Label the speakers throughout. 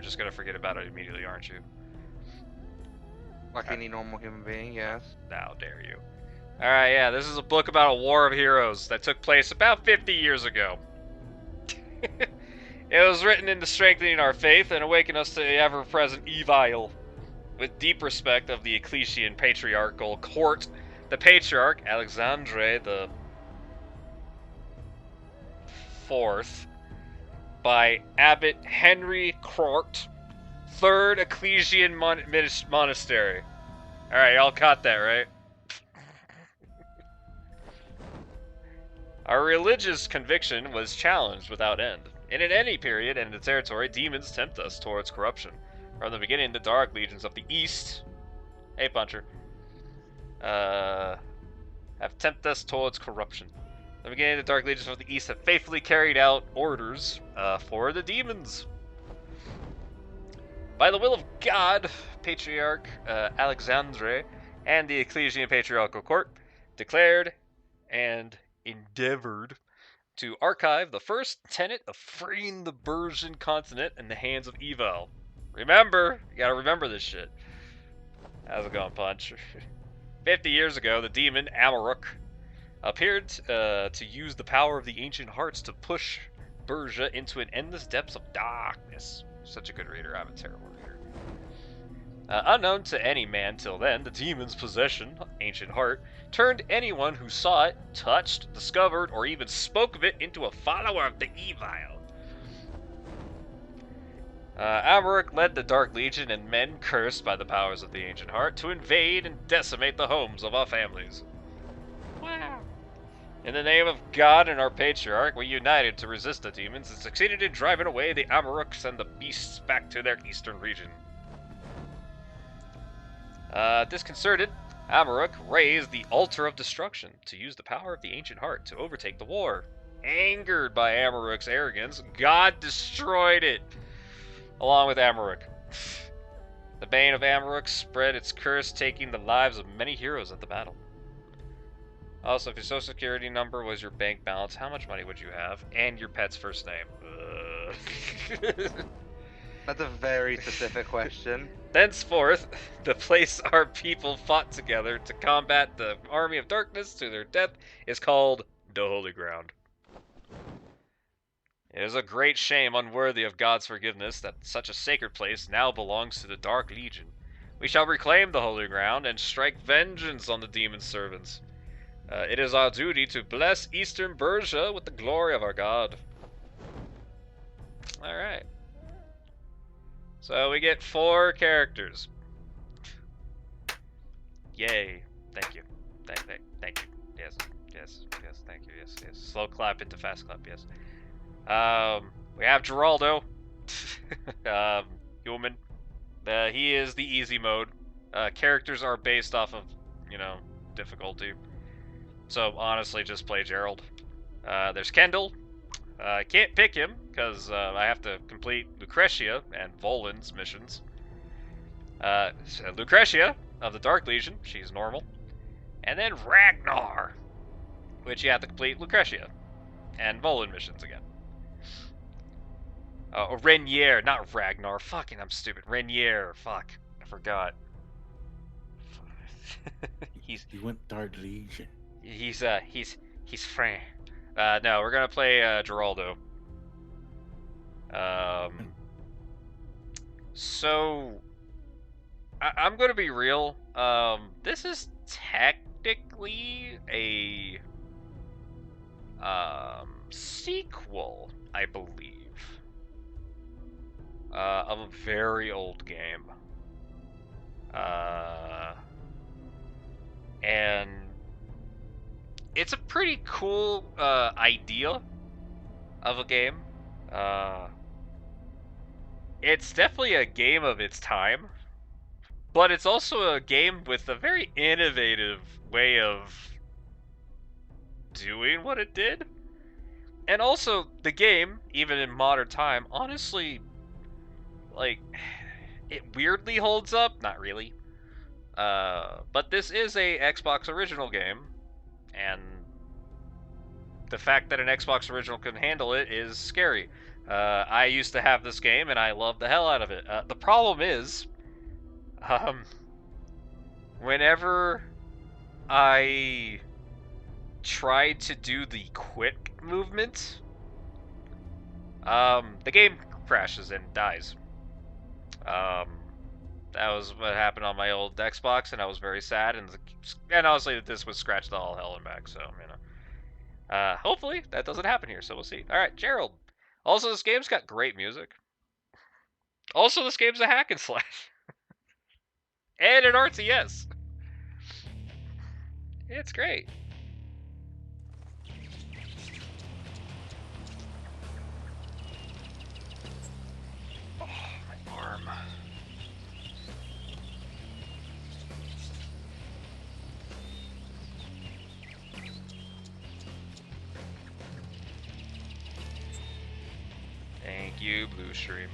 Speaker 1: just gonna forget about it immediately, aren't you?
Speaker 2: Like any normal human being, yes.
Speaker 1: How dare you. Alright, yeah, this is a book about a war of heroes that took place about 50 years ago. It was written into strengthening our faith and awakening us to the ever-present evil. With deep respect of the Ecclesian patriarchal court, the patriarch, Alexandre the Fourth, by Abbot Henry Court, Third Ecclesian Monastery. Alright, y'all caught that, right? Our religious conviction was challenged without end. And in any period and in the territory, demons tempt us towards corruption. From the beginning, the dark legions of the East, hey Puncher, have tempted us towards corruption. From the beginning, the dark legions of the East have faithfully carried out orders for the demons. By the will of God, Patriarch Alexandre and the Ecclesian Patriarchal Court declared and endeavored to archive the first tenet of freeing the Persian continent in the hands of evil. Remember, you gotta remember this shit. How's it going, Punch? 50 years ago, the demon Amaruk appeared to use the power of the ancient hearts to push Persia into an endless depths of darkness. Such a good reader, I'm a terrible reader. Unknown to any man till then, the demon's possession, ancient heart, turned anyone who saw it, touched, discovered, or even spoke of it into a follower of the evil. Amaruk led the Dark Legion and men cursed by the powers of the ancient heart to invade and decimate the homes of our families. Wow. In the name of God and our patriarch, we united to resist the demons and succeeded in driving away the Amaruks and the beasts back to their eastern region. Disconcerted, Amaruk raised the Altar of Destruction to use the power of the ancient heart to overtake the war. Angered by Amaruk's arrogance, God destroyed it, along with Amaruk. The bane of Amaruk spread its curse, taking the lives of many heroes at the battle. Also, if your social security number was your bank balance, how much money would you have? And your pet's first name.
Speaker 2: That's a very specific question.
Speaker 1: Thenceforth, the place our people fought together to combat the army of darkness to their death is called the Holy Ground. It is a great shame unworthy of God's forgiveness that such a sacred place now belongs to the Dark Legion. We shall reclaim the Holy Ground and strike vengeance on the demon servants. It is our duty to bless Eastern Persia with the glory of our God. Alright. So we get 4 characters. Yay. Thank you. Thank you. Yes, thank you. Yes. Slow clap into fast clap, yes. We have Geraldo. Human. He is the easy mode. Characters are based off of, difficulty. So honestly, just play Gerald. There's Kendall. I can't pick him because I have to complete Lucretia and Volan's missions. Lucretia of the Dark Legion, she's normal. And then Ragnar, which you have to complete Lucretia and Volan missions again. Renier, not Ragnar. Fucking, I'm stupid. Renier. Fuck, I forgot.
Speaker 3: He went Dark Legion.
Speaker 1: He's Fran. No, we're gonna play Geraldo. So I'm gonna be real. This is technically a sequel, I believe, of a very old game. And it's a pretty cool idea of a game. It's definitely a game of its time, but it's also a game with a very innovative way of doing what it did. And also, the game, even in modern time, honestly, like, it weirdly holds up. Not really. But this is a Xbox original game, and the fact that an Xbox original can handle it is scary. I used to have this game, and I love the hell out of it. The problem is, whenever I try to do the quick movement, the game crashes and dies. That was what happened on my old Xbox, and I was very sad. And honestly, this would scratch the all hell and back. So hopefully that doesn't happen here. So we'll see. All right, Gerald. Also, this game's got great music. Also, this game's a hack and slash and an RTS. It's great. Oh, my arm. Thank you, Blue Stream.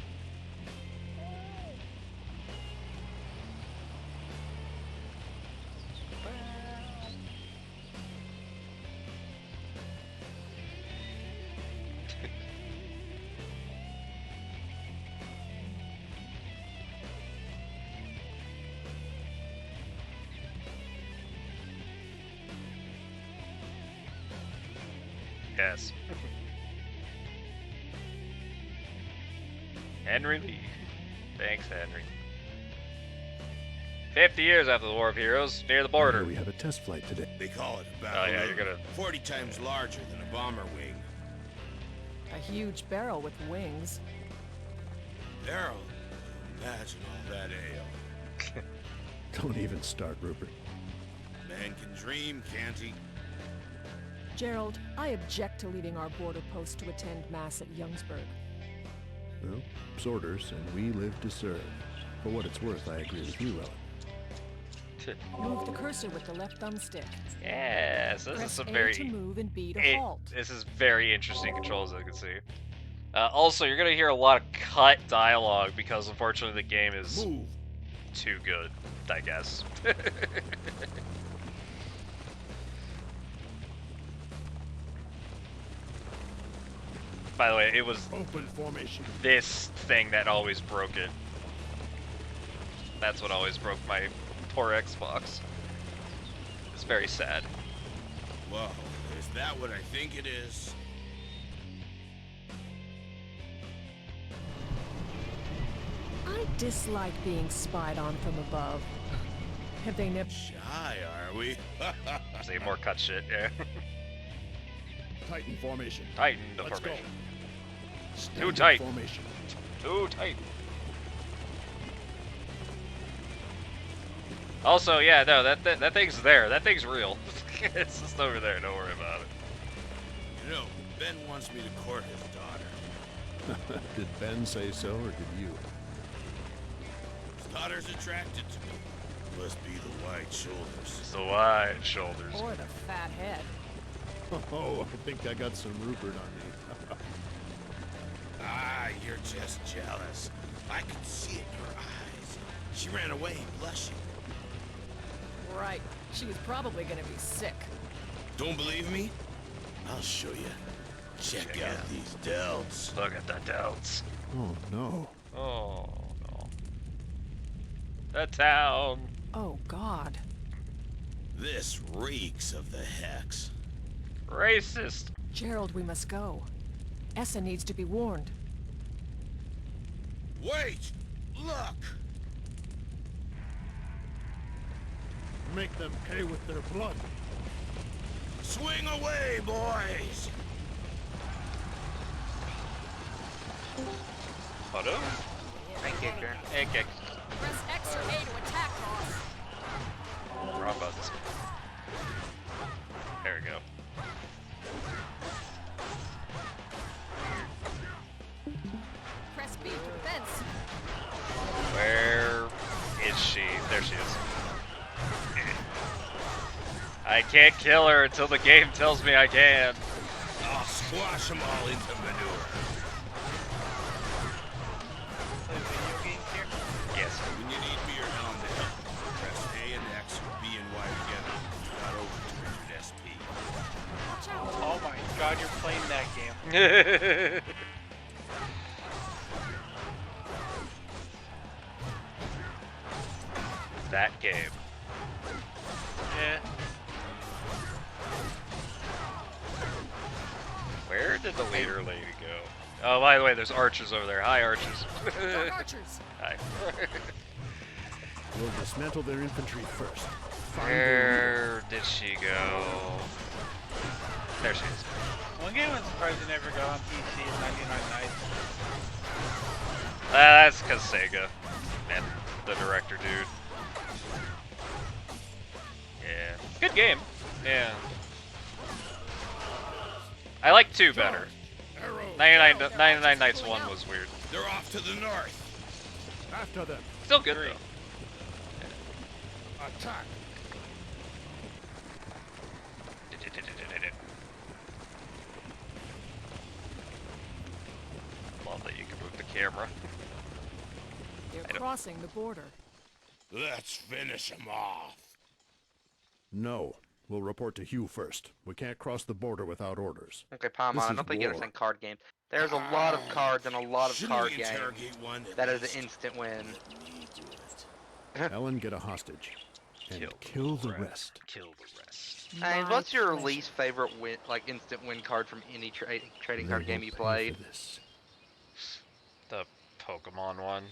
Speaker 1: Yes. Henry Lee. Thanks, Henry. 50 years after the War of Heroes, near the border.
Speaker 4: We have a test flight today.
Speaker 5: They call it a
Speaker 1: Oh
Speaker 5: battle.
Speaker 1: yeah, you're gonna.
Speaker 5: 40 times larger than a bomber wing.
Speaker 6: A huge barrel with wings.
Speaker 5: Barrel. Imagine all that ale.
Speaker 4: Don't even start, Rupert.
Speaker 5: Man can dream, can't he?
Speaker 6: Gerald, I object to leaving our border post to attend mass at Youngsburg.
Speaker 4: Well, sorters, and we live to serve. For what it's worth, I agree with you, Ellen.
Speaker 6: Move the cursor with the left thumbstick.
Speaker 1: Yeah, so this
Speaker 6: Press
Speaker 1: is some
Speaker 6: A
Speaker 1: very.
Speaker 6: to move and B to
Speaker 1: It-
Speaker 6: halt.
Speaker 1: This is very interesting controls, as you can see. Also, you're gonna hear a lot of cut dialogue because, unfortunately, the game is
Speaker 5: Move.
Speaker 1: too good, I guess. By the way, it was
Speaker 5: Open formation.
Speaker 1: this thing that always broke it. That's what always broke my poor Xbox. It's very sad.
Speaker 5: Whoa, is that what I think it is?
Speaker 6: I dislike being spied on from above. Have they never...
Speaker 5: Shy, are we?
Speaker 1: Say more cut shit, yeah.
Speaker 4: Titan formation.
Speaker 1: Tighten the
Speaker 4: Let's
Speaker 1: formation.
Speaker 4: Standard
Speaker 1: tight.
Speaker 4: Formation.
Speaker 1: Too tight. Also, yeah, no, that thing's there. That thing's real. It's just over there. Don't worry about it.
Speaker 5: You know, Ben wants me to court his daughter.
Speaker 4: Did Ben say so, or did you?
Speaker 5: His daughter's attracted to me. Must be the wide shoulders.
Speaker 1: It's the wide shoulders.
Speaker 6: Or the fat head.
Speaker 4: Oh, I think I got some Rupert on me.
Speaker 5: Ah, you're just jealous. I could see it in her eyes. She ran away blushing.
Speaker 6: Right. She was probably gonna be sick.
Speaker 5: Don't believe me? I'll show you. Check out these delts.
Speaker 1: Look at the doubts.
Speaker 4: Oh, no.
Speaker 1: Oh no. The town.
Speaker 6: Oh, God.
Speaker 5: This reeks of the hex.
Speaker 1: Racist.
Speaker 6: Gerald, we must go. Essa needs to be warned.
Speaker 5: Wait! Look!
Speaker 4: Make them pay with their blood.
Speaker 5: Swing away, boys!
Speaker 1: Hello?
Speaker 2: I kicked her.
Speaker 1: Hey, kick.
Speaker 6: Press X or A to attack, boss.
Speaker 1: Wrong buttons. There we go.
Speaker 6: Press B to fence.
Speaker 1: Where is she? There she is. I can't kill her until the game tells me I can.
Speaker 5: I'll squash them all into manure.
Speaker 2: Play video games here?
Speaker 1: Yes.
Speaker 5: When you need me or Helen to help, press A and X or B and Y together. Not over to SP.
Speaker 6: Watch out.
Speaker 2: Oh my god, you're playing that game.
Speaker 1: that game.
Speaker 7: Yeah.
Speaker 1: Where did the waiter lady go? Oh, by the way, there's archers over there. Hi, archers.
Speaker 6: Archers!
Speaker 1: Hi.
Speaker 4: We'll dismantle their infantry first. Find their
Speaker 1: Where did she go? There she is.
Speaker 7: One game I'm surprised it never got on PC is 99 Nights.
Speaker 1: That's because Sega and the director dude. Yeah. Good game. Yeah. I like 2 better. 99 Nights 1 was weird.
Speaker 5: They're off to the north.
Speaker 4: After them.
Speaker 1: Still good though.
Speaker 5: Attack.
Speaker 1: Love that you can move the camera.
Speaker 6: They're crossing the border.
Speaker 5: Let's finish them off.
Speaker 4: No. We'll report to Hugh first. We can't cross the border without orders.
Speaker 2: Okay, Palmon,
Speaker 4: This
Speaker 2: I
Speaker 4: is
Speaker 2: don't think you
Speaker 4: war.
Speaker 2: understand card games. There's a lot of cards and a lot of
Speaker 5: Shouldn't
Speaker 2: card
Speaker 5: we
Speaker 2: games
Speaker 5: interrogate one at
Speaker 2: that is
Speaker 5: least?
Speaker 2: an instant win.
Speaker 4: Ellen, get a hostage. And kill the rest.
Speaker 1: Kill the rest.
Speaker 2: Hey,
Speaker 6: My
Speaker 2: what's your
Speaker 6: pleasure.
Speaker 2: least favorite win, like instant win card from any trading
Speaker 4: They
Speaker 2: card game
Speaker 4: will
Speaker 2: you
Speaker 4: pay
Speaker 2: played?
Speaker 4: for this.
Speaker 1: The Pokemon one.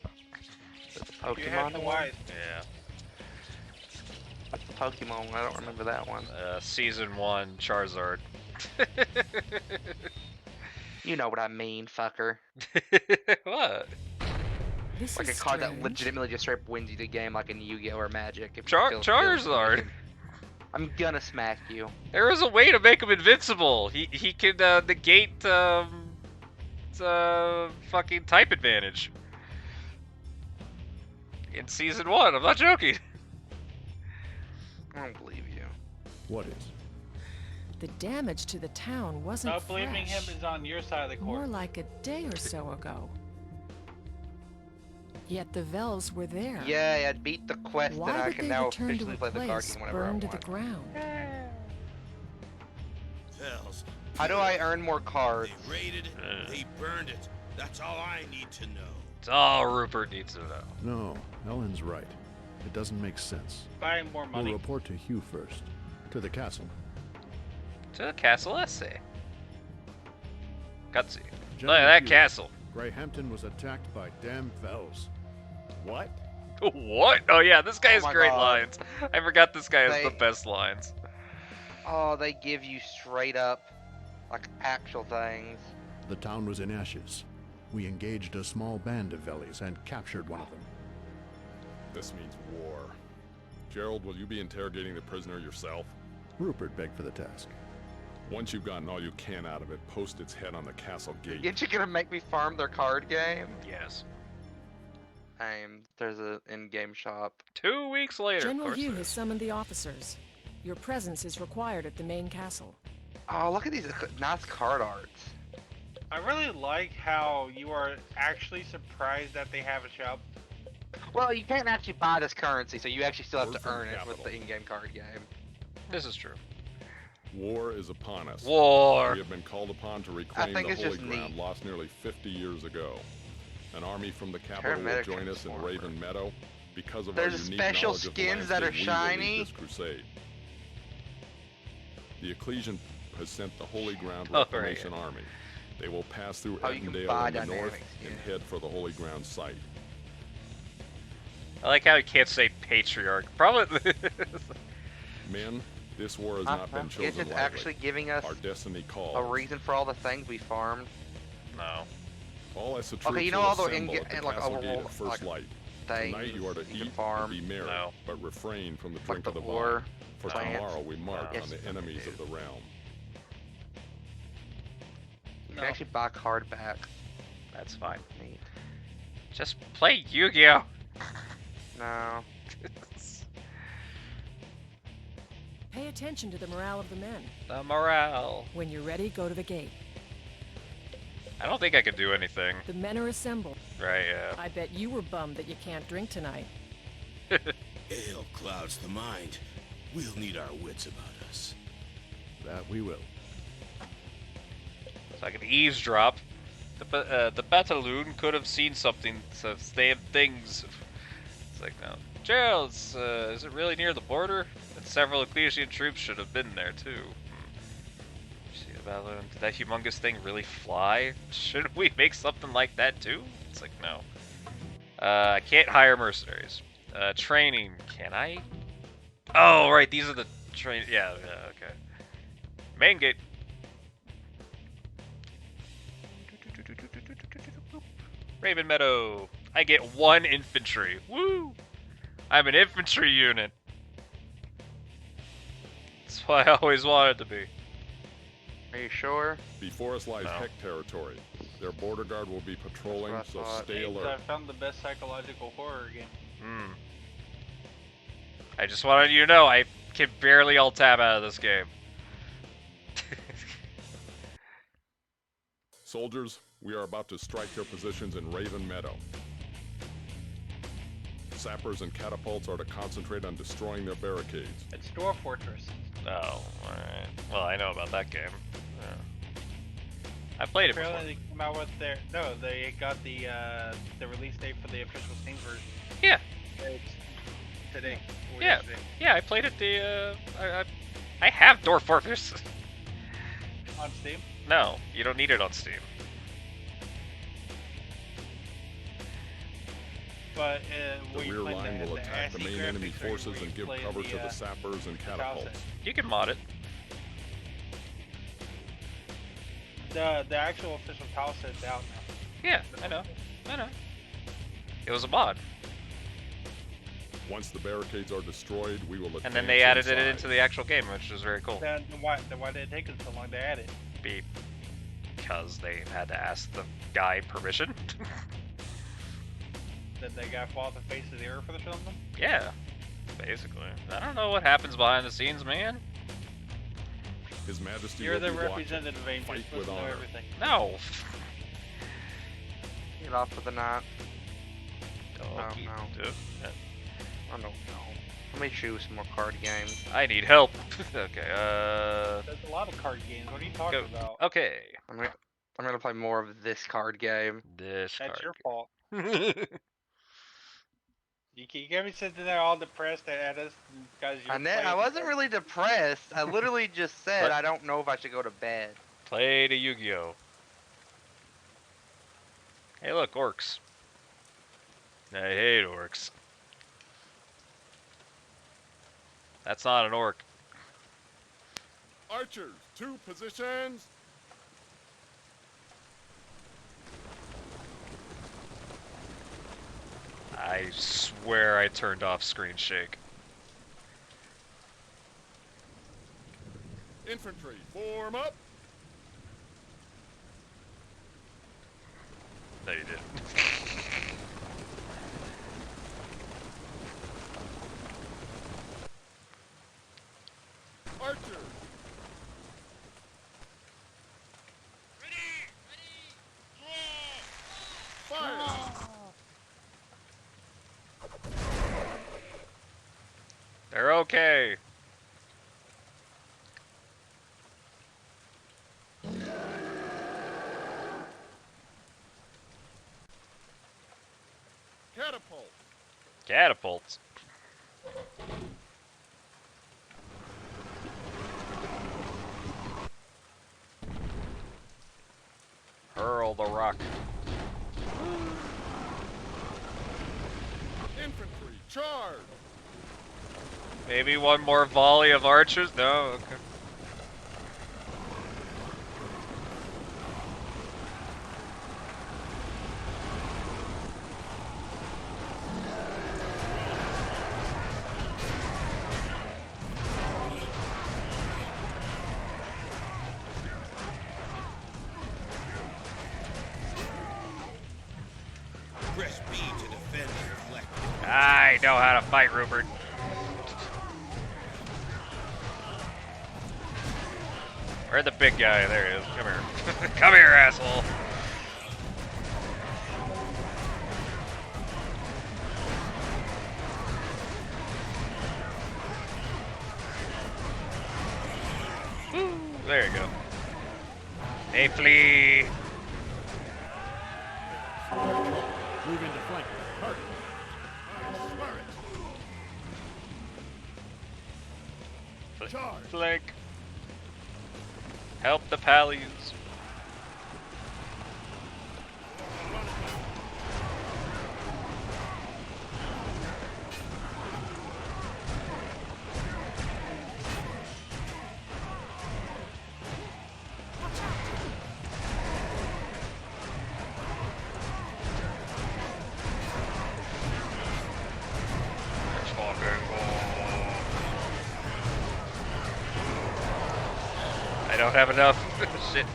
Speaker 7: You have
Speaker 2: Pokemon
Speaker 7: the
Speaker 2: one?
Speaker 7: wife.
Speaker 1: Yeah.
Speaker 2: Pokemon, I don't remember that one.
Speaker 1: Season 1, Charizard.
Speaker 2: You know what I mean, fucker.
Speaker 1: What?
Speaker 6: This
Speaker 2: Like a
Speaker 6: is
Speaker 2: card that
Speaker 6: strange.
Speaker 2: legitimately just straight up wins you the game, like in Yu-Gi-Oh or Magic. If you
Speaker 1: Charizard.
Speaker 2: I'm gonna smack you.
Speaker 1: There is a way to make him invincible. He can negate fucking type advantage. In Season 1, I'm not joking.
Speaker 2: I don't believe you.
Speaker 4: What is?
Speaker 6: The damage to the town wasn't
Speaker 7: Not believing him
Speaker 6: fresh.
Speaker 7: is on your side of the
Speaker 6: More
Speaker 7: court.
Speaker 6: like a day or so ago. Yet the Velves were there.
Speaker 2: Yay, I beat the quest
Speaker 6: Why
Speaker 2: and I
Speaker 6: would
Speaker 2: can
Speaker 6: they
Speaker 2: now
Speaker 6: return to
Speaker 2: officially
Speaker 6: a
Speaker 2: play the card
Speaker 6: place
Speaker 2: game whenever I
Speaker 6: burned to the
Speaker 2: want.
Speaker 6: ground?
Speaker 5: Hells.
Speaker 2: How do I earn more cards?
Speaker 5: They raided it. They burned it. That's all I need to know.
Speaker 1: It's all Rupert needs to know.
Speaker 4: No, Ellen's right. It doesn't make sense.
Speaker 7: Buying more
Speaker 4: We'll
Speaker 7: money.
Speaker 4: report to Hugh first. To the castle.
Speaker 1: To the castle essay. Cutscene. Look
Speaker 4: General
Speaker 1: at that
Speaker 4: Hugh,
Speaker 1: castle.
Speaker 4: Greyhampton was attacked by damn Velves. What?
Speaker 1: What? Oh yeah, this guy
Speaker 2: Oh
Speaker 1: has
Speaker 2: my
Speaker 1: great
Speaker 2: God.
Speaker 1: lines. I forgot this guy has
Speaker 2: They-
Speaker 1: the best lines.
Speaker 2: Oh, they give you straight up, like, actual things.
Speaker 4: The town was in ashes. We engaged a small band of Vellies and captured one of them.
Speaker 8: This means war. Gerald, will you be interrogating the prisoner yourself?
Speaker 4: Rupert begged for the task.
Speaker 8: Once you've gotten all you can out of it, post its head on the castle gate.
Speaker 2: Ain't you gonna make me farm their card game?
Speaker 1: Yes.
Speaker 2: There's an in-game shop.
Speaker 1: 2 weeks later, of
Speaker 6: General
Speaker 1: course
Speaker 6: Hugh
Speaker 1: there
Speaker 6: has
Speaker 1: is.
Speaker 6: summoned the officers. Your presence is required at the main castle.
Speaker 2: Oh, look at these nice card arts.
Speaker 7: I really like how you are actually surprised that they have a shop.
Speaker 2: Well, you can't actually buy this currency, so you actually still have
Speaker 8: Word
Speaker 2: to
Speaker 8: from
Speaker 2: earn it with
Speaker 8: capital.
Speaker 2: the in-game card game.
Speaker 1: This is true.
Speaker 8: War is upon us.
Speaker 1: War.
Speaker 8: We have been called upon to reclaim
Speaker 2: think
Speaker 8: the
Speaker 2: it's
Speaker 8: holy
Speaker 2: just
Speaker 8: ground
Speaker 2: neat.
Speaker 8: lost nearly 50 years ago. An army from the capital will
Speaker 2: Paramedic
Speaker 8: join us in
Speaker 2: Transformer.
Speaker 8: Raven Meadow. Because of
Speaker 2: There's
Speaker 8: our unique
Speaker 2: special
Speaker 8: knowledge of the
Speaker 2: skins that are
Speaker 8: landscape, we will lead
Speaker 2: shiny.
Speaker 8: this crusade. The Ecclesian has sent the Holy Ground
Speaker 1: Oh,
Speaker 8: Reclamation Army. They will pass through
Speaker 2: Oh, you can
Speaker 8: Ettendale
Speaker 2: buy
Speaker 8: in the north
Speaker 2: dynamics,
Speaker 8: and
Speaker 2: yeah.
Speaker 8: head for the Holy Ground site.
Speaker 1: I like how he can't say patriarch. Probably.
Speaker 8: Men, this war has not been
Speaker 2: It's
Speaker 8: chosen
Speaker 2: just
Speaker 8: lightly.
Speaker 2: actually giving us
Speaker 8: Our destiny calls.
Speaker 2: a reason for all the things we farmed.
Speaker 1: No.
Speaker 8: All ESA troops
Speaker 2: Okay, you know
Speaker 8: will
Speaker 2: all the
Speaker 8: assemble at the
Speaker 2: like
Speaker 8: castle gate
Speaker 2: overworld
Speaker 8: at first
Speaker 2: like
Speaker 8: light.
Speaker 2: things
Speaker 8: Tonight you are to
Speaker 2: you can
Speaker 8: eat
Speaker 2: farm.
Speaker 8: and be merry,
Speaker 1: No.
Speaker 8: but refrain from the
Speaker 2: Like
Speaker 8: drink
Speaker 2: the
Speaker 8: of the
Speaker 2: ore,
Speaker 8: vine. For
Speaker 2: plants.
Speaker 8: tomorrow we march
Speaker 1: No.
Speaker 8: on the
Speaker 2: Yes,
Speaker 8: enemies
Speaker 2: dude.
Speaker 8: of the realm.
Speaker 2: You
Speaker 7: No.
Speaker 2: can actually buy card back.
Speaker 1: That's fine.
Speaker 2: Neat.
Speaker 1: Just play Yu-Gi-Oh!
Speaker 2: No.
Speaker 6: Pay attention to the morale of the men.
Speaker 1: The morale.
Speaker 6: When you're ready, go to the gate.
Speaker 1: I don't think I can do anything.
Speaker 6: The men are assembled.
Speaker 1: Right, yeah.
Speaker 6: I bet you were bummed that you can't drink tonight.
Speaker 5: Ale clouds the mind. We'll need our wits about us.
Speaker 4: That we will.
Speaker 1: So I can eavesdrop. The Battaloon could have seen something, so they have things. It's like, no. Gerald, is it really near the border? And several Ecclesian troops should have been there too. See the balloon. Did that humongous thing really fly? Shouldn't we make something like that too? It's like, no. I can't hire mercenaries. Training, can I? Oh, right, these are the train. Yeah, okay. Main gate. Raven Meadow. I get 1 infantry. Woo! I'm an infantry unit. That's what I always wanted to be.
Speaker 2: Are you sure?
Speaker 8: Before us lies
Speaker 1: No.
Speaker 8: Heck territory. Their border guard will be patrolling,
Speaker 2: That's
Speaker 8: so
Speaker 2: what I thought.
Speaker 8: stay
Speaker 7: I
Speaker 8: alert.
Speaker 7: found the best psychological horror game.
Speaker 1: I just wanted you to know I can barely alt tab out of this game.
Speaker 8: Soldiers, we are about to strike their positions in Raven Meadow. Sappers and catapults are to concentrate on destroying their barricades.
Speaker 7: It's Door Fortress.
Speaker 1: Oh, alright. Well, I know about that game. Yeah. I played it before.
Speaker 7: Apparently they came out with their they got the release date for the official Steam version.
Speaker 1: Yeah,
Speaker 7: It's today. Or
Speaker 1: Yeah.
Speaker 7: yesterday.
Speaker 1: yeah, I played it I have Dwarf Fortress.
Speaker 7: On Steam.
Speaker 1: No, you don't need it on Steam.
Speaker 7: But
Speaker 8: The
Speaker 7: were you
Speaker 8: rear
Speaker 7: playing
Speaker 8: line will attack the
Speaker 7: ASCII
Speaker 8: main enemy
Speaker 7: graphics, or
Speaker 8: forces
Speaker 7: were you
Speaker 8: and give
Speaker 7: playing
Speaker 8: cover to the sappers and catapults.
Speaker 1: You can mod it.
Speaker 7: The actual official tile set's out now.
Speaker 1: Yeah, I know. It was a mod.
Speaker 8: Once the barricades are destroyed, we will advance
Speaker 1: And then they added it
Speaker 8: inside.
Speaker 1: into the actual game, which was very cool.
Speaker 7: Then why did it take them so long to add it?
Speaker 1: Because they had to ask the guy permission.
Speaker 7: Did that guy fall off the face of the earth or something?
Speaker 1: Yeah, basically. I don't know what happens behind the scenes, man.
Speaker 8: His Majesty
Speaker 7: You're
Speaker 8: will
Speaker 7: the
Speaker 8: be watching.
Speaker 7: representative, Angel. You're
Speaker 8: Fight
Speaker 7: supposed
Speaker 8: with
Speaker 7: to know
Speaker 8: honor.
Speaker 7: everything.
Speaker 1: No.
Speaker 2: Get off with the knot.
Speaker 1: Doggy.
Speaker 2: no.
Speaker 1: Dude.
Speaker 2: I don't know. Let me choose some more card games.
Speaker 1: I need help. Okay,
Speaker 7: There's a lot of card games. What are you talking
Speaker 1: Go.
Speaker 7: about?
Speaker 1: Okay.
Speaker 2: I'm gonna play more of this card game.
Speaker 1: This
Speaker 7: That's your
Speaker 1: card.
Speaker 7: fault. You can't be sitting there all depressed at us because you're
Speaker 2: I wasn't really depressed. I literally just said
Speaker 1: What?
Speaker 2: I don't know if I should go to bed.
Speaker 1: Play the Yu-Gi-Oh! Hey, look, orcs. I hate orcs. That's not an orc.
Speaker 8: Archers, 2 positions.
Speaker 1: I swear I turned off screen shake.
Speaker 8: Infantry, form up.
Speaker 1: No, you didn't.
Speaker 8: Archers. Fire.
Speaker 1: They're okay.
Speaker 8: Catapult.
Speaker 1: Catapults. Hurl the rock.
Speaker 8: Infantry, charge.
Speaker 1: Maybe one more volley of archers? No? Okay.
Speaker 5: Press B to defend and reflect.
Speaker 1: I know how to fight, Rupert. Where's the big guy? There he is. Come here. Come here, asshole. Woo, there you go. Hey, flea.
Speaker 3: Move into flank. Target.
Speaker 8: I swear it.
Speaker 1: Flank. Help the pallies. I don't have enough. Shit.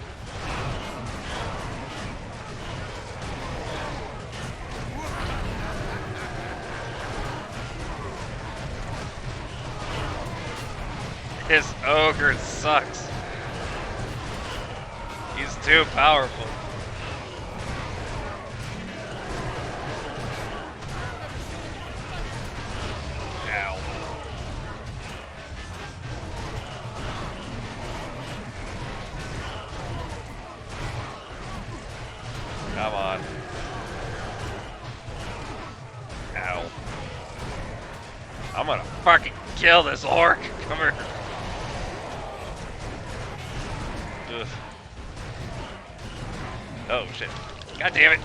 Speaker 1: His ogre sucks. He's too powerful. Ow. Come on. Ow. I'm gonna fucking kill this orc. Come here. Ugh. Oh shit. God damn it.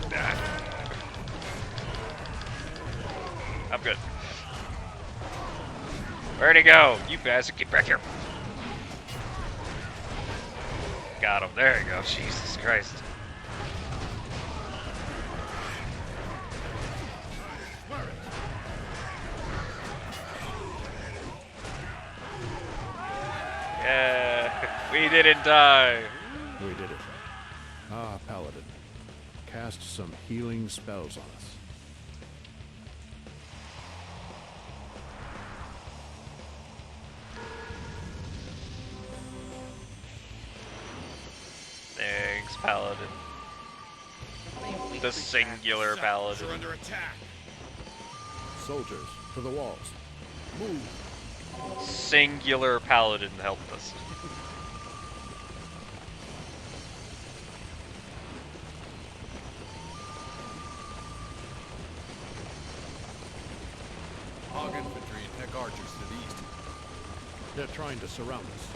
Speaker 1: I'm good. Where'd he go? You bastard, get back here. Got him. There you go. Jesus Christ. Yeah, we didn't die.
Speaker 4: We did it. Ah, Paladin. Cast some healing spells on us.
Speaker 1: Thanks, Paladin. The singular Paladin.
Speaker 5: You're under attack.
Speaker 4: Soldiers, to the walls. Move.
Speaker 1: Singular Paladin helped us.
Speaker 8: Hog infantry and heck archers to the east.
Speaker 4: They're trying to surround us.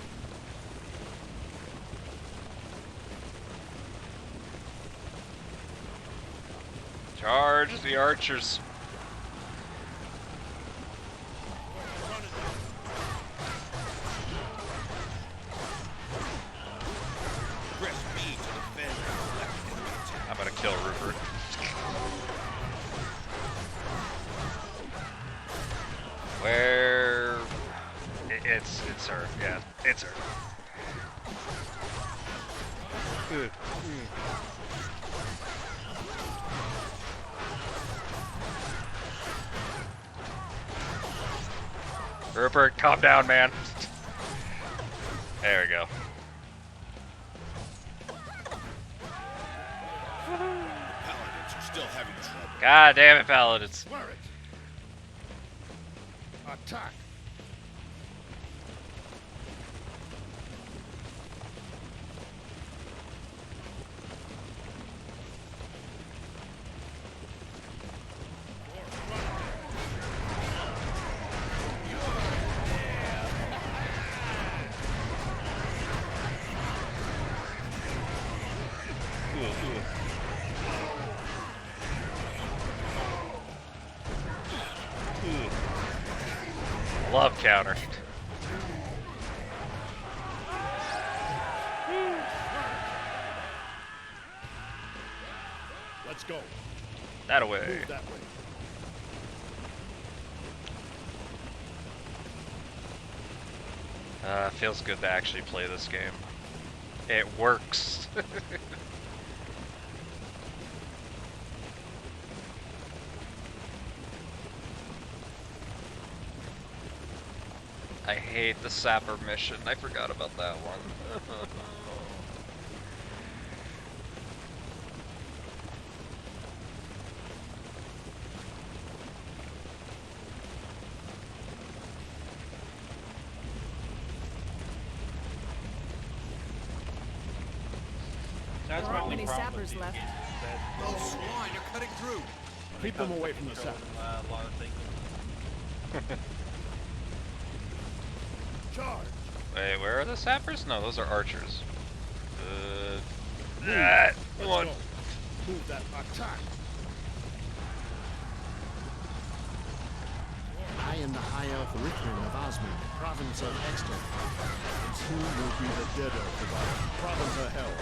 Speaker 1: Charge the archers.
Speaker 5: Press B to defend left enemy attack.
Speaker 1: I'm gonna kill Rupert. Where? It's her. Yeah, it's her. Rupert, calm down, man. There we go.
Speaker 5: Paladins are still having trouble.
Speaker 1: God damn it, Paladins.
Speaker 4: Swear it. Attack.
Speaker 1: Love counter.
Speaker 4: Let's go.
Speaker 1: That away.
Speaker 4: Move that way.
Speaker 1: Feels good to actually play this game. It works. I hate the sapper mission. I forgot about that one.
Speaker 7: That's
Speaker 6: There
Speaker 7: my
Speaker 6: aren't
Speaker 7: only
Speaker 6: many
Speaker 7: problem with
Speaker 6: sappers
Speaker 7: these
Speaker 6: left.
Speaker 7: games, is that
Speaker 5: Those swine are cutting through.
Speaker 4: Keep them away from the
Speaker 7: control,
Speaker 4: sap.
Speaker 7: a lot of things.
Speaker 4: Charge.
Speaker 1: Wait, where are the sappers? No, those are archers. That one.
Speaker 8: Move that attack.
Speaker 4: I am the High Elf Rithrin of Osmond, province of Exton.
Speaker 8: And soon will be the dead elf of our province of hell.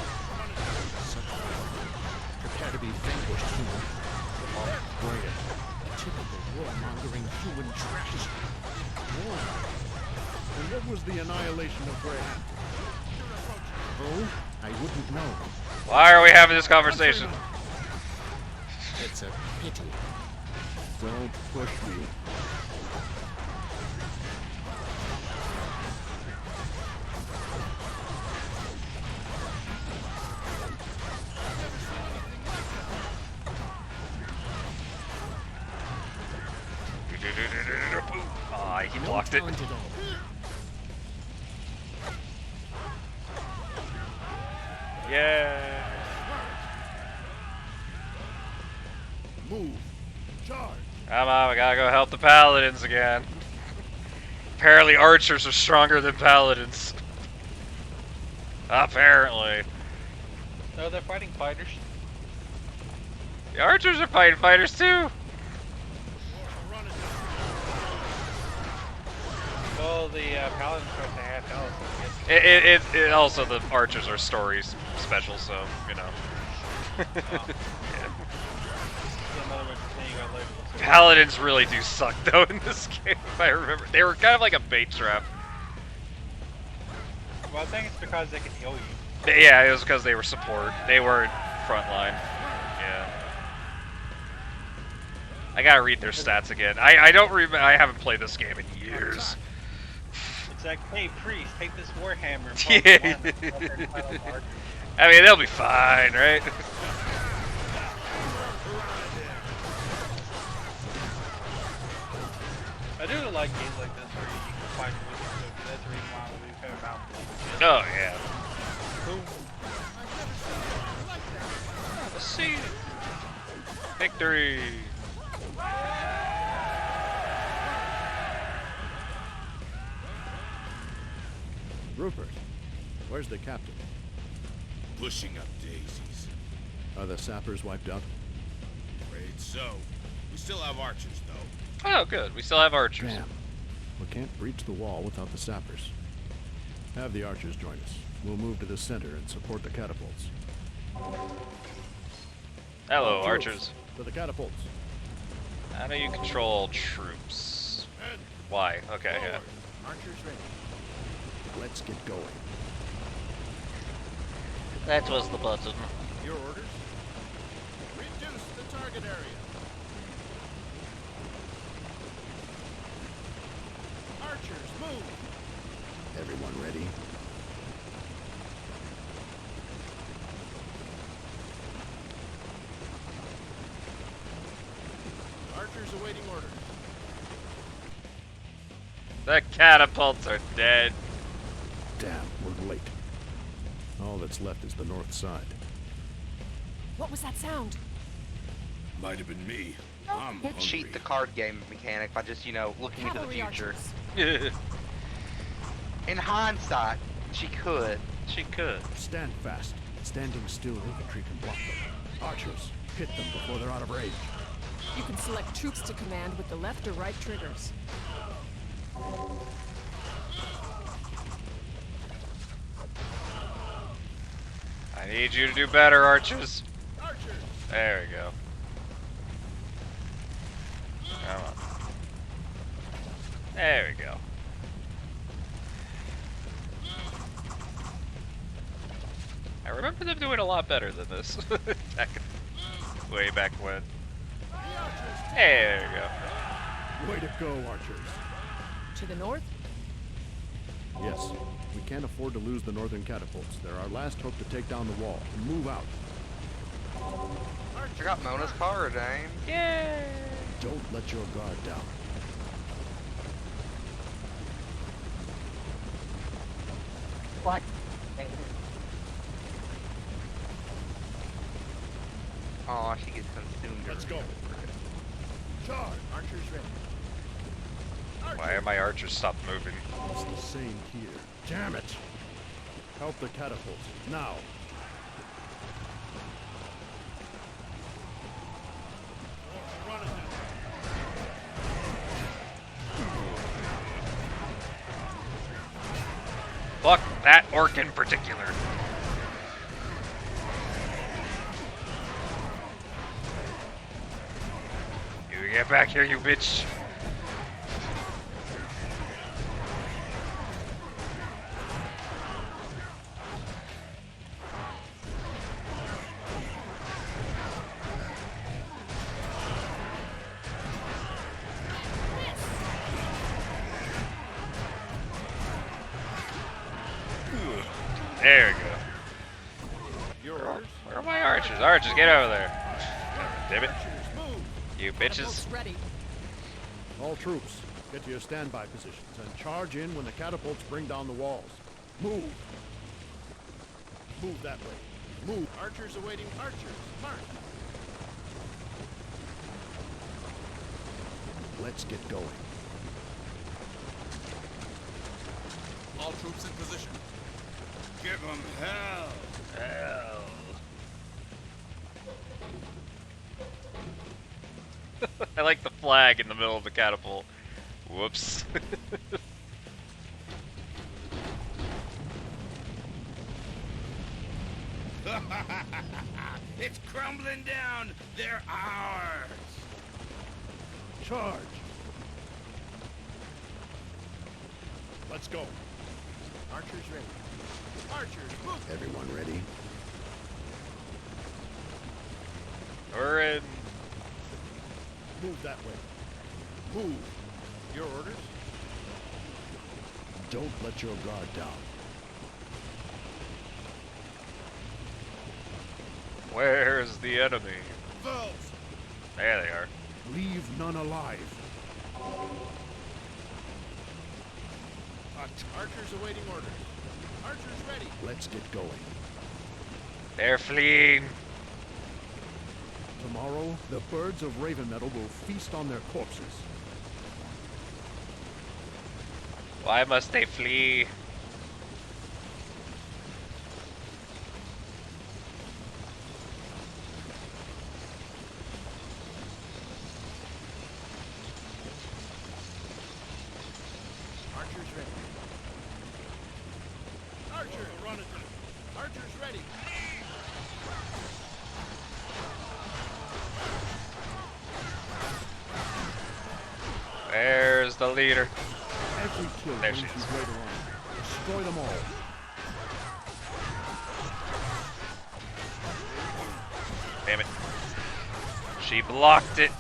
Speaker 4: Such prepare to be vanquished, human. Warrior. Typical warmongering human trash.
Speaker 8: War. And what was the annihilation of Graham?
Speaker 4: Oh, I wouldn't know.
Speaker 1: Why are we having this conversation?
Speaker 4: It's a pity.
Speaker 8: Don't push me.
Speaker 1: Ah, he blocked it.
Speaker 4: Talented all.
Speaker 1: Yeah.
Speaker 8: Move. Charge.
Speaker 1: Come on, we gotta go help the paladins again. Apparently archers are stronger than paladins. Apparently.
Speaker 7: No, they're fighting fighters.
Speaker 1: The archers are fighting fighters too.
Speaker 7: Well, the paladins are to half health. So I guess
Speaker 1: It also, the archers are stories special, so, you know.
Speaker 7: it's another way of saying you got labels.
Speaker 1: Paladins really do suck though in this game, if I remember. They were kind of like a bait trap.
Speaker 7: Well, I think it's because they can heal you.
Speaker 1: Yeah, it was because they were support. They weren't frontline. Yeah. I gotta read their stats again. I don't remember. I haven't played this game in years.
Speaker 7: It's like, hey, priest, take this warhammer.
Speaker 1: Yeah. I mean, they'll be fine, right?
Speaker 7: I do like games like this where you can fight with it, so that's the reason why we put them out.
Speaker 1: Oh yeah. Let's see. Victory.
Speaker 4: Rupert, where's the captain?
Speaker 5: Pushing up daisies.
Speaker 4: Are the sappers wiped out?
Speaker 5: Afraid so. We still have archers, though.
Speaker 1: Oh, good. We still have archers.
Speaker 4: Damn. We can't breach the wall without the sappers. Have the archers join us. We'll move to the center and support the catapults.
Speaker 1: Hello,
Speaker 4: Troops,
Speaker 1: archers.
Speaker 4: To the catapults.
Speaker 1: How do you control troops? Why? Okay, yeah.
Speaker 4: Archers ready. Let's get going.
Speaker 1: That was the button.
Speaker 8: Your orders? Reduce the target area. Archers, move.
Speaker 4: Everyone ready?
Speaker 8: Archers awaiting orders.
Speaker 1: The catapults are dead.
Speaker 4: Damn, we're late. All that's left is the north side.
Speaker 6: What was that sound?
Speaker 5: Might have been me. I'm hungry.
Speaker 2: Cheat the card game mechanic by just, looking into the
Speaker 6: Cavalry
Speaker 2: future.
Speaker 6: archers.
Speaker 2: In hindsight, she could.
Speaker 1: She could.
Speaker 4: Stand fast. Standing still, infantry can block them. Archers, hit them before they're out of range.
Speaker 6: You can select troops to command with the left or right triggers.
Speaker 1: I need you to do better, archers.
Speaker 8: Archers.
Speaker 1: There we go. Come on. There we go. I remember them doing a lot better than this. Way back when. There we go.
Speaker 4: Way to go, archers.
Speaker 6: To the north?
Speaker 4: Yes, we can't afford to lose the northern catapults. They're our last hope to take down the wall. Move out.
Speaker 2: I got Mona's card, Aim.
Speaker 1: Yay!
Speaker 4: Don't let your guard down.
Speaker 2: What? Oh, she gets consumed.
Speaker 8: Let's go. Charge.
Speaker 4: Archers ready.
Speaker 1: Why are my archers stopped moving?
Speaker 4: It's the same here. Damn it! Help the catapult, now!
Speaker 1: Fuck that orc in particular. You get back here, you bitch. There we go.
Speaker 4: Your orders?
Speaker 1: Where are my archers? Archers, get over there. Damn it. You bitches.
Speaker 6: Catapult's ready.
Speaker 4: All troops, get to your standby positions and charge in when the catapults bring down the walls. Move! Move that way. Move! Archers awaiting archers. March! Let's get going.
Speaker 5: All troops in position. Give them hell.
Speaker 1: Hell. I like the flag in the middle of the catapult. Whoops.
Speaker 5: It's crumbling down. They're ours.
Speaker 4: Charge! Let's go.
Speaker 5: Archers ready. Archers, move.
Speaker 4: Everyone ready?
Speaker 1: We're in.
Speaker 4: Move that way. Move!
Speaker 5: Your orders?
Speaker 4: Don't let your guard down.
Speaker 1: Where's the enemy?
Speaker 5: Foes.
Speaker 1: There they are.
Speaker 4: Leave none alive.
Speaker 5: Archers awaiting orders. Archers ready.
Speaker 4: Let's get going.
Speaker 1: They're fleeing.
Speaker 4: Tomorrow, the birds of Raven Meadow will feast on their corpses.
Speaker 1: Why must they flee?
Speaker 5: Archers ready. Archers, run it. Archers ready.
Speaker 1: Where's the leader?
Speaker 4: Every kill
Speaker 1: There
Speaker 4: brings
Speaker 1: she
Speaker 4: you
Speaker 1: is.
Speaker 4: greater honor. Destroy them all.
Speaker 1: Damn it. She blocked it.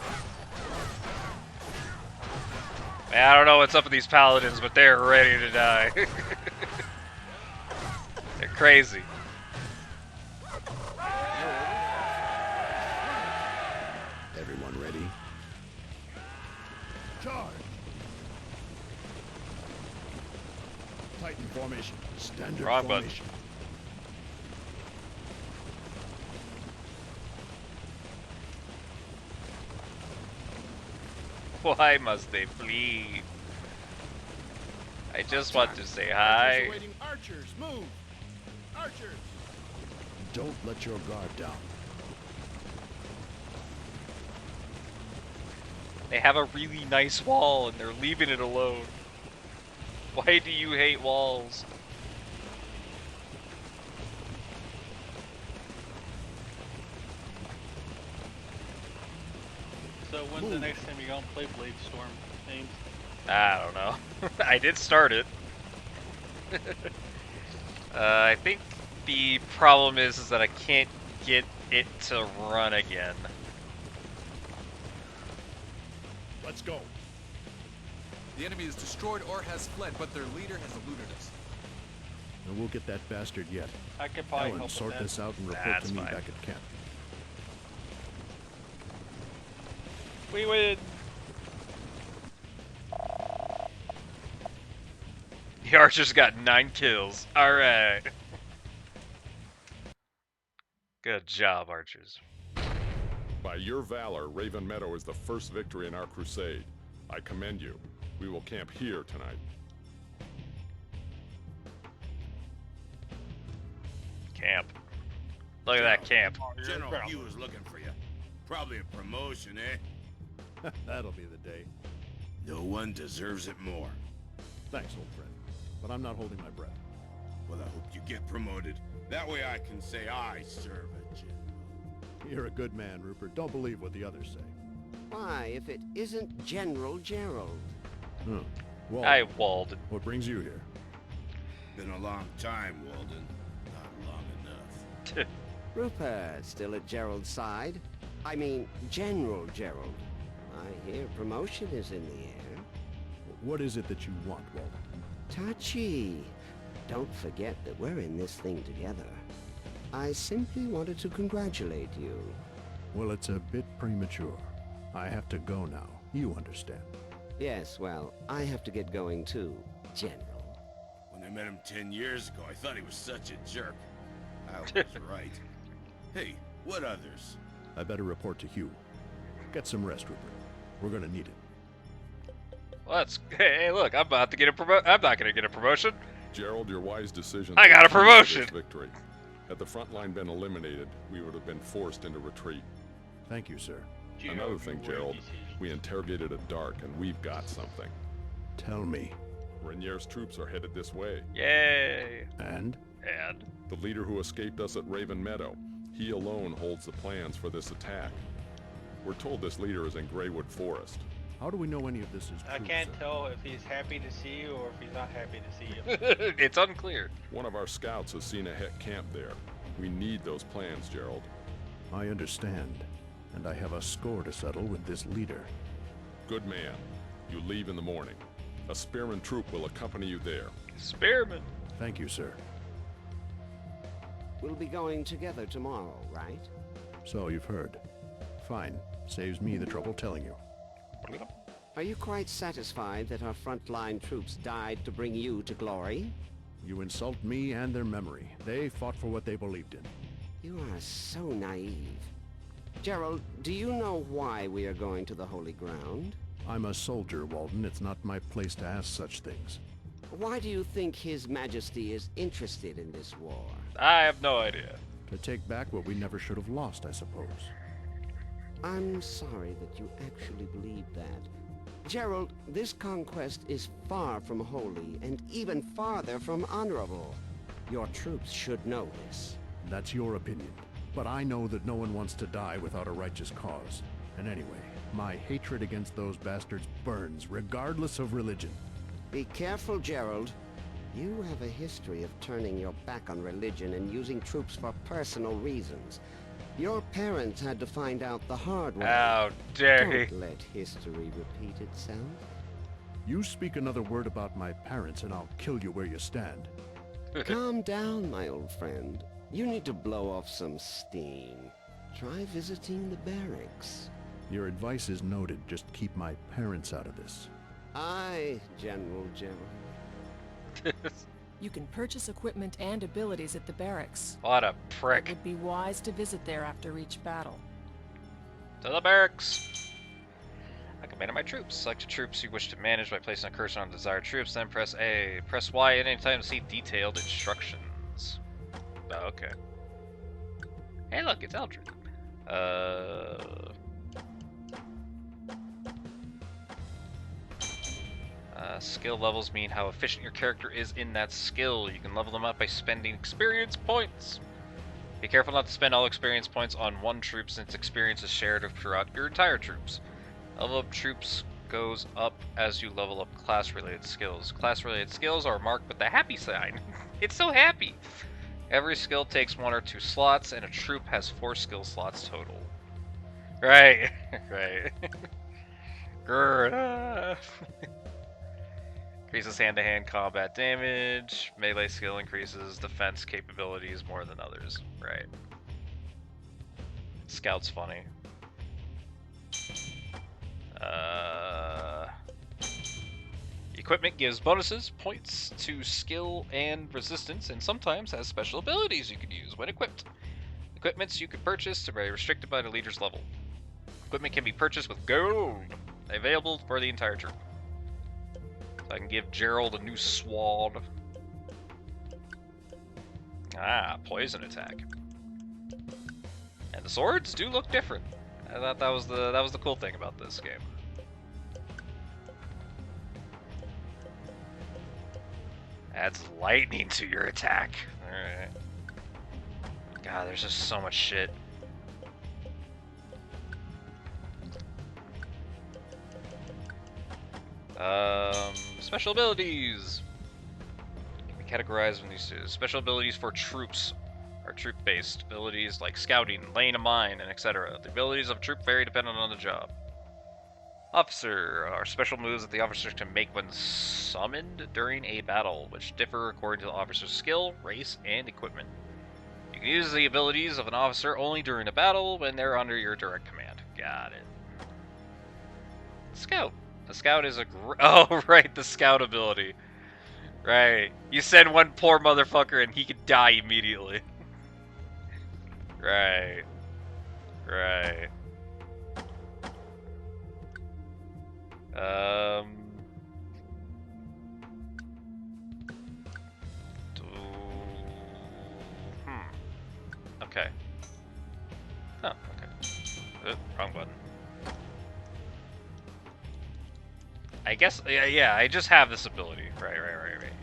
Speaker 1: Man, I don't know what's up with these paladins, but they're ready to die. They're crazy.
Speaker 4: Everyone ready? Charge! Titan formation. Standard
Speaker 1: Wrong button.
Speaker 4: formation.
Speaker 1: Why must they flee? I just want to say hi.
Speaker 5: Archers awaiting archers, move. Archers.
Speaker 4: Don't let your guard down.
Speaker 1: They have a really nice wall and they're leaving it alone. Why do you hate walls?
Speaker 7: So when's the next time you're gonna play Blade Storm games?
Speaker 1: I don't know. I did start it. I think the problem is that I can't get it to run again.
Speaker 4: Let's go.
Speaker 9: The enemy is destroyed or has fled, but their leader has eluded us.
Speaker 4: And we'll get that bastard yet.
Speaker 7: I could probably
Speaker 4: Alan,
Speaker 7: help
Speaker 4: sort
Speaker 7: with that.
Speaker 4: this out and report
Speaker 1: That's
Speaker 4: to me
Speaker 1: fine.
Speaker 4: back at camp.
Speaker 1: We win! The archers got 9 kills. Alright. Good job, archers.
Speaker 8: By your valor, Raven Meadow is the first victory in our crusade. I commend you. We will camp here tonight.
Speaker 1: Camp. Look at that camp.
Speaker 5: General Hugh is looking for you. Probably a promotion, eh?
Speaker 4: That'll be the day.
Speaker 5: No one deserves it more.
Speaker 4: Thanks, old friend. But I'm not holding my breath.
Speaker 5: Well, I hope you get promoted. That way I can say I serve a general.
Speaker 4: You're a good man, Rupert. Don't believe what the others say.
Speaker 10: Why, if it isn't General Gerald?
Speaker 4: Huh. Walden,
Speaker 1: Hi, Walden.
Speaker 4: what brings you here?
Speaker 5: Been a long time, Walden. Not long enough.
Speaker 10: Rupert, still at Gerald's side? I mean, General Gerald. I hear promotion is in the air.
Speaker 4: What is it that you want, Walden?
Speaker 10: Tachi, don't forget that we're in this thing together. I simply wanted to congratulate you.
Speaker 4: Well, it's a bit premature. I have to go now. You understand.
Speaker 10: Yes, well, I have to get going too, General.
Speaker 5: When I met him 10 years ago, I thought he was such a jerk. I was right. Hey, what others?
Speaker 4: I better report to Hugh. Get some rest, Rupert. We're gonna need it.
Speaker 1: Well, hey, look, I'm about to get a I'm not gonna get a promotion.
Speaker 8: Gerald, your wise decision.
Speaker 1: I got a promotion.
Speaker 8: Victory. Had the front line been eliminated, we would have been forced into retreat.
Speaker 4: Thank you, sir.
Speaker 8: Another thing, Gerald, we interrogated a dark, and we've got something.
Speaker 4: Tell me.
Speaker 8: Renier's troops are headed this way.
Speaker 1: Yay.
Speaker 4: And?
Speaker 8: The leader who escaped us at Raven Meadow. He alone holds the plans for this attack. We're told this leader is in Greywood Forest.
Speaker 4: How do we know any of this is true,
Speaker 7: I can't
Speaker 4: sir?
Speaker 7: tell if he's happy to see you or if he's not happy to see you.
Speaker 1: It's unclear.
Speaker 8: One of our scouts has seen a Het camp there. We need those plans, Gerald.
Speaker 4: I understand. And I have a score to settle with this leader.
Speaker 8: Good man. You leave in the morning. A spearman troop will accompany you there.
Speaker 1: Spearman.
Speaker 4: Thank you, sir.
Speaker 10: We'll be going together tomorrow, right?
Speaker 4: So you've heard. Fine. Saves me the trouble telling you.
Speaker 10: Are you quite satisfied that our frontline troops died to bring you to glory?
Speaker 4: You insult me and their memory. They fought for what they believed in.
Speaker 10: You are so naive. Gerald, do you know why we are going to the Holy Ground?
Speaker 4: I'm a soldier, Walden. It's not my place to ask such things.
Speaker 10: Why do you think His Majesty is interested in this war?
Speaker 1: I have no idea.
Speaker 4: To take back what we never should have lost, I suppose.
Speaker 10: I'm sorry that you actually believe that. Gerald, this conquest is far from holy and even farther from honorable. Your troops should know this.
Speaker 4: That's your opinion. But I know that no one wants to die without a righteous cause. And anyway, my hatred against those bastards burns, regardless of religion.
Speaker 10: Be careful, Gerald. You have a history of turning your back on religion and using troops for personal reasons. Your parents had to find out the hard way.
Speaker 1: How dare he.
Speaker 10: Don't let history repeat itself.
Speaker 4: You speak another word about my parents and I'll kill you where you stand.
Speaker 10: Calm down, my old friend. You need to blow off some steam. Try visiting the barracks.
Speaker 4: Your advice is noted. Just keep my parents out of this.
Speaker 10: Aye, General Gerald.
Speaker 6: You can purchase equipment and abilities at the barracks.
Speaker 1: What a
Speaker 6: It
Speaker 1: prick.
Speaker 6: would be wise to visit there after each battle.
Speaker 1: To the barracks. I command my troops. Select the troops you wish to manage by placing a cursor on desired troops, then press A. Press Y at any time to see detailed instructions. Oh, okay. Hey, look, it's Eldred. Skill levels mean how efficient your character is in that skill. You can level them up by spending experience points. Be careful not to spend all experience points on one troop since experience is shared throughout your entire troops. Level up troops goes up as you level up class-related skills. Class-related skills are marked with the happy sign. It's so happy! Every skill takes 1 or 2 slots, and a troop has 4 skill slots total. Right, right. Grr. Increases hand-to-hand combat damage. Melee skill increases defense capabilities more than others. Right. Scout's funny. Equipment gives bonuses, points to skill and resistance, and sometimes has special abilities you can use when equipped. Equipments you can purchase are restricted by the leader's level. Equipment can be purchased with gold, available for the entire troop. So I can give Gerald a new sword. Ah, poison attack. And the swords do look different. I thought that was the cool thing about this game. Adds lightning to your attack. Alright. God, there's just so much shit. Special abilities! Can be categorized in these two. Special abilities for troops are troop-based. Abilities like scouting, laying a mine, and etc. The abilities of a troop vary depending on the job. Officer are special moves that the officer can make when summoned during a battle, which differ according to the officer's skill, race, and equipment. You can use the abilities of an officer only during a battle when they're under your direct command. Got it. Scout. The scout is a oh, right, the scout ability. Right. You send one poor motherfucker and he could die immediately. Right. Right. Okay. Oh, okay. Wrong button. I guess, yeah, I just have this ability. Right,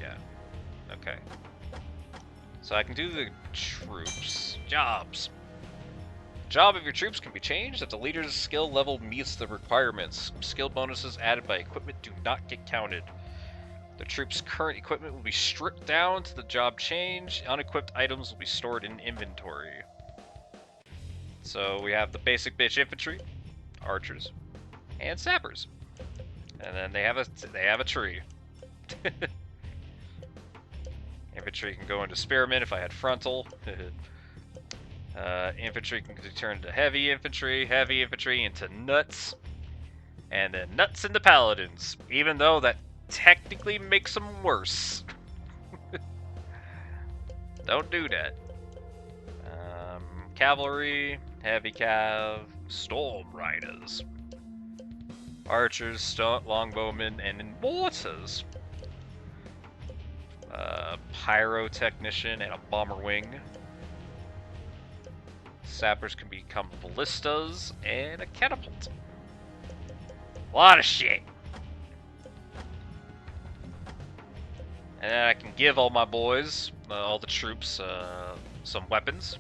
Speaker 1: yeah. Okay. So I can do the troops. Jobs. Job of your troops can be changed if the leader's skill level meets the requirements. Skill bonuses added by equipment do not get counted. The troops' current equipment will be stripped down to the job change. Unequipped items will be stored in inventory. So we have the basic bitch infantry, archers, and sappers. And then they have a tree. Infantry can go into spearmen if I had frontal. Infantry can turn into heavy infantry into nuts, and then nuts into paladins, even though that technically makes them worse. Don't do that. Cavalry, heavy cav, storm riders, archers, longbowmen, and mortars. Pyrotechnician and a bomber wing. Sappers can become ballistas and a catapult. A lot of shit. And then I can give all my boys, all the troops, some weapons.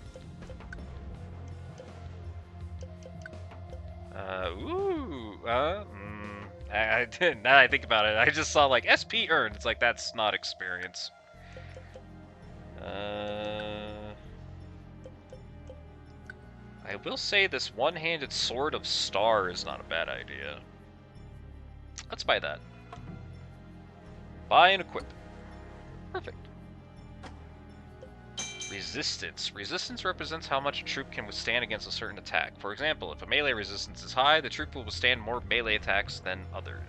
Speaker 1: I didn't. Now that I think about it, I just saw like SP earned. It's like that's not experience. I will say this one-handed sword of Star is not a bad idea. Let's buy that. Buy and equip. Perfect. Resistance. Resistance represents how much a troop can withstand against a certain attack. For example, if a melee resistance is high, the troop will withstand more melee attacks than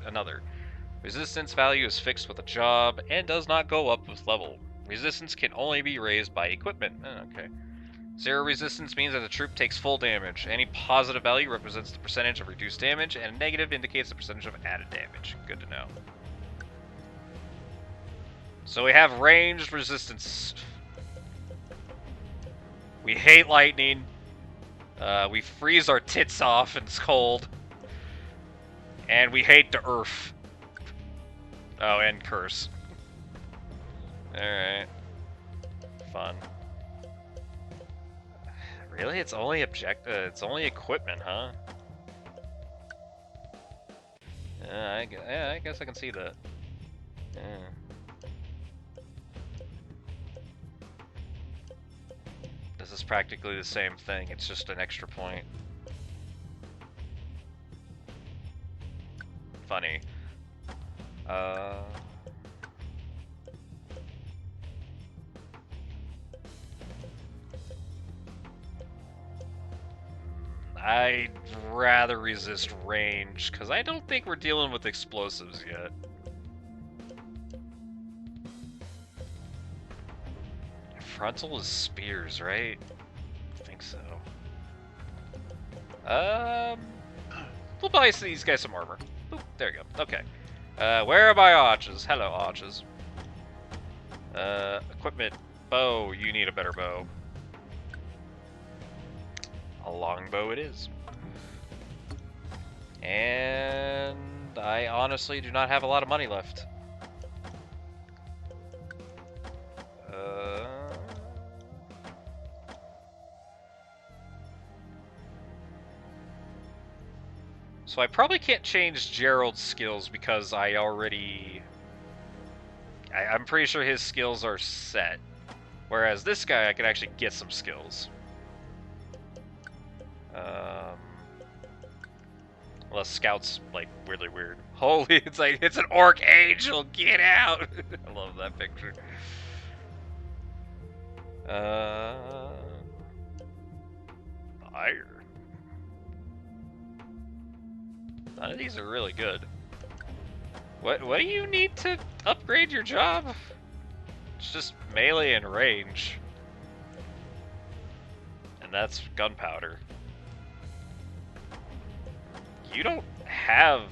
Speaker 1: another. Resistance value is fixed with a job and does not go up with level. Resistance can only be raised by equipment. Okay. Zero resistance means that the troop takes full damage. Any positive value represents the percentage of reduced damage, and a negative indicates the percentage of added damage. Good to know. So we have ranged resistance. We hate lightning. We freeze our tits off and it's cold. And we hate the earth. Oh, and curse. Alright. Fun. Really? It's only it's only equipment, huh? Yeah, I guess I can see that. Yeah. This is practically the same thing, it's just an extra point. Funny. I'd rather resist range, because I don't think we're dealing with explosives yet. Frontal is spears, right? I think so. We'll buy these guys some armor. Oop, there you go. Okay. Where are my archers? Hello, archers. Equipment. Bow. You need a better bow. A longbow it is. And I honestly do not have a lot of money left. So I probably can't change Gerald's skills because I already... I'm pretty sure his skills are set. Whereas this guy, I can actually get some skills. Unless Scout's, like, really weird. Holy, it's like, it's an orc angel! Get out! I love that picture. Fire. None of these are really good. What do you need to upgrade your job? It's just melee and range. And that's gunpowder. You don't have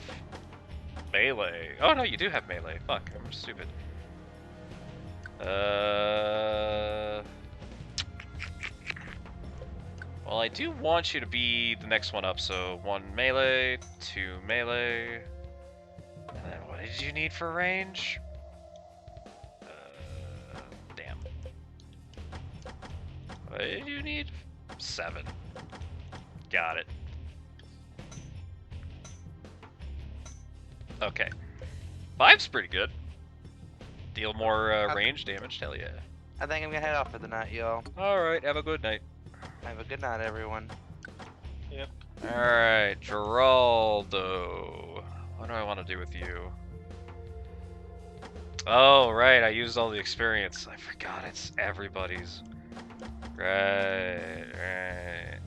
Speaker 1: melee. Oh no, you do have melee. Fuck, I'm stupid. Well, I do want you to be the next one up, so 1 melee, 2 melee. And then what did you need for range? Damn. What did you need? 7. Got it. Okay. 5's pretty good. Deal more range damage, hell yeah.
Speaker 2: I think I'm gonna head off for the night, y'all.
Speaker 1: Alright, have a good night.
Speaker 2: Have a good night, everyone.
Speaker 7: Yep.
Speaker 1: Alright, Geraldo. What do I want to do with you? Oh, right, I used all the experience. I forgot it's everybody's. Right.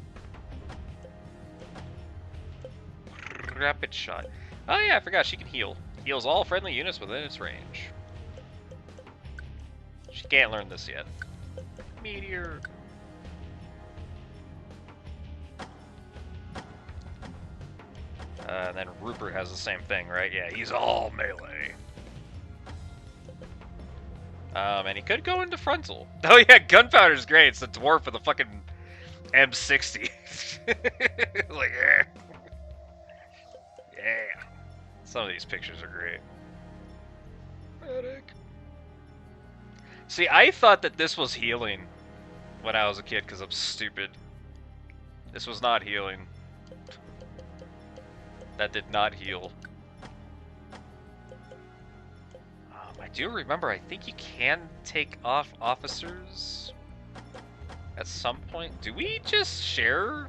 Speaker 1: Rapid shot. Oh yeah, I forgot she can heal. Heals all friendly units within its range. She can't learn this yet. Meteor. And then Rupert has the same thing, right? Yeah, he's all melee. And he could go into frontal. Oh yeah, gunpowder's great. It's the dwarf with a fucking M60. Like, yeah. Yeah. Some of these pictures are great. Medic. See, I thought that this was healing when I was a kid because I'm stupid. This was not healing. That did not heal. I do remember, I think you can take off officers at some point. Do we just share?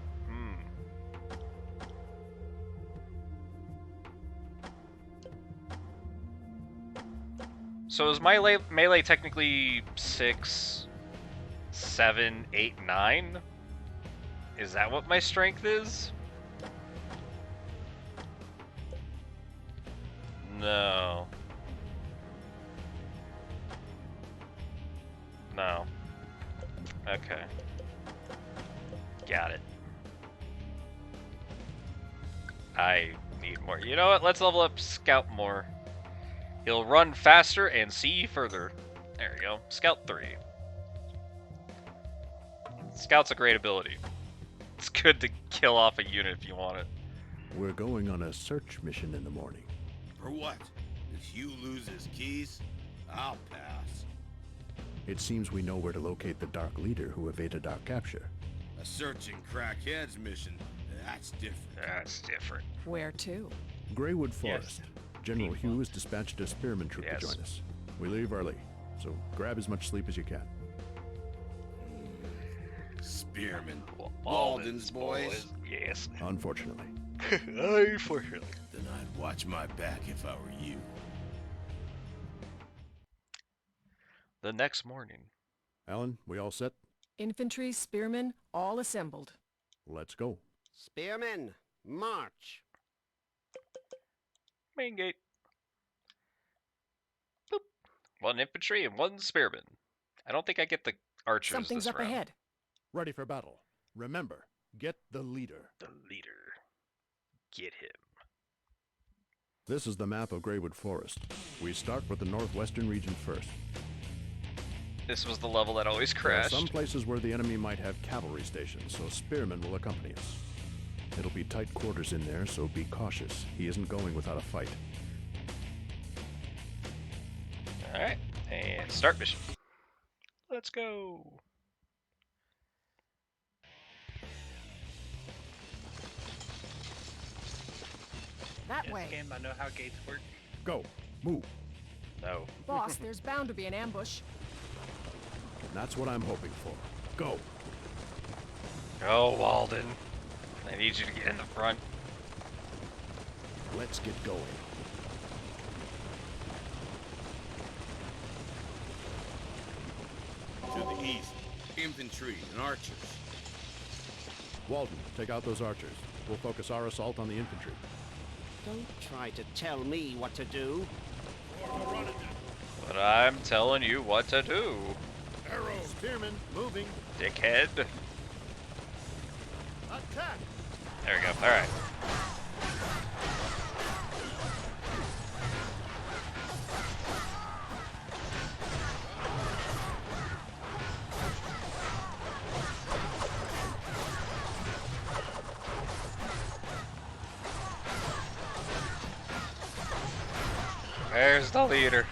Speaker 1: So is my melee technically 6, 7, 8, 9? Is that what my strength is? No. No. Okay. Got it. I need more. You know what? Let's level up Scout more. He'll run faster and see further. There we go. Scout 3. Scout's a great ability. It's good to kill off a unit if you want it.
Speaker 4: We're going on a search mission in the morning.
Speaker 5: For what? Did Hugh lose his keys? I'll pass.
Speaker 4: It seems we know where to locate the Dark Leader who evaded our capture.
Speaker 5: A searching crackheads mission, that's different.
Speaker 1: That's different.
Speaker 6: Where to?
Speaker 4: Greywood Forest. General Hugh has dispatched a spearman troop to join us. We leave early, so grab as much sleep as you can.
Speaker 5: Spearmen. Walden's boys?
Speaker 1: Yes.
Speaker 4: Unfortunately.
Speaker 1: Unfortunately.
Speaker 5: Then I'd watch my back if I were you.
Speaker 1: The next morning.
Speaker 4: Alan, we all set?
Speaker 6: Infantry, spearmen, all assembled.
Speaker 4: Let's go.
Speaker 10: Spearmen, march.
Speaker 1: Main gate. Boop. 1 infantry and 1 spearman. I don't think I get the archers
Speaker 6: Something's
Speaker 1: this
Speaker 6: up
Speaker 1: round.
Speaker 6: ahead.
Speaker 4: Ready for battle. Remember, get the leader.
Speaker 1: The leader. Get him.
Speaker 4: This is the map of Greywood Forest. We start with the northwestern region first.
Speaker 1: This was the level that always
Speaker 4: There are
Speaker 1: crashed.
Speaker 4: some places where the enemy might have cavalry stations, so spearmen will accompany us. It'll be tight quarters in there, so be cautious. He isn't going without a fight.
Speaker 1: Alright, and start mission. Let's go.
Speaker 6: That
Speaker 7: Yes,
Speaker 6: way.
Speaker 7: game, I know how gates work.
Speaker 4: Go. Move.
Speaker 1: No.
Speaker 6: Boss, there's bound to be an ambush.
Speaker 4: That's what I'm hoping for. Go.
Speaker 1: Go, Walden. I need you to get in the front.
Speaker 4: Let's get going.
Speaker 5: To the east, infantry and archers.
Speaker 4: Walden, take out those archers. We'll focus our assault on the infantry.
Speaker 10: Don't try to tell me what to do.
Speaker 1: But I'm telling you what to do,
Speaker 4: Arrows. Spearmen, moving.
Speaker 1: dickhead.
Speaker 4: Attack.
Speaker 1: There we go. Alright. There's the leader.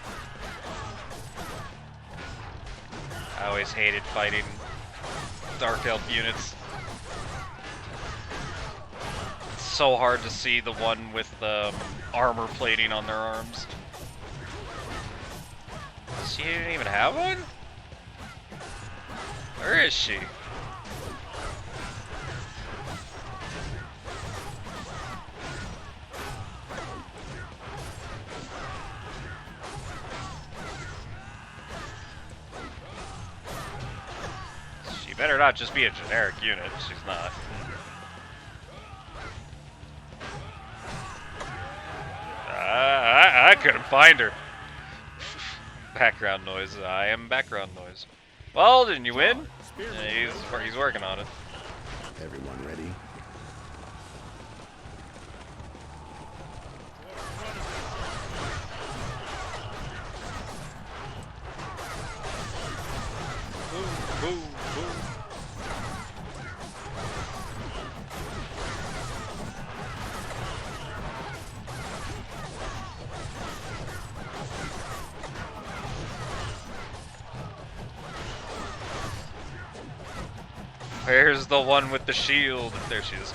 Speaker 1: I always hated fighting Dark Elf units. It's so hard to see the one with the armor plating on their arms. She didn't even have one? Where is she? She better not just be a generic unit. She's not. I couldn't find her. Background noise. I am background noise. Well, didn't you win? Yeah, he's working on it.
Speaker 4: Everyone ready?
Speaker 1: Boom, boom. Where's the one with the shield? There she is.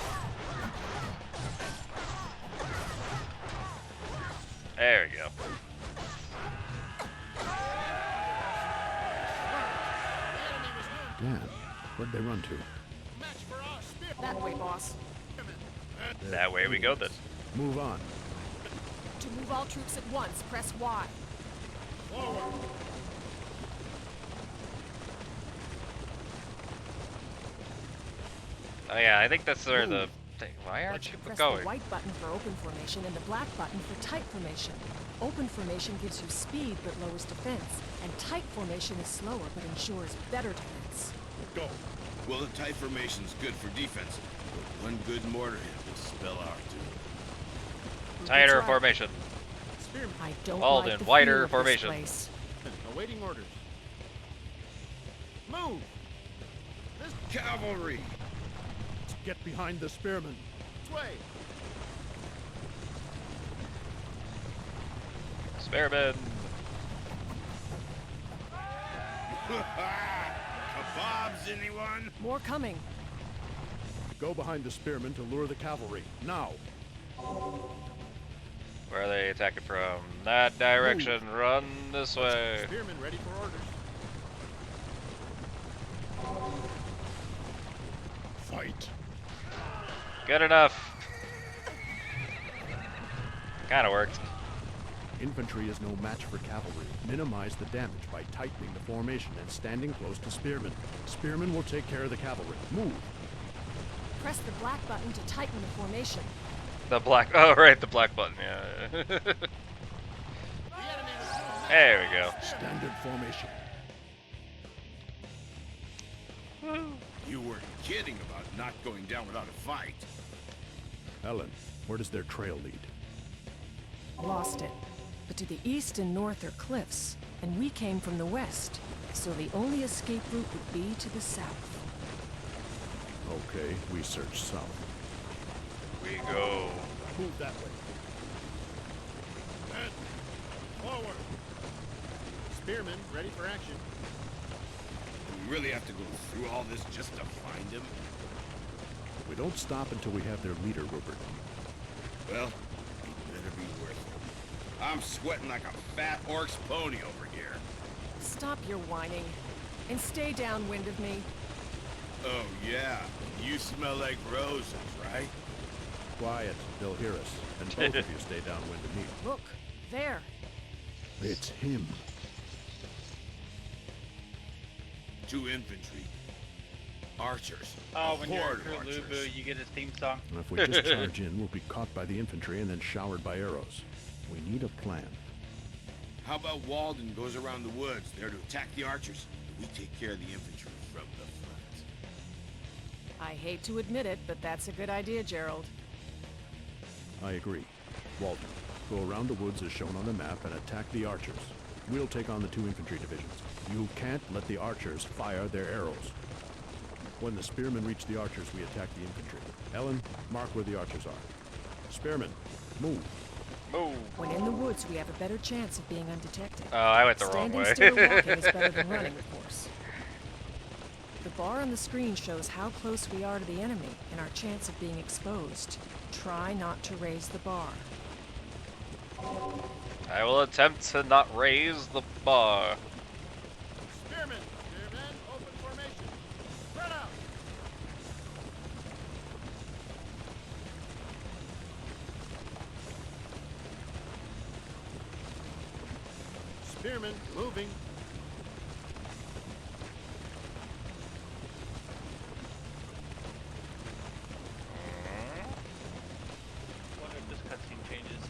Speaker 1: There we go.
Speaker 4: Dan, where'd they run to?
Speaker 6: That way, boss.
Speaker 1: That way we go then.
Speaker 4: Move on.
Speaker 6: To move all troops at once, press Y.
Speaker 1: Oh yeah, I think that's where the thing. Why aren't you
Speaker 6: Press
Speaker 1: going?
Speaker 6: the white button for open formation and the black button for tight formation. Open formation gives you speed but lowers defense, and tight formation is slower but ensures better defense.
Speaker 5: Go. Well, the tight formation's good for defense, but one good mortar hit will spell our doom.
Speaker 1: Tighter
Speaker 6: That's right.
Speaker 1: formation.
Speaker 6: I don't
Speaker 1: Walden,
Speaker 6: like the
Speaker 1: wider
Speaker 6: feel of this
Speaker 1: formation.
Speaker 6: place.
Speaker 4: Awaiting orders. Move!
Speaker 5: Cavalry!
Speaker 4: Get behind the spearmen. Sway!
Speaker 1: Spearman.
Speaker 5: Kebabs, anyone?
Speaker 6: More coming.
Speaker 4: Go behind the spearmen to lure the cavalry. Now!
Speaker 1: Where are they attacking from? That direction. Run this way.
Speaker 4: Spearmen ready for orders. Fight!
Speaker 1: Good enough. Kinda worked.
Speaker 4: Infantry is no match for cavalry. Minimize the damage by tightening the formation and standing close to spearmen. Spearmen will take care of the cavalry. Move!
Speaker 6: Press the black button to tighten the formation.
Speaker 1: The black. Oh, right, the black button. Yeah. There we go.
Speaker 4: Standard formation.
Speaker 5: You weren't kidding about not going down without a fight.
Speaker 4: Helen, where does their trail lead?
Speaker 6: lost it. But to the east and north are cliffs, and we came from the west, so the only escape route would be to the south.
Speaker 4: Okay, we search south.
Speaker 1: We go.
Speaker 4: Move that way. Men, forward. Spearmen, ready for action.
Speaker 5: Do we really have to go through all this just to find him?
Speaker 4: We don't stop until we have their leader, Rupert.
Speaker 5: Well, it better be worth it. I'm sweating like a fat orc's pony over here.
Speaker 6: Stop your whining, and stay downwind of me.
Speaker 5: Oh, yeah. You smell like roses, right?
Speaker 4: Quiet, they'll hear us. And both of you stay downwind of me.
Speaker 6: Look, there.
Speaker 4: It's him.
Speaker 5: 2 infantry. Archers.
Speaker 7: Oh, when you're in
Speaker 5: Horde
Speaker 7: Lubu,
Speaker 5: archers.
Speaker 7: you get a theme song.
Speaker 4: And if we just charge in, we'll be caught by the infantry and then showered by arrows. We need a plan.
Speaker 5: How about Walden goes around the woods there to attack the archers, and we take care of the infantry from the front?
Speaker 6: I hate to admit it, but that's a good idea, Gerald.
Speaker 4: I agree. Walter, go around the woods as shown on the map and attack the archers. We'll take on the 2 infantry divisions. You can't let the archers fire their arrows. When the spearmen reach the archers, we attack the infantry. Ellen, mark where the archers are. Spearmen, move.
Speaker 1: Move.
Speaker 6: When in the woods, we have a better chance of being undetected.
Speaker 1: Oh, I went the wrong
Speaker 6: Standing
Speaker 1: way.
Speaker 6: still walking is better than running, of course. The bar on the screen shows how close we are to the enemy and our chance of being exposed. Try not to raise the bar.
Speaker 1: I will attempt to not raise the bar.
Speaker 4: Spearmen, open formation. Spread out. Spearmen, moving.
Speaker 7: Wonder if this cutscene changes.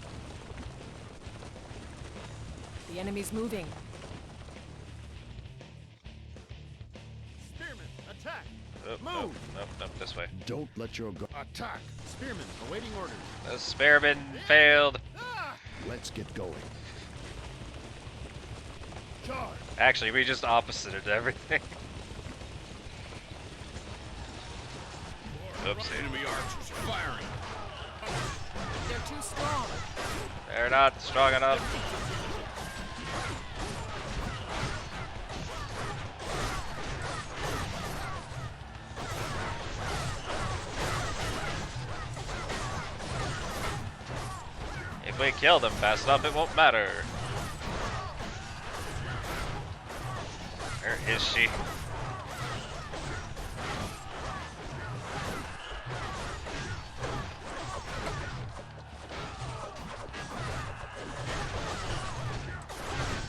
Speaker 6: The enemy's moving.
Speaker 4: Spearmen, attack.
Speaker 1: Oh, nope, nope, nope, this way.
Speaker 4: Don't let your guard attack. Spearmen, awaiting orders.
Speaker 1: The spearman failed.
Speaker 4: Let's get going. Charge.
Speaker 1: Actually, we just opposited everything. Oopsie.
Speaker 5: Enemy archers are firing.
Speaker 6: They're too strong.
Speaker 1: They're not strong enough. If we kill them fast enough, it won't matter. Where is she?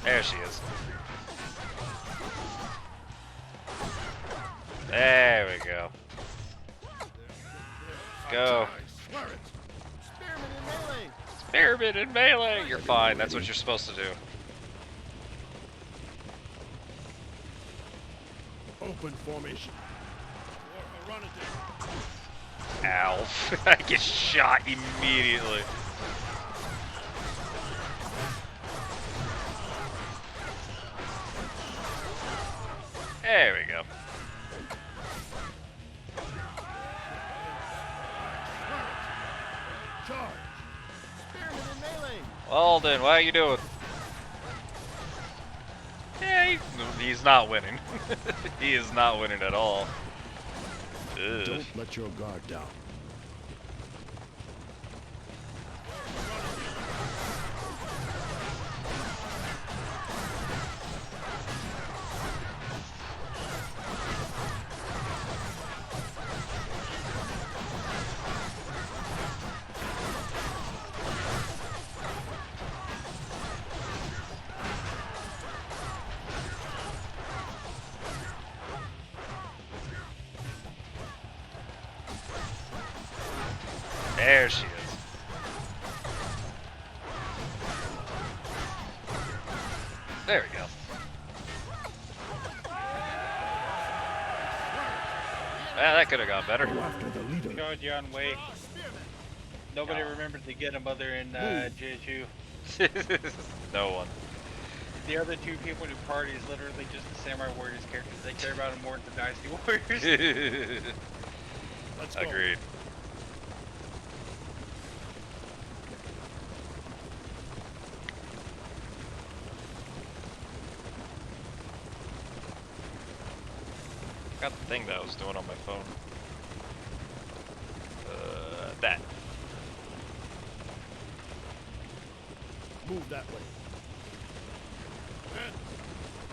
Speaker 1: There she is. There we go. Go.
Speaker 4: Spearmen in melee.
Speaker 1: Spearman in melee! You're fine, that's what you're supposed to do.
Speaker 4: Open formation.
Speaker 1: Ow. I get shot immediately. There we go.
Speaker 4: Charge. Spearmen in melee.
Speaker 1: Walden, what are you doing? Yeah, he's not winning. He is not winning at all. Ugh.
Speaker 4: Don't let your guard down.
Speaker 1: There she is. There we go. That could have gone better.
Speaker 4: Go after the leader.
Speaker 7: Going your own way. Nobody remembered to get him other in JHU.
Speaker 1: No one.
Speaker 7: The other two people who party is literally just the Samurai Warriors characters. They care about them more than the Dynasty Warriors.
Speaker 4: Let's go.
Speaker 1: Agreed. Got the thing that I was doing on my phone. That.
Speaker 4: Move that way. And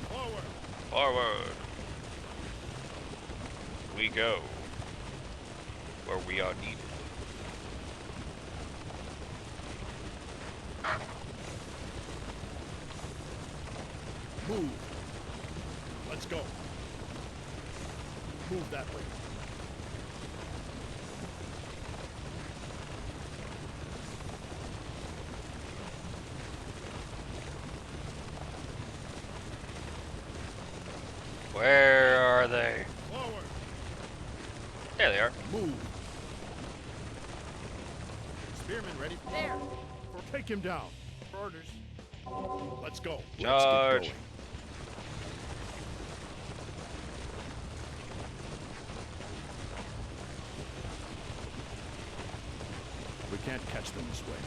Speaker 4: forward.
Speaker 1: Forward. We go. Where we are needed.
Speaker 4: Move. Let's go. Move that way.
Speaker 1: Where are they?
Speaker 4: Forward.
Speaker 1: There they are.
Speaker 4: Move. Spearman ready?
Speaker 6: There.
Speaker 4: Take him down. Orders. Let's go.
Speaker 1: Charge.
Speaker 4: Let's get going. We can't catch them this way.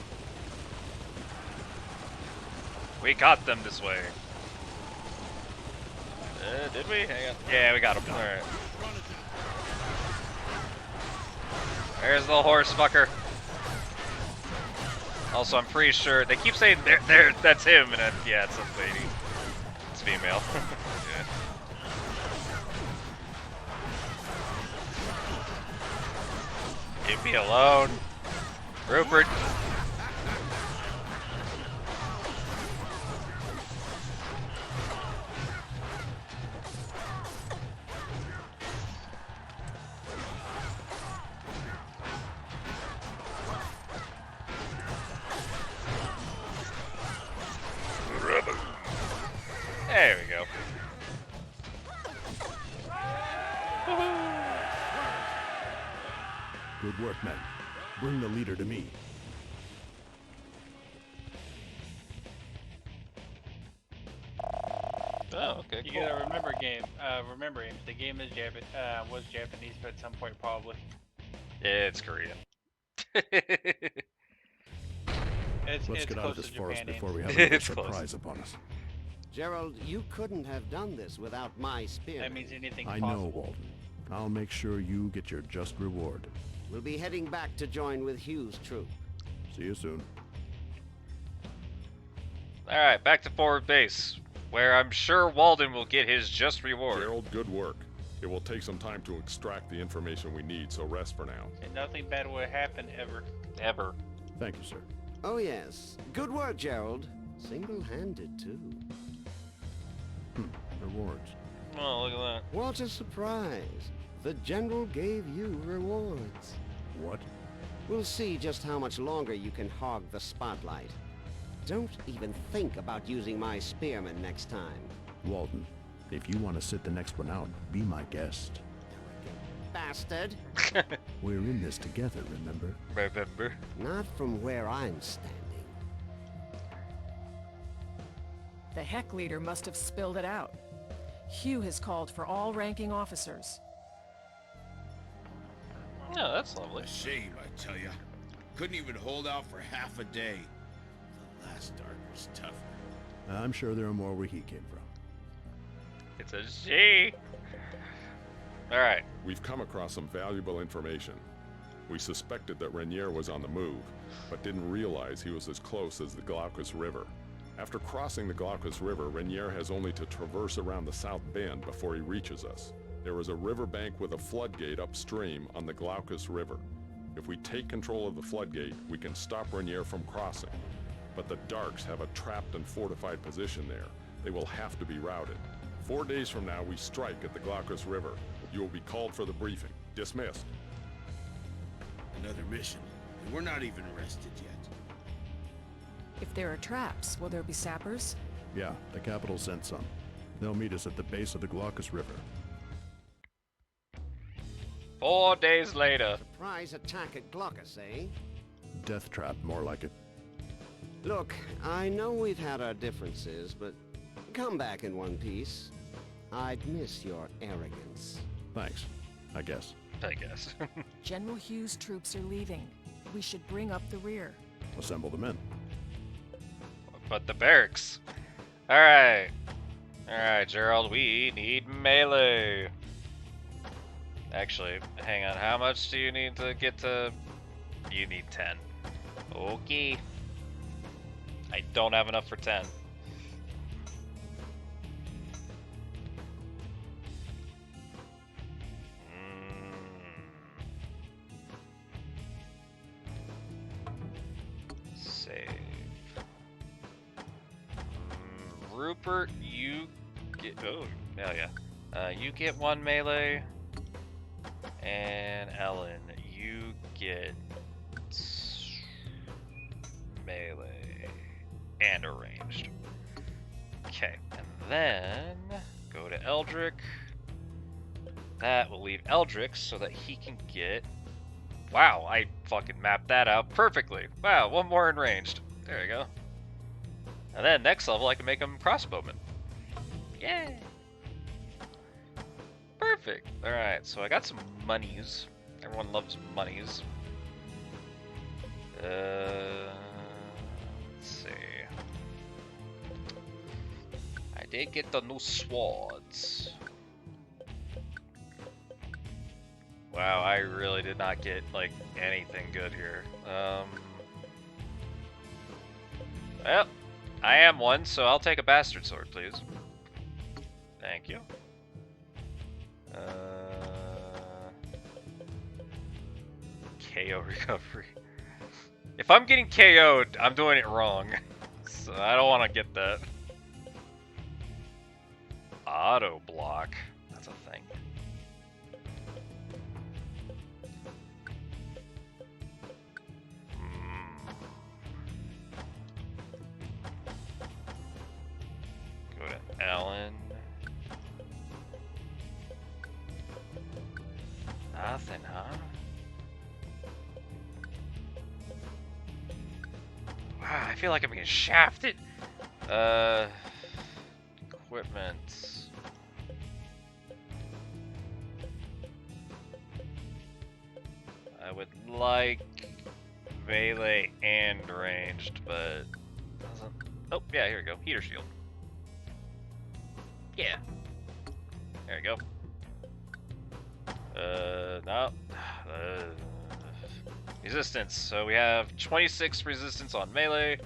Speaker 1: We got them this way. Did we? Hang on. Yeah, we got them. Alright. There's the horse fucker. Also, I'm pretty sure they keep saying that's him, and yeah, it's a lady. It's female. Yeah. Leave me alone, Rupert. There we go.
Speaker 4: Good work, men. Bring the leader to me.
Speaker 1: Oh, okay,
Speaker 7: You
Speaker 1: cool.
Speaker 7: gotta remember him. The game is was Japanese, but at some point probably.
Speaker 1: It's Korean.
Speaker 7: It's
Speaker 4: Let's get out of
Speaker 7: close
Speaker 4: this
Speaker 7: to
Speaker 4: forest
Speaker 7: Japan
Speaker 4: before
Speaker 7: names.
Speaker 4: we have another
Speaker 1: It's close.
Speaker 4: surprise upon us.
Speaker 10: Gerald, you couldn't have done this without my spear.
Speaker 7: That means anything's
Speaker 4: I
Speaker 7: possible.
Speaker 4: know, Walden. I'll make sure you get your just reward.
Speaker 10: We'll be heading back to join with Hugh's troop.
Speaker 4: See you soon.
Speaker 1: Alright, back to forward base, where I'm sure Walden will get his just reward.
Speaker 8: Gerald, good work. It will take some time to extract the information we need, so rest for now.
Speaker 7: And nothing bad will happen ever.
Speaker 1: Ever.
Speaker 4: Thank you, sir.
Speaker 10: Oh yes. Good work, Gerald. Single-handed, too.
Speaker 4: Rewards.
Speaker 1: Oh, look at that.
Speaker 10: What a surprise. The General gave you rewards.
Speaker 4: What?
Speaker 10: We'll see just how much longer you can hog the spotlight. Don't even think about using my spearman next time.
Speaker 4: Walden, if you want to sit the next one out, be my guest.
Speaker 10: Bastard.
Speaker 4: We're in this together, remember?
Speaker 1: Remember?
Speaker 10: Not from where I'm standing.
Speaker 6: The Heck leader must have spilled it out. Hugh has called for all ranking officers.
Speaker 1: Oh, that's lovely.
Speaker 5: A shame, I tell ya. Couldn't even hold out for half a day. The last dark was tougher.
Speaker 4: I'm sure there are more where he came from.
Speaker 1: It's a she. Alright.
Speaker 8: We've come across some valuable information. We suspected that Rainier was on the move, but didn't realize he was as close as the Glaucus River. After crossing the Glaucus River, Rainier has only to traverse around the South Bend before he reaches us. There is a riverbank with a floodgate upstream on the Glaucus River. If we take control of the floodgate, we can stop Rainier from crossing. But the Darks have a trapped and fortified position there. They will have to be routed. 4 days from now, we strike at the Glaucus River. You will be called for the briefing. Dismissed.
Speaker 5: Another mission, and we're not even rested yet.
Speaker 6: If there are traps, will there be sappers?
Speaker 4: Yeah, the capital sent some. They'll meet us at the base of the Glaucus River.
Speaker 1: 4 days later.
Speaker 10: Surprise attack at Glaucus, eh?
Speaker 4: Death trap, more like it.
Speaker 10: Look, I know we've had our differences, but come back in one piece. I'd miss your arrogance.
Speaker 4: Thanks, I guess.
Speaker 1: I guess.
Speaker 6: General Hughes' troops are leaving. We should bring up the rear.
Speaker 4: Assemble the men.
Speaker 1: But the barracks. Alright. Alright, Gerald, we need melee. Actually, hang on. How much do you need to get to... You need 10. Okay. I don't have enough for 10. Save. Rupert, you get... Oh, hell yeah. You get 1 melee. And Ellen, you get... melee. And a ranged. Okay, and then go to Eldrick. That will leave Eldrick so that he can get... Wow, I fucking mapped that out perfectly. Wow, 1 more in ranged. There you go. And then next level I can make him crossbowman. Yeah. Perfect. Alright, so I got some monies. Everyone loves monies. Let's see. I did get the new swords. Wow, I really did not get, like, anything good here. Well, I am one, so I'll take a bastard sword, please. Thank you. KO recovery. If I'm getting KO'd, I'm doing it wrong. So I don't want to get that. Auto block. That's a thing. Go to Ellen. Nothing, huh? Wow, I feel like I'm getting shafted. Equipment. I would like melee and ranged, but doesn't. Oh, yeah, here we go. Heater shield. Yeah. There we go. No. Resistance. So we have 26 resistance on melee.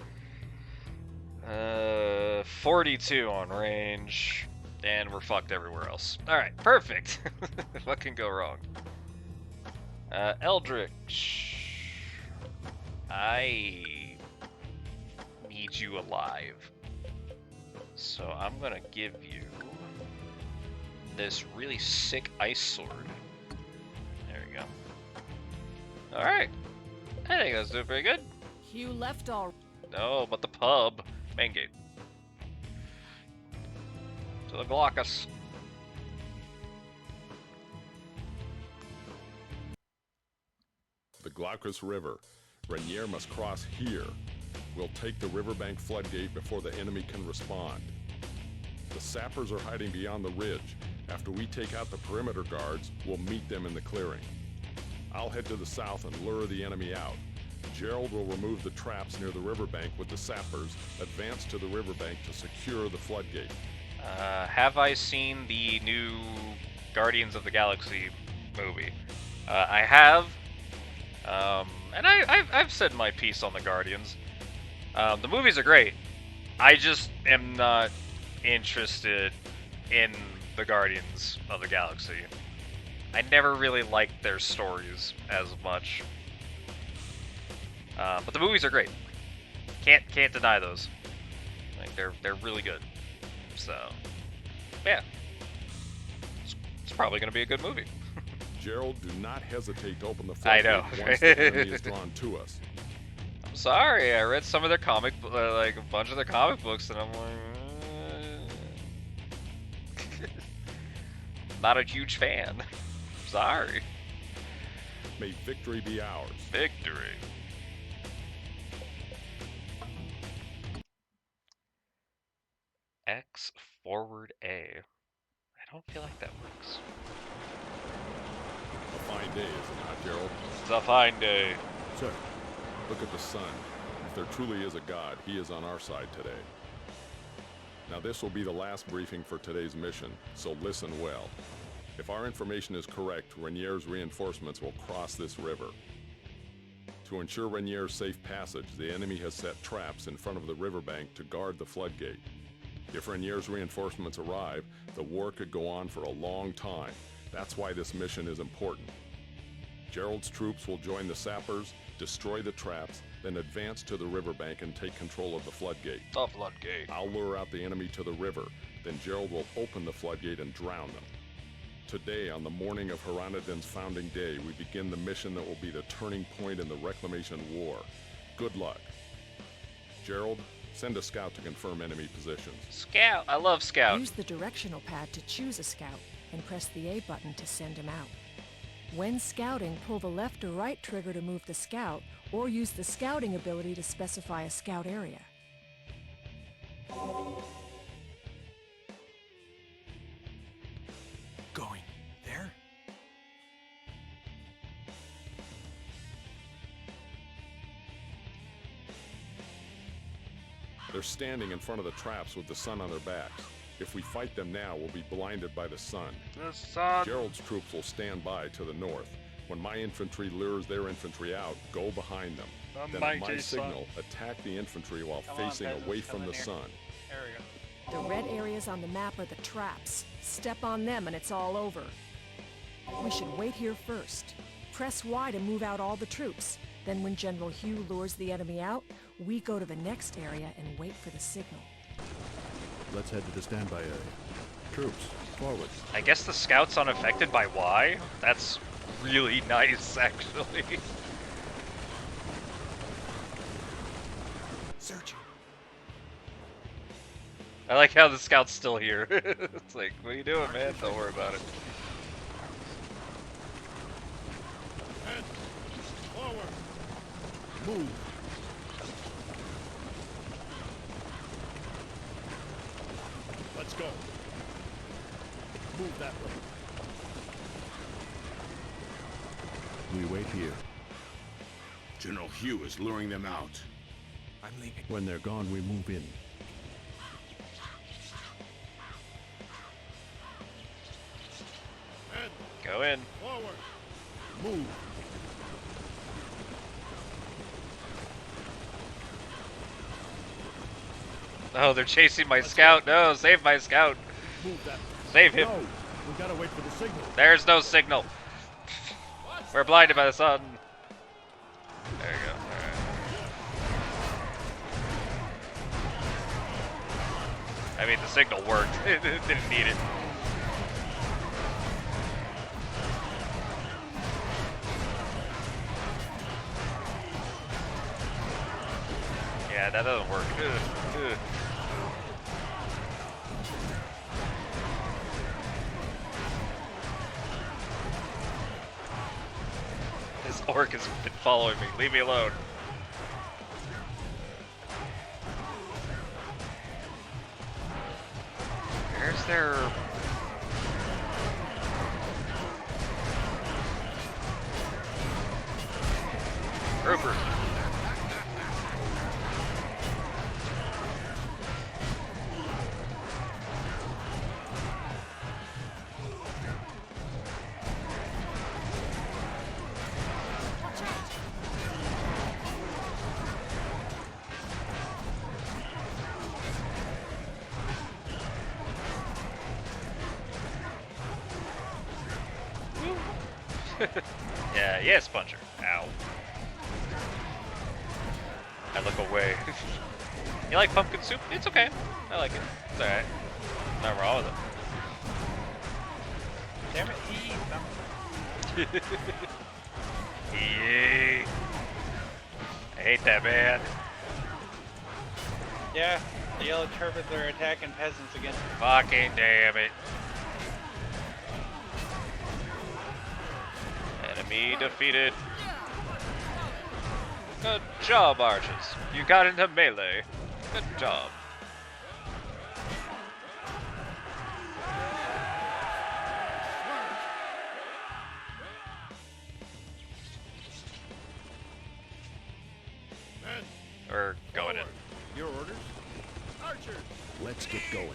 Speaker 1: 42 on range. And we're fucked everywhere else. Alright, perfect. What can go wrong? Eldritch. I need you alive. So I'm gonna give you this really sick ice sword. There we go. Alright. I think that's doing pretty good.
Speaker 6: Hugh left all.
Speaker 1: No, but the pub. Main gate. To the Glaucus.
Speaker 8: The Glaucus River. Rainier must cross here. We'll take the riverbank floodgate before the enemy can respond. The sappers are hiding beyond the ridge. After we take out the perimeter guards, we'll meet them in the clearing. I'll head to the south and lure the enemy out. Gerald will remove the traps near the riverbank with the sappers, advance to the riverbank to secure the floodgate.
Speaker 1: Have I seen the new Guardians of the Galaxy movie? I have. And I've said my piece on the Guardians. The movies are great. I just am not interested in the Guardians of the Galaxy. I never really liked their stories as much. But the movies are great. Can't deny those. Like they're really good. So yeah, it's probably gonna be a good movie.
Speaker 8: Gerald, do not hesitate to open the
Speaker 1: I
Speaker 8: floodgate
Speaker 1: know.
Speaker 8: once the enemy is drawn to us.
Speaker 1: I'm sorry, I read some of their like a bunch of their comic books, and I'm like, not a huge fan. Sorry.
Speaker 8: May victory be ours.
Speaker 1: Victory. X forward A. I don't feel like that works.
Speaker 8: A fine day, is it not, Gerald?
Speaker 1: It's a fine day.
Speaker 4: Sir,
Speaker 8: Look at the sun. If there truly is a God, he is on our side today. Now this will be the last briefing for today's mission, so listen well. If our information is correct, Renier's reinforcements will cross this river. To ensure Renier's safe passage, the enemy has set traps in front of the riverbank to guard the floodgate. If Renier's reinforcements arrive, the war could go on for a long time. That's why this mission is important. Gerald's troops will join the sappers, destroy the traps, then advance to the riverbank and take control of the floodgate.
Speaker 1: The floodgate.
Speaker 8: I'll lure out the enemy to the river, then Gerald will open the floodgate and drown them. Today, on the morning of Hronadin's founding day, we begin the mission that will be the turning point in the Reclamation War. Good luck. Gerald, send a scout to confirm enemy positions.
Speaker 1: Scout. I love Scout.
Speaker 6: Use the directional pad to choose a scout and press the A button to send him out. When scouting, pull the left or right trigger to move the scout, or use the scouting ability to specify a scout area.
Speaker 9: Going there?
Speaker 8: They're standing in front of the traps with the sun on their backs. If we fight them now, we'll be blinded by the sun.
Speaker 7: The sun.
Speaker 8: Gerald's troops will stand by to the north. When my infantry lures their infantry out, go behind them.
Speaker 7: The
Speaker 8: Then at my
Speaker 7: mighty sun.
Speaker 8: signal, attack the infantry while
Speaker 7: Come on,
Speaker 8: facing
Speaker 7: peasants,
Speaker 8: away
Speaker 7: come
Speaker 8: from
Speaker 7: in
Speaker 8: the
Speaker 7: here.
Speaker 8: sun.
Speaker 7: There we go.
Speaker 6: The red areas on the map are the traps. Step on them and it's all over. We should wait here first. Press Y to move out all the troops. Then when General Hugh lures the enemy out, we go to the next area and wait for the signal.
Speaker 4: let's head to the standby area. Troops, forward.
Speaker 1: I guess the scout's unaffected by Y? That's really nice, actually.
Speaker 5: Search him.
Speaker 1: I like how the scout's still here. It's like, what are you doing, man? Don't worry about it.
Speaker 8: Head. Forward. Move.
Speaker 4: Let's go. Move that way. We wait here.
Speaker 5: General Hugh is luring them out.
Speaker 9: I'm leaving.
Speaker 4: When they're gone, we move in.
Speaker 8: Head.
Speaker 1: Go in.
Speaker 8: Forward. Move.
Speaker 1: Oh, they're chasing my scout. No, save my scout.
Speaker 4: Move that.
Speaker 1: Save him.
Speaker 4: No, we gotta wait for the signal.
Speaker 1: There's no signal. We're blinded by the sun. There you go. Alright. I mean, the signal worked. It didn't need it. Yeah, that doesn't work. Ugh. This orc has been following me. Leave me alone. Where's their... Grouper. Yeah, yes, puncher. Ow. I look away. You like pumpkin soup? It's okay. I like it. It's alright. Nothing wrong with
Speaker 7: Damn it, eat them.
Speaker 1: it. Yay. I hate that, man.
Speaker 7: Yeah, the yellow turbans are attacking peasants again.
Speaker 1: Fucking damn it. Enemy defeated. Good job, archers. You got into melee. Good job. Or going in.
Speaker 3: Your orders?
Speaker 5: Archers!
Speaker 4: Let's get going.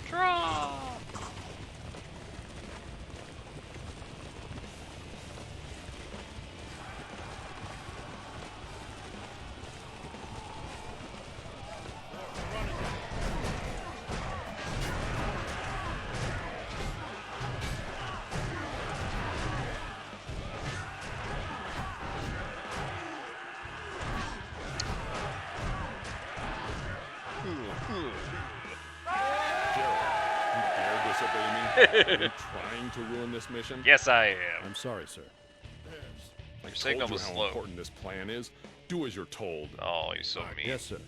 Speaker 1: Draw!
Speaker 8: Are you trying to ruin this mission?
Speaker 1: Yes, I am.
Speaker 4: I'm sorry, sir.
Speaker 1: Your signal
Speaker 8: Told
Speaker 1: was
Speaker 8: you how
Speaker 1: slow.
Speaker 8: important this plan is. Do as you're told.
Speaker 1: Oh, you're so mean.
Speaker 4: Yes, sir.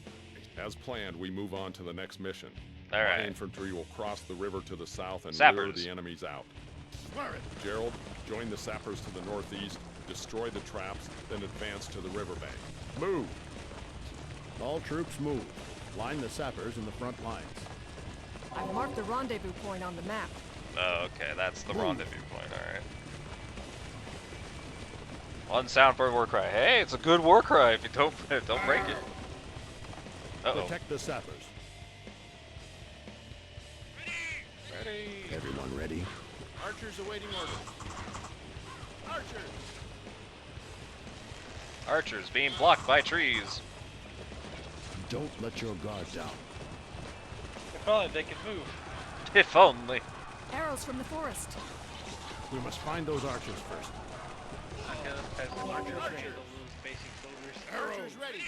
Speaker 8: As planned, we move on to the next mission.
Speaker 1: All
Speaker 8: My
Speaker 1: right.
Speaker 8: infantry will cross the river to the south and lure
Speaker 1: Sappers.
Speaker 8: the enemies out.
Speaker 5: Swear it!
Speaker 8: Gerald, join the sappers to the northeast, destroy the traps, then advance to the riverbank. Move!
Speaker 4: All troops move. Line the sappers in the front lines.
Speaker 6: I've marked the rendezvous point on the map.
Speaker 1: Oh, okay, that's the rendezvous point. All right. One sound for a war cry. Hey, it's a good war cry. If you don't break it. Uh-oh.
Speaker 4: Protect the sappers.
Speaker 1: Ready.
Speaker 4: Everyone ready?
Speaker 5: Archers awaiting orders. Archers!
Speaker 1: Archers being blocked by trees.
Speaker 4: Don't let your guard down.
Speaker 7: If only they could move.
Speaker 1: If only.
Speaker 6: Arrows from the forest.
Speaker 4: We must find those archers first.
Speaker 7: Okay, let's pass the archers handle those basic soldiers.
Speaker 5: Archers ready!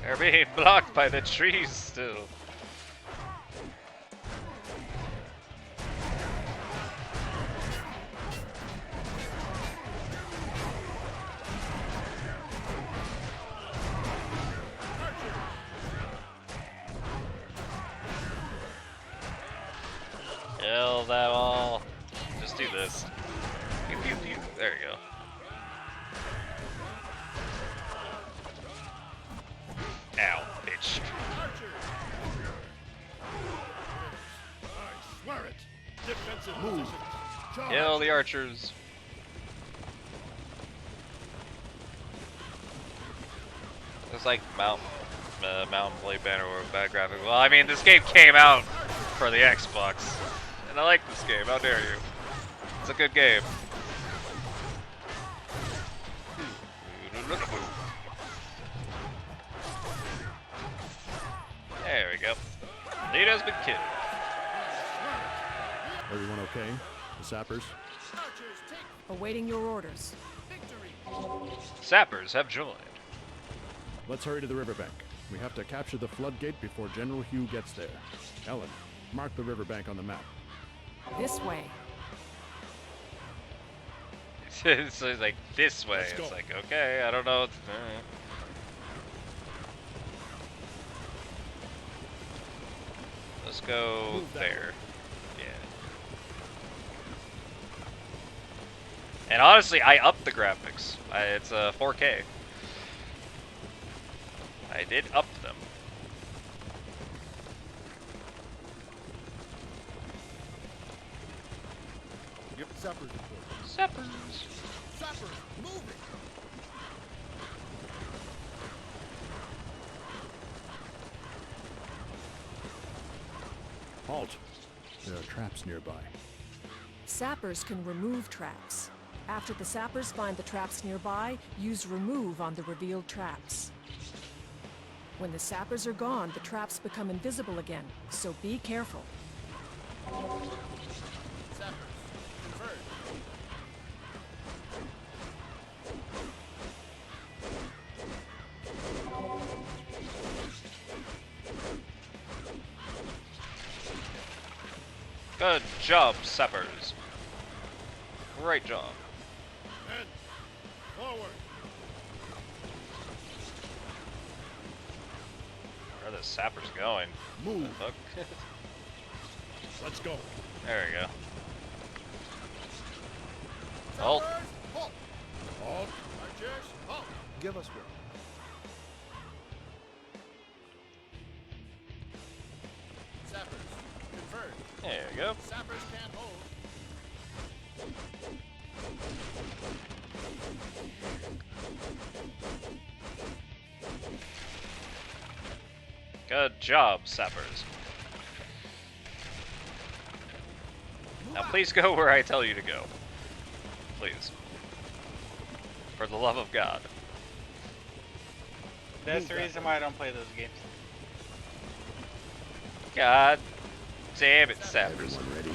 Speaker 1: They're being blocked by the trees still. Kill them all. Just do this. Pew, pew, pew. There you go. Ow, bitch.
Speaker 5: I swear it! Defensive
Speaker 4: Move.
Speaker 5: positions. Charge!
Speaker 1: Kill the archers. It's like Mountain Blade Banner or bad graphic. Well, I mean, this game came out for the Xbox, and I like this game. How dare you? It's a good game. There we go. Lead has been killed.
Speaker 4: Everyone okay? The sappers?
Speaker 5: Archers take
Speaker 6: Awaiting your orders.
Speaker 5: victory!
Speaker 1: Sappers have joined.
Speaker 4: Let's hurry to the riverbank. We have to capture the floodgate before General Hugh gets there. Ellen, mark the riverbank on the map.
Speaker 6: This way.
Speaker 1: It's like this way.
Speaker 4: Let's go.
Speaker 1: It's like, okay, I don't know. Let's go
Speaker 4: Move that
Speaker 1: there. Yeah. And honestly, I upped the graphics. It's 4K. I did up them.
Speaker 3: Yep, sappers report.
Speaker 1: Sappers.
Speaker 5: Sappers, moving!
Speaker 4: Halt! There are traps nearby.
Speaker 6: Sappers can remove traps. After the sappers find the traps nearby, use remove on the revealed traps. When the sappers are gone, the traps become invisible again, so be careful.
Speaker 5: Sappers, converge.
Speaker 1: Good job, sappers. Great job.
Speaker 3: Men, forward.
Speaker 1: Where are the sappers going?
Speaker 4: Move.
Speaker 1: Fuck.
Speaker 4: Let's go.
Speaker 1: There we go. Halt.
Speaker 3: Sappers, halt.
Speaker 4: Halt.
Speaker 3: Archers, halt.
Speaker 4: Give us one.
Speaker 3: Sappers, converge.
Speaker 1: There we go.
Speaker 3: Sappers can't hold.
Speaker 1: Good job, sappers. Now please go where I tell you to go. Please. For the love of God.
Speaker 7: That's the reason why I don't play those games.
Speaker 1: God damn it, sappers.
Speaker 4: Everyone ready?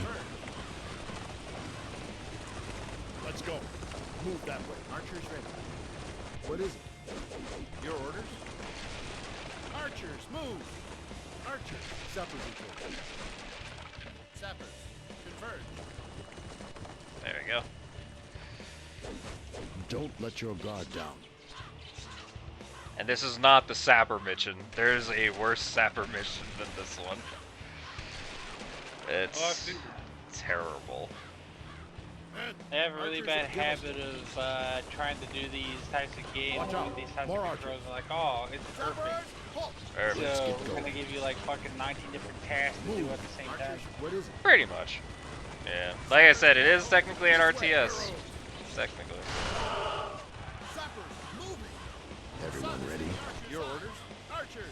Speaker 4: Let's go. Move that way.
Speaker 3: Archers ready. What is it? Your orders? Archers, move! Archers, sappers report. Sappers, converge.
Speaker 1: There we go.
Speaker 4: Don't let your guard down.
Speaker 1: And this is not the sapper mission. There's a worse sapper mission than this one. It's terrible.
Speaker 3: Men,
Speaker 7: I have a really
Speaker 3: archers,
Speaker 7: bad
Speaker 3: give us
Speaker 7: habit of trying to do these types of games
Speaker 4: Watch out.
Speaker 7: with these types
Speaker 4: More
Speaker 7: of
Speaker 4: archers.
Speaker 7: controls. I'm like, oh, it's
Speaker 3: Sappers,
Speaker 7: perfect.
Speaker 3: halt.
Speaker 1: Perfect.
Speaker 7: So
Speaker 4: get
Speaker 7: we're gonna
Speaker 4: going.
Speaker 7: give you like fucking 19 different tasks to do
Speaker 4: Move.
Speaker 7: at the same time.
Speaker 3: Archers, what is it?
Speaker 1: Pretty much. Yeah. Like I said, it is technically an RTS. Technically.
Speaker 3: Sappers, moving!
Speaker 4: Everyone ready?
Speaker 3: Your orders? Archers!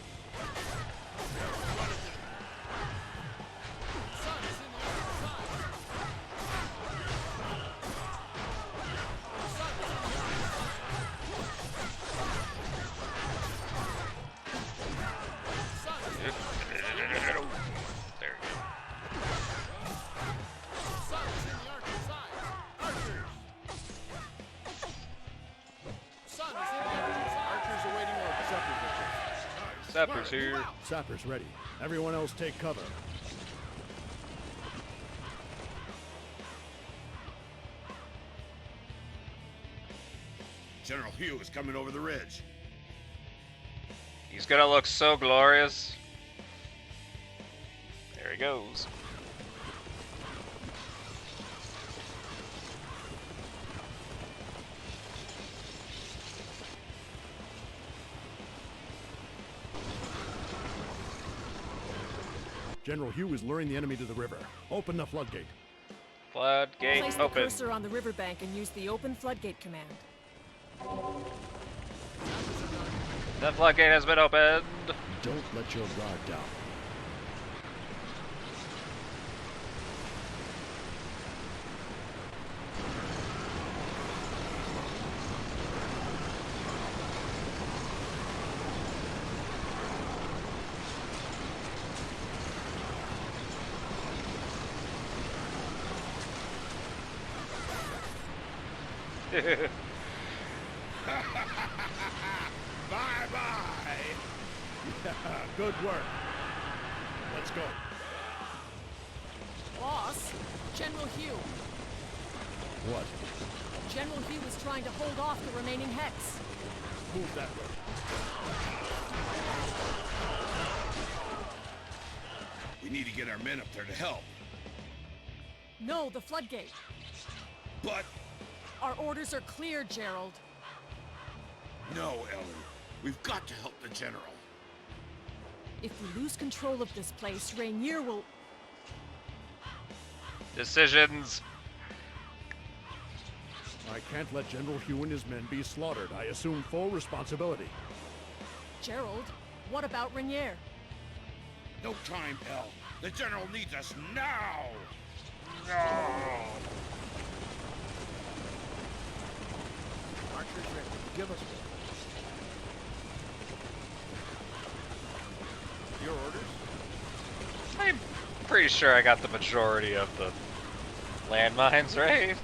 Speaker 1: There we go.
Speaker 3: Archers awaiting orders. Sappers
Speaker 1: Sappers here.
Speaker 4: Sappers ready. Everyone else take cover.
Speaker 5: General Hugh is coming over the ridge.
Speaker 1: He's gonna look so glorious. There he goes.
Speaker 4: General Hugh is luring the enemy to the river. Open the floodgate.
Speaker 1: Floodgate
Speaker 6: Place the
Speaker 1: open.
Speaker 6: cursor on the riverbank and use the open floodgate command.
Speaker 1: The floodgate has been opened.
Speaker 4: Don't let your guard down.
Speaker 5: Bye-bye!
Speaker 4: Good work. Let's go.
Speaker 6: Boss, General Hugh.
Speaker 4: What?
Speaker 6: General Hugh is trying to hold off the remaining Hex.
Speaker 4: Move that way.
Speaker 5: We need to get our men up there to help.
Speaker 6: No, the floodgate.
Speaker 5: But
Speaker 6: Our orders are clear, Gerald.
Speaker 5: no, Ellen. We've got to help the general.
Speaker 6: If we lose control of this place, Rainier will...
Speaker 1: Decisions.
Speaker 4: I can't let General Hugh and his men be slaughtered. I assume full responsibility.
Speaker 6: Gerald, what about Rainier?
Speaker 5: No time, Elle. The general needs us now!
Speaker 3: Archers ready. Give us one. Your orders?
Speaker 1: I'm pretty sure I got the majority of the landmines, right?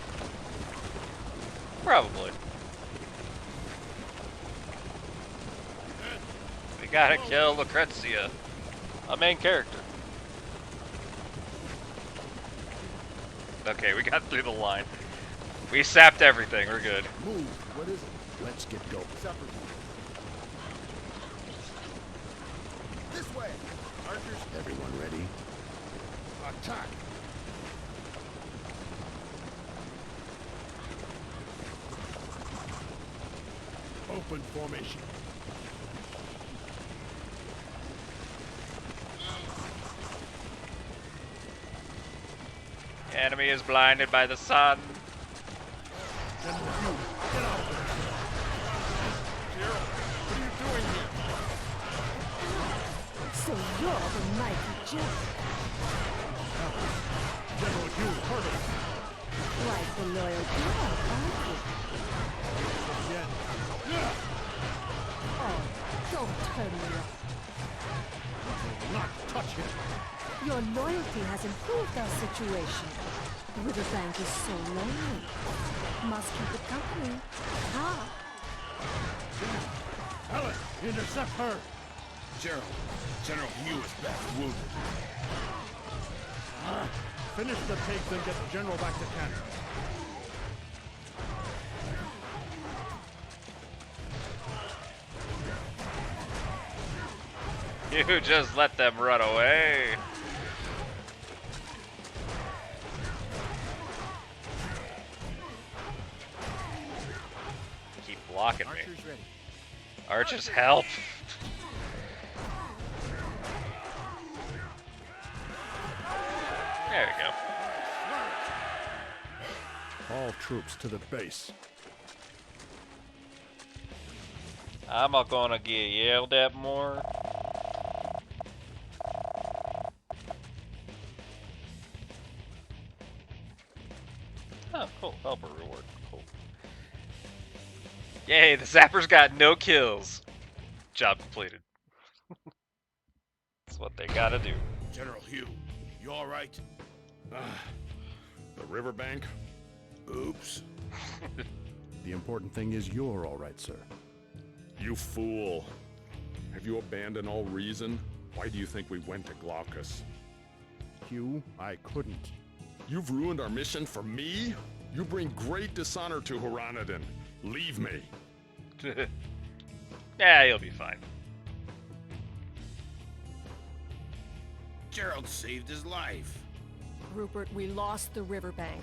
Speaker 1: Probably. We gotta kill Lucrezia, a main character. Okay, we got through the line. We sapped everything. We're good.
Speaker 4: Move. What is it? Let's get going.
Speaker 3: Zeppers. This way. Archers,
Speaker 4: Everyone ready?
Speaker 3: attack.
Speaker 4: Open formation.
Speaker 1: Enemy is blinded by the sun.
Speaker 4: General Hugh, get out of there.
Speaker 3: Gerald, what are you doing here?
Speaker 6: So you're the mighty General.
Speaker 4: General Hugh, hurdle.
Speaker 6: Like the loyal dog, aren't you?
Speaker 4: Again.
Speaker 6: Oh, don't turn me off.
Speaker 4: Not touch him.
Speaker 6: Your loyalty has improved our situation. Riverbank is so lonely. Must keep it company. Ah,
Speaker 4: Helen, intercept her.
Speaker 5: Gerald, General Hugh is back wounded.
Speaker 4: Finish the pigs and get the general back to Canada.
Speaker 1: You just let them run away. Keep blocking me.
Speaker 3: Archers ready.
Speaker 1: Archers, help. There we go.
Speaker 4: All troops to the base.
Speaker 1: I'm not gonna get yelled at more. Oh, cool. Helper reward. Cool. Yay, the Zappers got no kills. Job completed. That's what they gotta do.
Speaker 5: General Hugh, you all right?
Speaker 8: The riverbank?
Speaker 5: Oops.
Speaker 4: The important thing is you're all right, sir.
Speaker 8: You fool. Have you abandoned all reason? Why do you think we went to Glaucus?
Speaker 4: Hugh, I couldn't.
Speaker 8: You've ruined our mission for me? You bring great dishonor to Horanadin. Leave me.
Speaker 1: Yeah, you'll be fine.
Speaker 5: Gerald saved his life.
Speaker 6: Rupert, we lost the riverbank.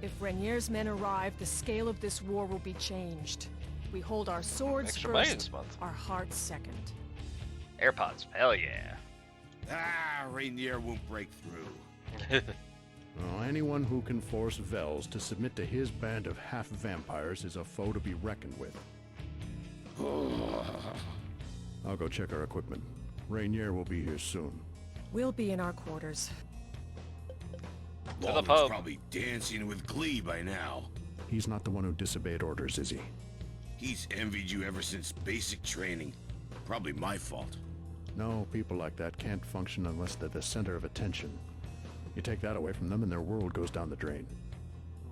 Speaker 6: If Renier's men arrive, the scale of this war will be changed. We hold our swords
Speaker 1: Extra money
Speaker 6: first,
Speaker 1: this month.
Speaker 6: our hearts second.
Speaker 1: AirPods, hell yeah.
Speaker 5: Rainier won't break through.
Speaker 4: Anyone who can force Vels to submit to his band of half-vampires is a foe to be reckoned with. I'll go check our equipment. Rainier will be here soon.
Speaker 6: We'll be in our quarters.
Speaker 1: the
Speaker 5: Walden's
Speaker 1: pub.
Speaker 5: probably dancing with glee by now.
Speaker 4: He's not the one who disobeyed orders, is he?
Speaker 5: He's envied you ever since basic training. Probably my fault.
Speaker 4: No, people like that can't function unless they're the center of attention. You take that away from them and their world goes down the drain.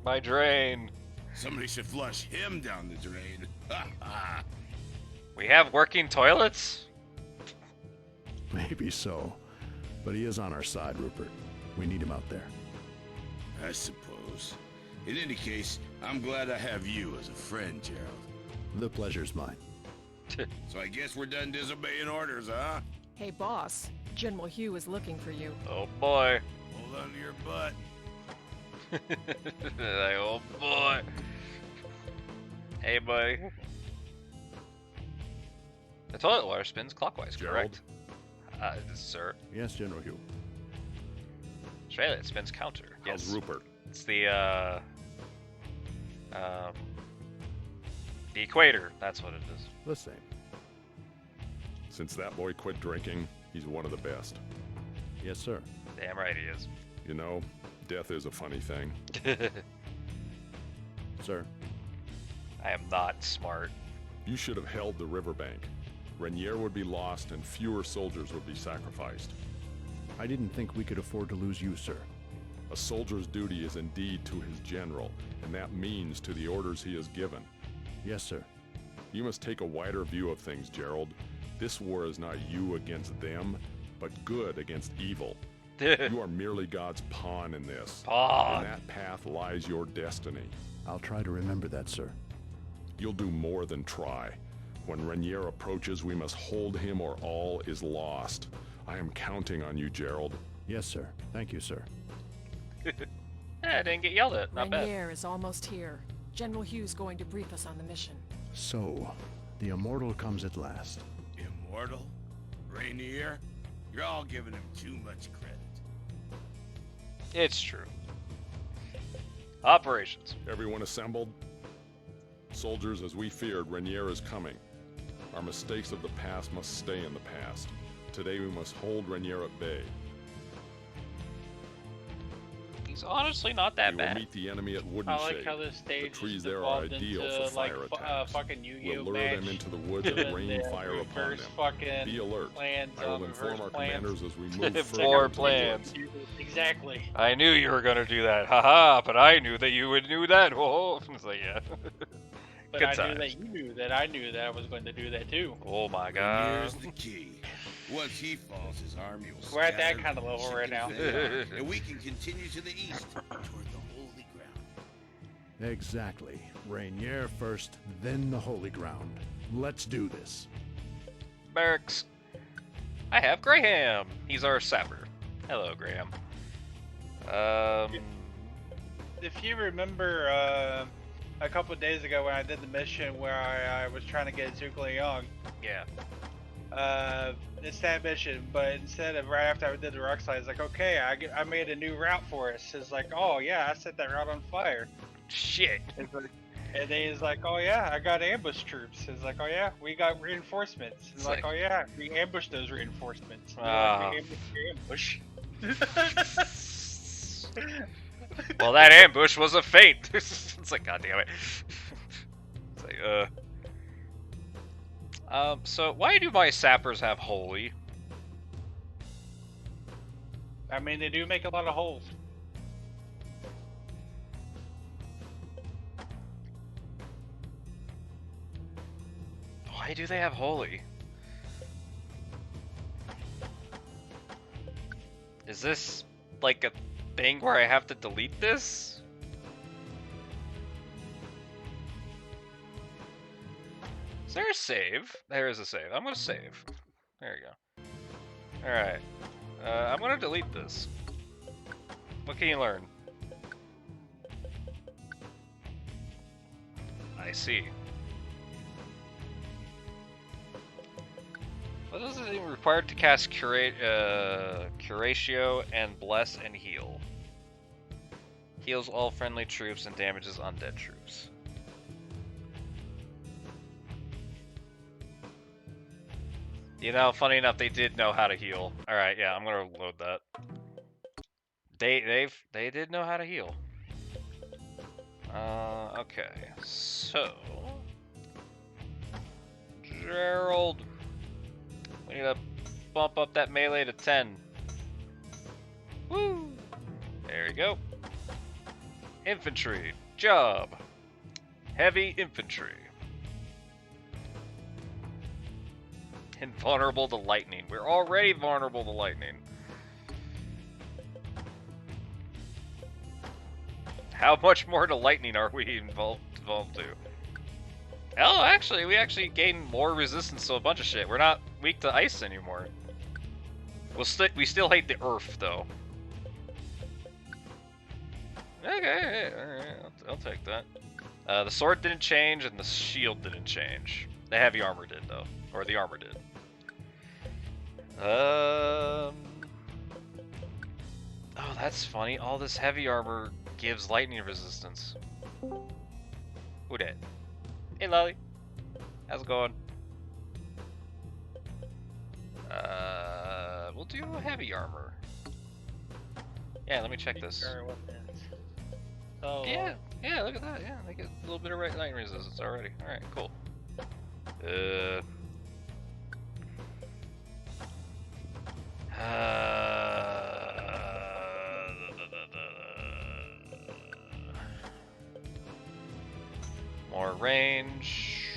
Speaker 1: My drain.
Speaker 5: Somebody should flush him down the drain. Ha ha!
Speaker 1: We have working toilets?
Speaker 4: Maybe so. But he is on our side, Rupert. We need him out there.
Speaker 5: I suppose. In any case, I'm glad I have you as a friend, Gerald.
Speaker 4: The pleasure's mine.
Speaker 5: So I guess we're done disobeying orders, huh?
Speaker 6: Hey, boss. General Hugh is looking for you.
Speaker 1: Oh boy.
Speaker 5: Hold on to your butt.
Speaker 1: Like, oh boy. Hey, buddy. The toilet water spins clockwise,
Speaker 8: Gerald?
Speaker 1: correct? Sir.
Speaker 4: Yes, General Hugh.
Speaker 1: Australia, it spins counter.
Speaker 8: How's
Speaker 1: Yes.
Speaker 8: Rupert?
Speaker 1: It's the equator. That's what it is.
Speaker 4: The same.
Speaker 8: Since that boy quit drinking, he's one of the best.
Speaker 4: Yes, sir.
Speaker 1: Damn right he is.
Speaker 8: You know, death is a funny thing.
Speaker 4: Sir.
Speaker 1: I am not smart.
Speaker 8: You should have held the riverbank. Rainier would be lost and fewer soldiers would be sacrificed.
Speaker 4: I didn't think we could afford to lose you, sir.
Speaker 8: A soldier's duty is indeed to his general, and that means to the orders he has given.
Speaker 4: Yes, sir.
Speaker 8: You must take a wider view of things, Gerald. This war is not you against them, but good against evil. You are merely God's pawn in this.
Speaker 1: Pawn.
Speaker 8: In that path lies your destiny.
Speaker 4: I'll try to remember that, sir.
Speaker 8: You'll do more than try. When Rainier approaches, we must hold him or all is lost. I am counting on you, Gerald.
Speaker 4: Yes, sir. Thank you, sir.
Speaker 1: I didn't get yelled at. Not bad.
Speaker 6: Rainier is almost here. General Hugh's going to brief us on the mission.
Speaker 4: So, the Immortal comes at last.
Speaker 5: Immortal? Rainier? You're all giving him too much credit.
Speaker 1: It's true. Operations.
Speaker 8: Everyone assembled? Soldiers, as we feared, Rainier is coming. Our mistakes of the past must stay in the past. Today we must hold Rainier at bay.
Speaker 1: He's honestly not that
Speaker 8: We will
Speaker 1: bad.
Speaker 8: meet the enemy at Wooden
Speaker 7: I like
Speaker 8: Shade.
Speaker 7: how this
Speaker 8: The
Speaker 7: stage
Speaker 8: trees
Speaker 7: is
Speaker 8: there are
Speaker 7: evolved
Speaker 8: ideal
Speaker 7: into
Speaker 8: for
Speaker 7: like
Speaker 8: fire attacks.
Speaker 7: fucking Yu-Gi-Oh
Speaker 8: We'll lure
Speaker 7: match.
Speaker 8: them into the woods and
Speaker 7: And
Speaker 8: rain
Speaker 7: then
Speaker 8: fire upon
Speaker 7: reverse
Speaker 8: them.
Speaker 7: fucking
Speaker 8: Be alert.
Speaker 7: plans
Speaker 8: I will
Speaker 7: on
Speaker 8: inform
Speaker 7: reverse
Speaker 8: our
Speaker 7: plans.
Speaker 8: commanders as we move
Speaker 1: More
Speaker 8: further into the
Speaker 1: plans.
Speaker 8: woods.
Speaker 7: Exactly.
Speaker 1: I knew you were gonna do that. Haha, but I knew that you would do that. Oh, it's like, yeah.
Speaker 7: But
Speaker 1: Good
Speaker 7: I
Speaker 1: times.
Speaker 7: knew that you knew that I knew that I was going to do that too.
Speaker 1: Oh my god.
Speaker 5: Rainier's the key. Once he falls, his army will
Speaker 7: We're at that
Speaker 5: scatter,
Speaker 7: kind of level
Speaker 5: ship
Speaker 7: right now.
Speaker 5: can fail, and we can continue to the east toward the holy ground.
Speaker 4: Exactly. Rainier first, then the Holy Ground. Let's do this.
Speaker 1: Barracks. I have Graham. He's our sapper. Hello, Graham.
Speaker 7: If you remember a couple days ago when I did the mission where I was trying to get Zhuge Liang,
Speaker 1: Yeah.
Speaker 7: it's that mission, but instead of right after I did the rock slide, it's like, okay, I made a new route for us. It's like, oh yeah, I set that route on fire.
Speaker 1: Shit.
Speaker 7: It's like, and then he's like, oh yeah, I got ambush troops. It's like, oh yeah, we got reinforcements. It's like, oh yeah, we ambushed those reinforcements.
Speaker 1: Ah.
Speaker 7: We ambushed your ambush.
Speaker 1: Well, that ambush was a feint. It's like, god damn it. It's like, so why do my sappers have holy?
Speaker 7: I mean, they do make a lot of holes.
Speaker 1: Why do they have holy? Is this like a thing where I have to delete this? Is there a save? There is a save. I'm gonna save. There you go. Alright. I'm gonna delete this. What can you learn? I see. What is it required to cast Curatio and Bless and Heal? Heals all friendly troops and damages undead troops. You know, funny enough, they did know how to heal. All right, yeah, I'm gonna load that. They did know how to heal. Okay, so Gerald, we need to bump up that melee to 10. Woo! There you go. Infantry job. Heavy infantry. Invulnerable to lightning. We're already vulnerable to lightning. How much more to lightning are we involved to? Oh, actually, we actually gain more resistance to a bunch of shit. We're not weak to ice anymore. We still hate the earth, though. Okay, alright, I'll take that. The sword didn't change, and the shield didn't change. The heavy armor did, though. Or the armor did. Oh, that's funny. All this heavy armor gives lightning resistance. Who dat? Hey, Lolly. How's it going? We'll do heavy armor. Yeah, let me check this.
Speaker 7: So,
Speaker 1: Yeah, look at that. Yeah, they get a little bit of lightning resistance already. Alright, cool. More range.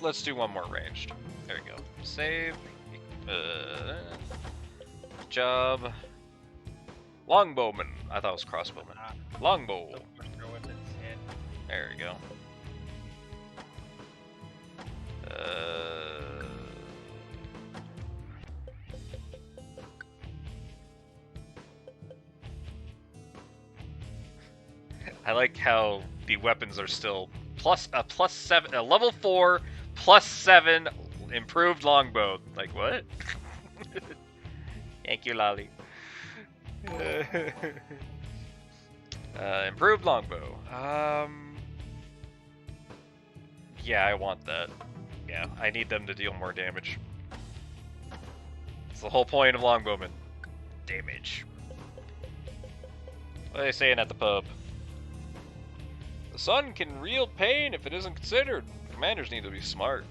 Speaker 1: Let's do one more ranged. There we go. Save. Job. Longbowman. I thought it was crossbowman. Longbow.
Speaker 7: Don't go with it.
Speaker 1: There we go. I like how the weapons are still +7, a level 4 +7 improved longbow. Like what? Thank you, Lolly. Improved longbow. Yeah, I want that. Yeah, I need them to deal more damage. It's the whole point of longbowmen. Damage. What are they saying at the pub? The sun can wield pain if it isn't considered. Commanders need to be smart.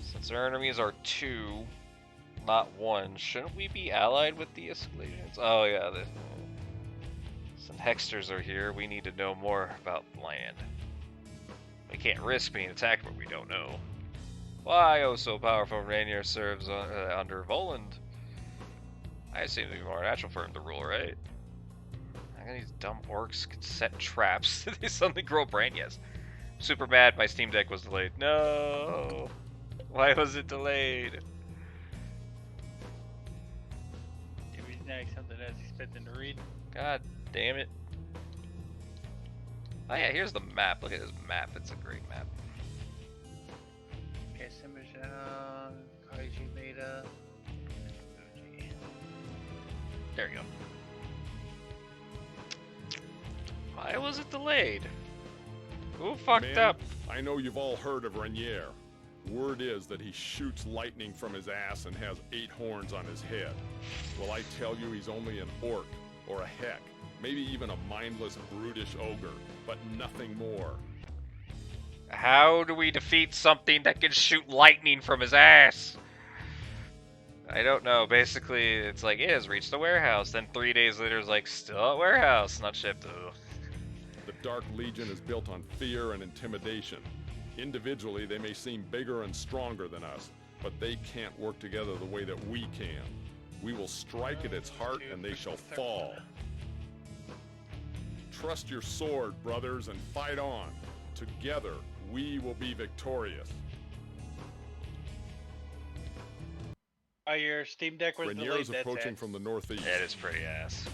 Speaker 1: Since our enemies are 2, not 1, shouldn't we be allied with the escalations? Oh yeah, some hexters are here. We need to know more about the land. We can't risk being attacked when we don't know. Why, oh so powerful, Rainier serves under Voland. I seem to be more natural for him to rule, right? These dumb orcs could set traps. They suddenly grow brain, yes. Super bad, my Steam Deck was delayed. No! Why was it delayed?
Speaker 7: Give me next something that's expecting to read.
Speaker 1: God damn it. Oh yeah, here's the map. Look at this map. It's a great map.
Speaker 7: Okay, submission. Kaiju Beta.
Speaker 1: There you go. Why was it delayed? Who fucked
Speaker 8: Man,
Speaker 1: up?
Speaker 8: I know you've all heard of Rainier. Word is that he shoots lightning from his ass and has 8 horns on his head. Well, I tell you, he's only an orc, or a heck, maybe even a mindless, brutish ogre, but nothing more.
Speaker 1: How do we defeat something that can shoot lightning from his ass? I don't know. Basically, it's like, it has reached the warehouse. Then 3 days later, it's like, still at warehouse, not shipped. Ugh.
Speaker 8: The Dark Legion is built on fear and intimidation. Individually, they may seem bigger and stronger than us, but they can't work together the way that we can. We will strike at its heart and they shall fall. Trust your sword, brothers, and fight on. Together, we will be victorious.
Speaker 7: Your Steam Deck was
Speaker 8: Rainier
Speaker 7: delayed.
Speaker 8: is approaching from the northeast.
Speaker 1: It is pretty ass.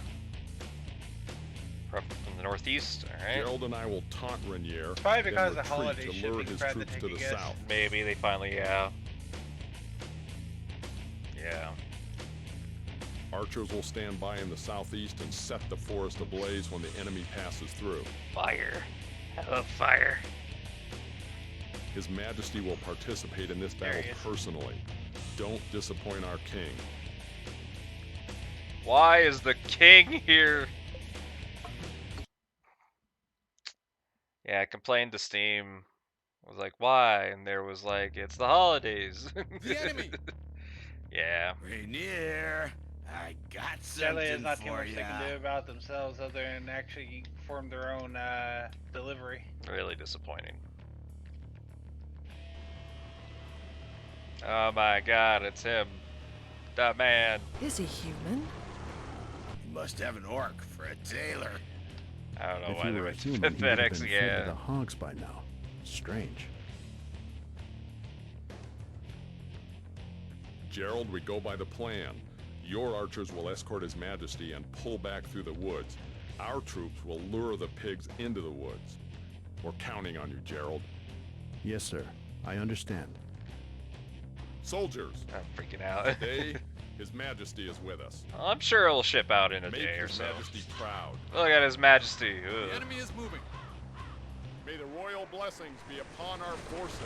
Speaker 1: From the northeast, alright.
Speaker 8: Gerald and I will taunt Rainier,
Speaker 7: Probably
Speaker 8: then
Speaker 7: because of
Speaker 8: retreat
Speaker 7: holiday
Speaker 8: to
Speaker 7: shipping
Speaker 8: lure his
Speaker 7: tried to
Speaker 8: troops
Speaker 7: take
Speaker 8: to
Speaker 7: a
Speaker 8: the
Speaker 7: guess.
Speaker 8: south.
Speaker 1: Maybe they finally, yeah. Yeah.
Speaker 8: Archers will stand by in the southeast and set the forest ablaze when the enemy passes through.
Speaker 1: Fire. I love fire.
Speaker 8: His Majesty will participate in this battle personally. Don't disappoint our king.
Speaker 1: Why is the king here? Yeah, I complained to Steam. I was like, why? And there was like, it's the holidays.
Speaker 5: The enemy!
Speaker 1: Yeah.
Speaker 5: Rainier, I got
Speaker 7: Sadly, there's
Speaker 5: something
Speaker 7: not too
Speaker 5: for
Speaker 7: much they can
Speaker 5: ya.
Speaker 7: do about themselves other than actually perform their own delivery.
Speaker 1: Really disappointing. Oh my god, it's him. That man.
Speaker 6: Is he human?
Speaker 5: You must have an orc for a tailor.
Speaker 1: I don't know
Speaker 4: If
Speaker 1: why
Speaker 4: he
Speaker 1: they
Speaker 4: were
Speaker 1: were
Speaker 4: a human, he would have
Speaker 1: pathetic.
Speaker 4: been fed to
Speaker 1: Yeah.
Speaker 4: the hogs by now. Strange.
Speaker 8: Gerald, we go by the plan. Your archers will escort His Majesty and pull back through the woods. Our troops will lure the pigs into the woods. We're counting on you, Gerald.
Speaker 4: Yes, sir. I understand.
Speaker 8: Soldiers,
Speaker 1: I'm freaking out.
Speaker 8: today, His Majesty is with us.
Speaker 1: I'm sure it'll ship out in a
Speaker 8: Make
Speaker 1: day or
Speaker 8: His
Speaker 1: so.
Speaker 8: Majesty proud.
Speaker 1: Look at His Majesty.
Speaker 9: The
Speaker 1: Ugh.
Speaker 9: enemy is moving.
Speaker 8: May the royal blessings be upon our forces.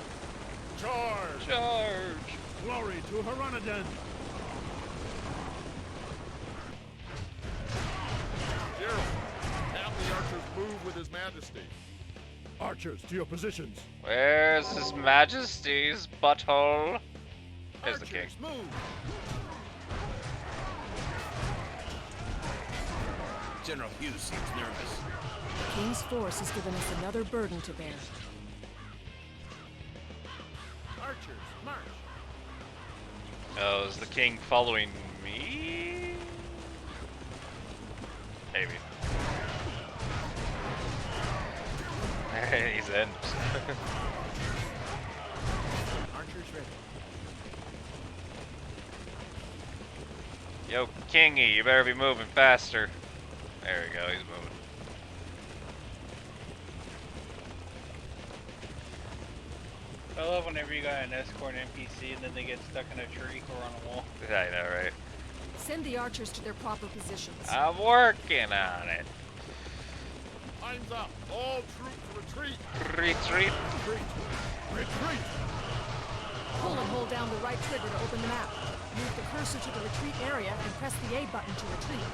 Speaker 8: Charge!
Speaker 1: Charge!
Speaker 4: Glory to Haranadan!
Speaker 8: Gerald, have the archers move with His Majesty.
Speaker 4: Archers, to your positions.
Speaker 1: Where's His Majesty's butthole? There's the king.
Speaker 5: Archers, move! General Hughes seems nervous.
Speaker 6: The King's force has given us another burden to bear.
Speaker 5: Archers, march!
Speaker 1: Oh, is the king following me? Maybe. He's in.
Speaker 3: Archers ready.
Speaker 1: Yo, Kingy, you better be moving faster. There we go, he's moving.
Speaker 7: I love whenever you got an escort NPC and then they get stuck in a tree or on a wall.
Speaker 1: I know, right?
Speaker 6: Send the archers to their proper positions.
Speaker 1: I'm working on it.
Speaker 3: Lines up. All troops retreat.
Speaker 1: Retreat.
Speaker 3: Retreat. Retreat.
Speaker 6: Pull and hold down the right trigger to open the map. Move the cursor to the retreat area and press the A button to retreat.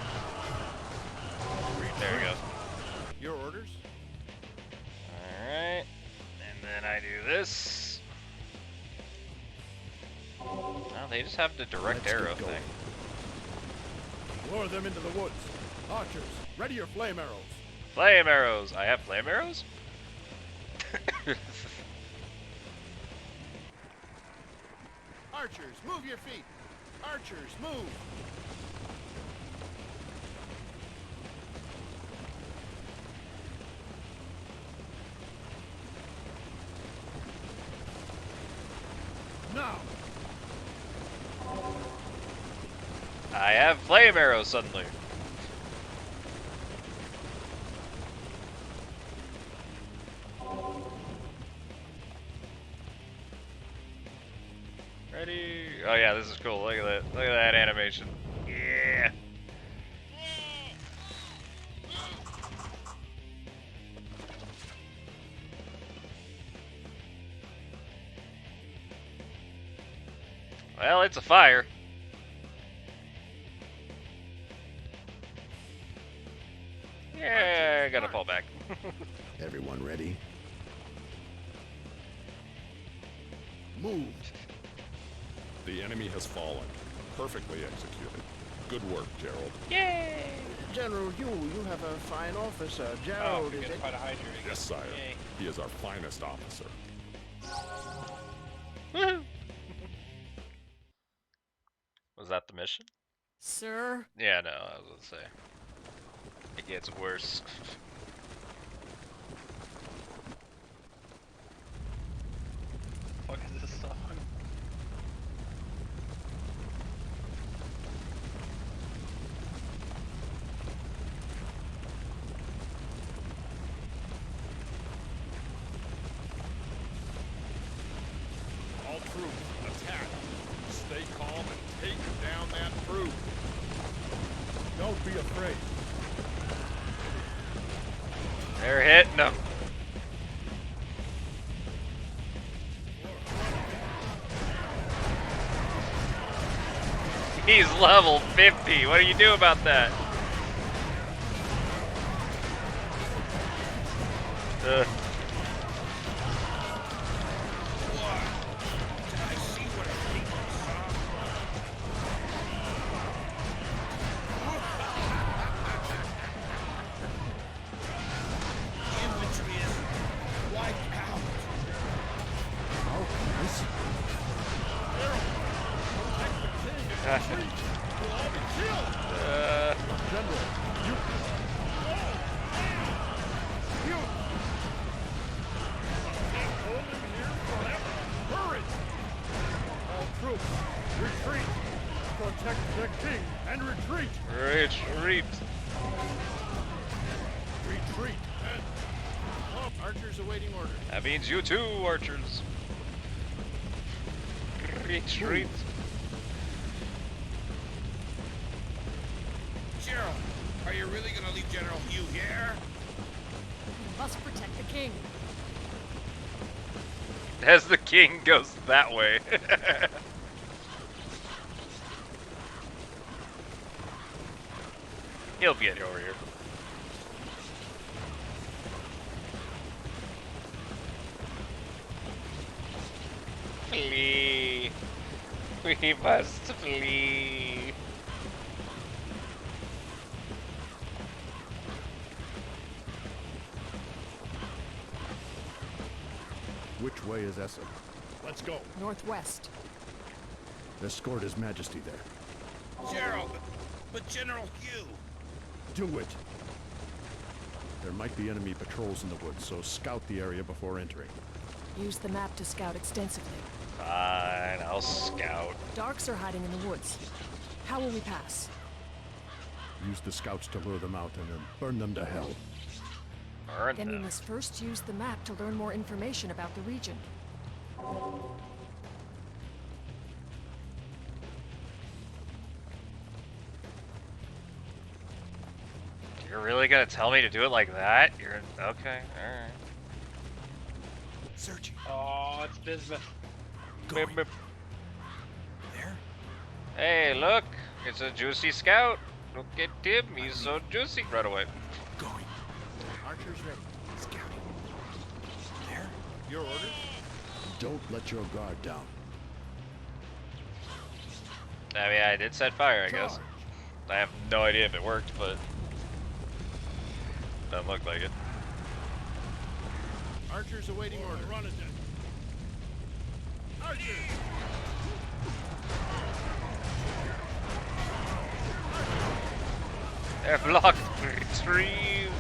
Speaker 1: There we go.
Speaker 3: Your orders?
Speaker 1: Alright. And then I do this. Well, they just have the direct
Speaker 4: Let's get
Speaker 1: arrow
Speaker 4: going.
Speaker 1: thing.
Speaker 4: Lure them into the woods. Archers, ready your flame arrows.
Speaker 1: Flame arrows! I have flame arrows?
Speaker 3: Archers, move your feet. Archers, move.
Speaker 4: Now!
Speaker 1: I have flame arrows suddenly. Ready? Oh yeah, this is cool. Look at that. Look at that animation. Yeah. Well, it's a fire. Yeah, I gotta fall back.
Speaker 4: Everyone ready?
Speaker 3: Move.
Speaker 8: The enemy has fallen. Perfectly executed. Good work, Gerald.
Speaker 1: Yay!
Speaker 10: General Hugh, you have a fine officer.
Speaker 7: Oh,
Speaker 10: Gerald,
Speaker 7: we
Speaker 10: is
Speaker 7: get
Speaker 10: it?
Speaker 7: quite a hydrate.
Speaker 8: Yes, sire.
Speaker 7: Yay.
Speaker 8: He is our finest officer.
Speaker 1: Woohoo! Was that the mission?
Speaker 6: Sir?
Speaker 1: Yeah, no, I was gonna say. It gets worse.
Speaker 7: What is this song?
Speaker 3: All troops, attack. Stay calm and take down that troop.
Speaker 4: Don't be afraid.
Speaker 1: They're hitting them. He's level 50. What do you do about that? Ugh.
Speaker 5: I see what I think I saw. Infantry is wiped out.
Speaker 4: How nice.
Speaker 3: We'll all be killed.
Speaker 4: General, you...
Speaker 3: You. Can't hold him here forever. Hurry.
Speaker 4: All troops, retreat! Protect the king and retreat!
Speaker 1: Retreat.
Speaker 4: Retreat!
Speaker 3: Archers awaiting orders.
Speaker 1: That means you too, archers. Retreat.
Speaker 5: Gerald, are you really gonna leave General Hugh here?
Speaker 6: We must protect the king.
Speaker 1: As the king goes that way. He'll get over here. Flee. We must flee.
Speaker 4: Which way is Essen?
Speaker 3: Let's go.
Speaker 6: Northwest.
Speaker 4: Escort His Majesty there.
Speaker 5: Gerald, but General Hugh.
Speaker 4: to it! There might be enemy patrols in the woods, so scout the area before entering.
Speaker 6: Use the map to scout extensively.
Speaker 1: Fine, I'll scout.
Speaker 6: Darks are hiding in the woods. How will we pass?
Speaker 4: Use the scouts to lure them out and then burn them to hell.
Speaker 1: Burn
Speaker 6: Then we
Speaker 1: them.
Speaker 6: must first use the map to learn more information about the region.
Speaker 1: You're really gonna tell me to do it like that? You're okay, alright.
Speaker 5: Searching.
Speaker 7: Oh, it's Bismuth.
Speaker 5: Going.
Speaker 1: Mip.
Speaker 5: There?
Speaker 1: Hey, look! It's a juicy scout! Look at him, he's so juicy! Right away.
Speaker 5: Going. Archers ready. Scouting. There?
Speaker 3: Your orders?
Speaker 4: Don't let your guard down.
Speaker 1: I mean, I did set fire, I guess. I have no idea if it worked, but... doesn't look like it.
Speaker 3: Archers awaiting order. Run it then. Archers!
Speaker 1: They're blocked! Retrieve!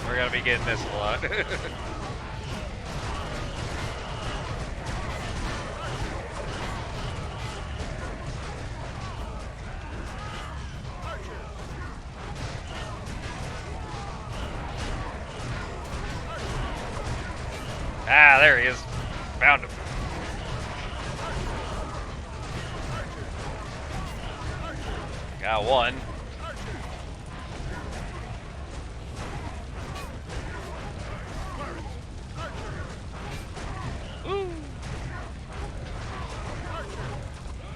Speaker 1: We're gonna be getting this a lot. Ah, there he is. Found him. Got one. Ooh.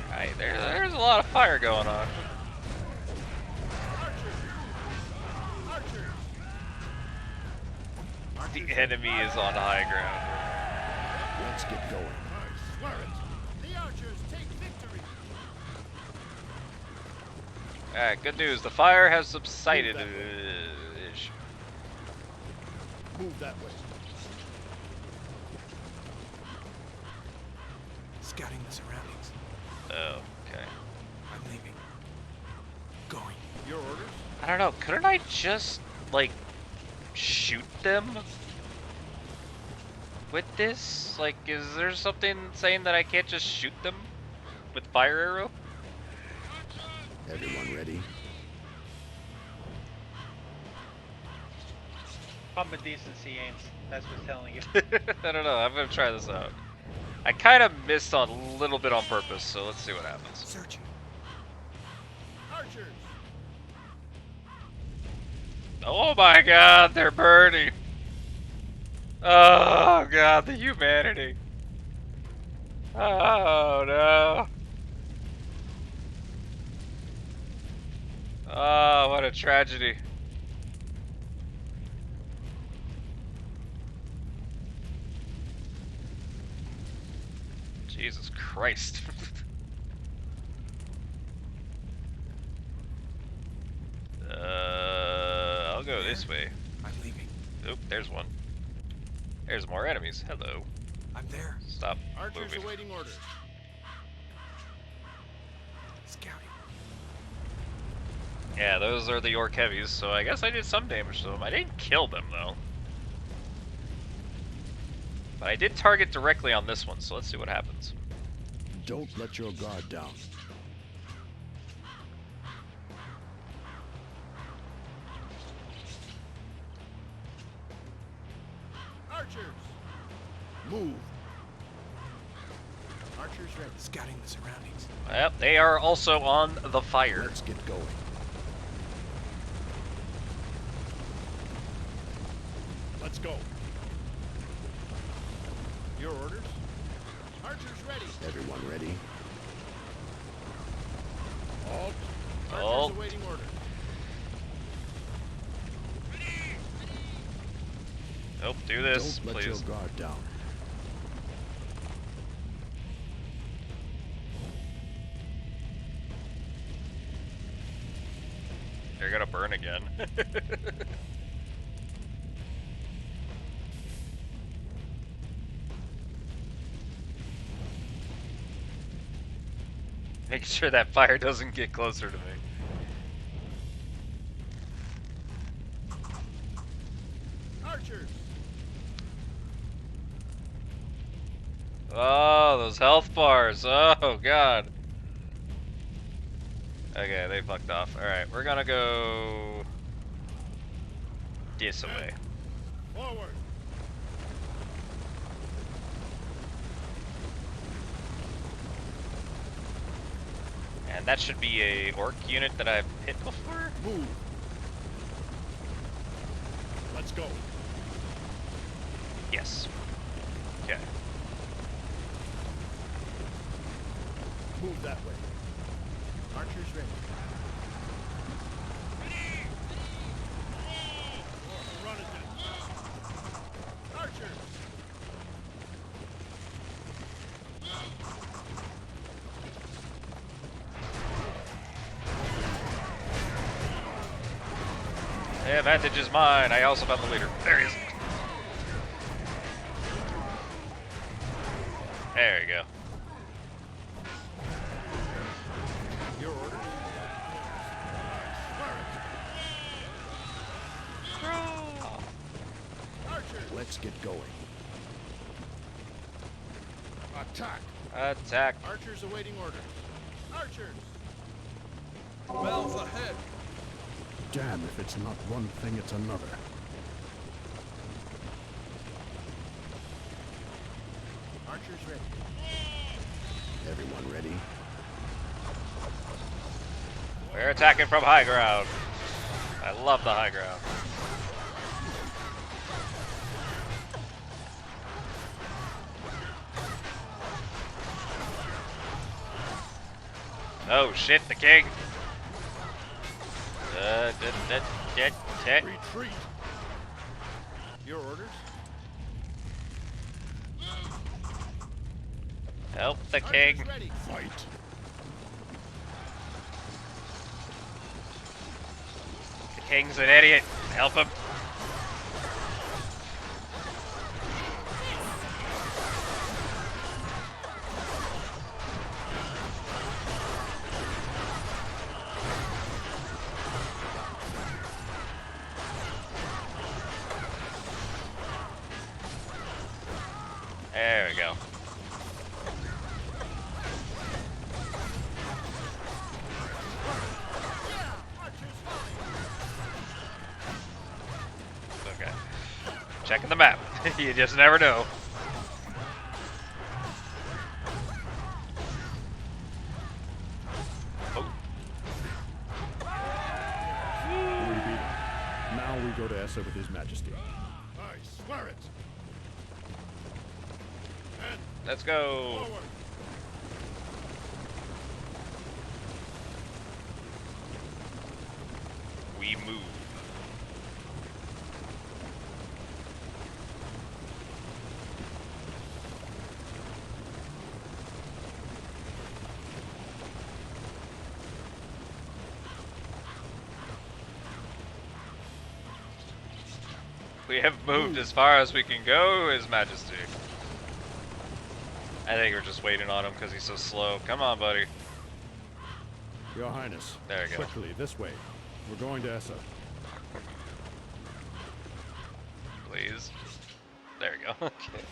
Speaker 1: Alright, there's a lot of fire going on. The enemy is on high ground.
Speaker 4: Let's get going.
Speaker 3: I swear it. The archers take victory.
Speaker 1: Alright, good news. The fire has subsided.
Speaker 4: Move
Speaker 1: Ish.
Speaker 4: Move that way.
Speaker 5: Scouting the surroundings.
Speaker 1: Oh, okay.
Speaker 5: I'm leaving. Going.
Speaker 3: Your orders?
Speaker 1: I don't know. Couldn't I just, like, shoot them with this? Like, is there something saying that I can't just shoot them with fire arrow?
Speaker 4: Everyone ready?
Speaker 7: Common decency, Ains. That's what's telling you.
Speaker 1: I don't know. I'm gonna try this out. I kind of missed on a little bit on purpose, so let's see what happens.
Speaker 5: Searching.
Speaker 3: Archers!
Speaker 1: Oh my god, they're burning! Oh god, the humanity! Oh no! Oh, what a tragedy. Jesus Christ. I'll go this way.
Speaker 5: I'm leaving.
Speaker 1: Oop, there's one. There's more enemies. Hello.
Speaker 5: I'm there.
Speaker 1: Stop
Speaker 3: Archers
Speaker 1: moving.
Speaker 3: awaiting orders.
Speaker 5: Scouting.
Speaker 1: Yeah, those are the orc heavies, so I guess I did some damage to them. I didn't kill them, though. But I did target directly on this one, so let's see what happens.
Speaker 4: Don't let your guard down.
Speaker 3: Archers!
Speaker 4: Move.
Speaker 3: Archers ready.
Speaker 5: Scouting the surroundings.
Speaker 1: Well, they are also on the fire.
Speaker 4: Let's get going. Let's go.
Speaker 3: Your orders? Archers ready.
Speaker 4: Everyone ready?
Speaker 3: Halt. Archers
Speaker 1: Halt.
Speaker 3: awaiting orders.
Speaker 1: Nope, do this,
Speaker 4: Don't let
Speaker 1: please.
Speaker 4: your guard down.
Speaker 1: You're gonna burn again. Make sure that fire doesn't get closer to me.
Speaker 3: Archers!
Speaker 1: Oh, those health bars. Oh, God. Okay, they fucked off. Alright, we're gonna go this way.
Speaker 3: Forward!
Speaker 1: And that should be a orc unit that I've hit before?
Speaker 3: Move! Let's go.
Speaker 1: Yes. Okay.
Speaker 3: Move that way. Archers ready. Run it then. Archers!
Speaker 1: The advantage is mine. I also found the leader. There he is. There you go.
Speaker 3: Your order? Archers!
Speaker 4: Let's get going.
Speaker 3: Attack!
Speaker 1: Attack.
Speaker 3: Archers awaiting orders. Archers!
Speaker 9: Bells ahead.
Speaker 4: Damn, if it's not one thing, it's another.
Speaker 3: Archers ready.
Speaker 4: Everyone ready?
Speaker 1: We're attacking from high ground. I love the high ground. Oh shit, the king.
Speaker 3: Retreat! Your orders?
Speaker 1: Help the king.
Speaker 3: Archers ready.
Speaker 4: Fight.
Speaker 1: The king's an idiot. Help him. There we go. Okay. Checking the map. You just never know. Oh.
Speaker 4: We beat him. Now we go to Essa with His Majesty.
Speaker 3: I swear it. And
Speaker 1: Let's go.
Speaker 3: forward.
Speaker 1: We move. We have moved as far as we can go, His Majesty. I think we're just waiting on him because he's so slow. Come on, buddy.
Speaker 4: Your Highness.
Speaker 1: There you go.
Speaker 4: Quickly, this way. We're going to Essa.
Speaker 1: Please. There we go. Okay.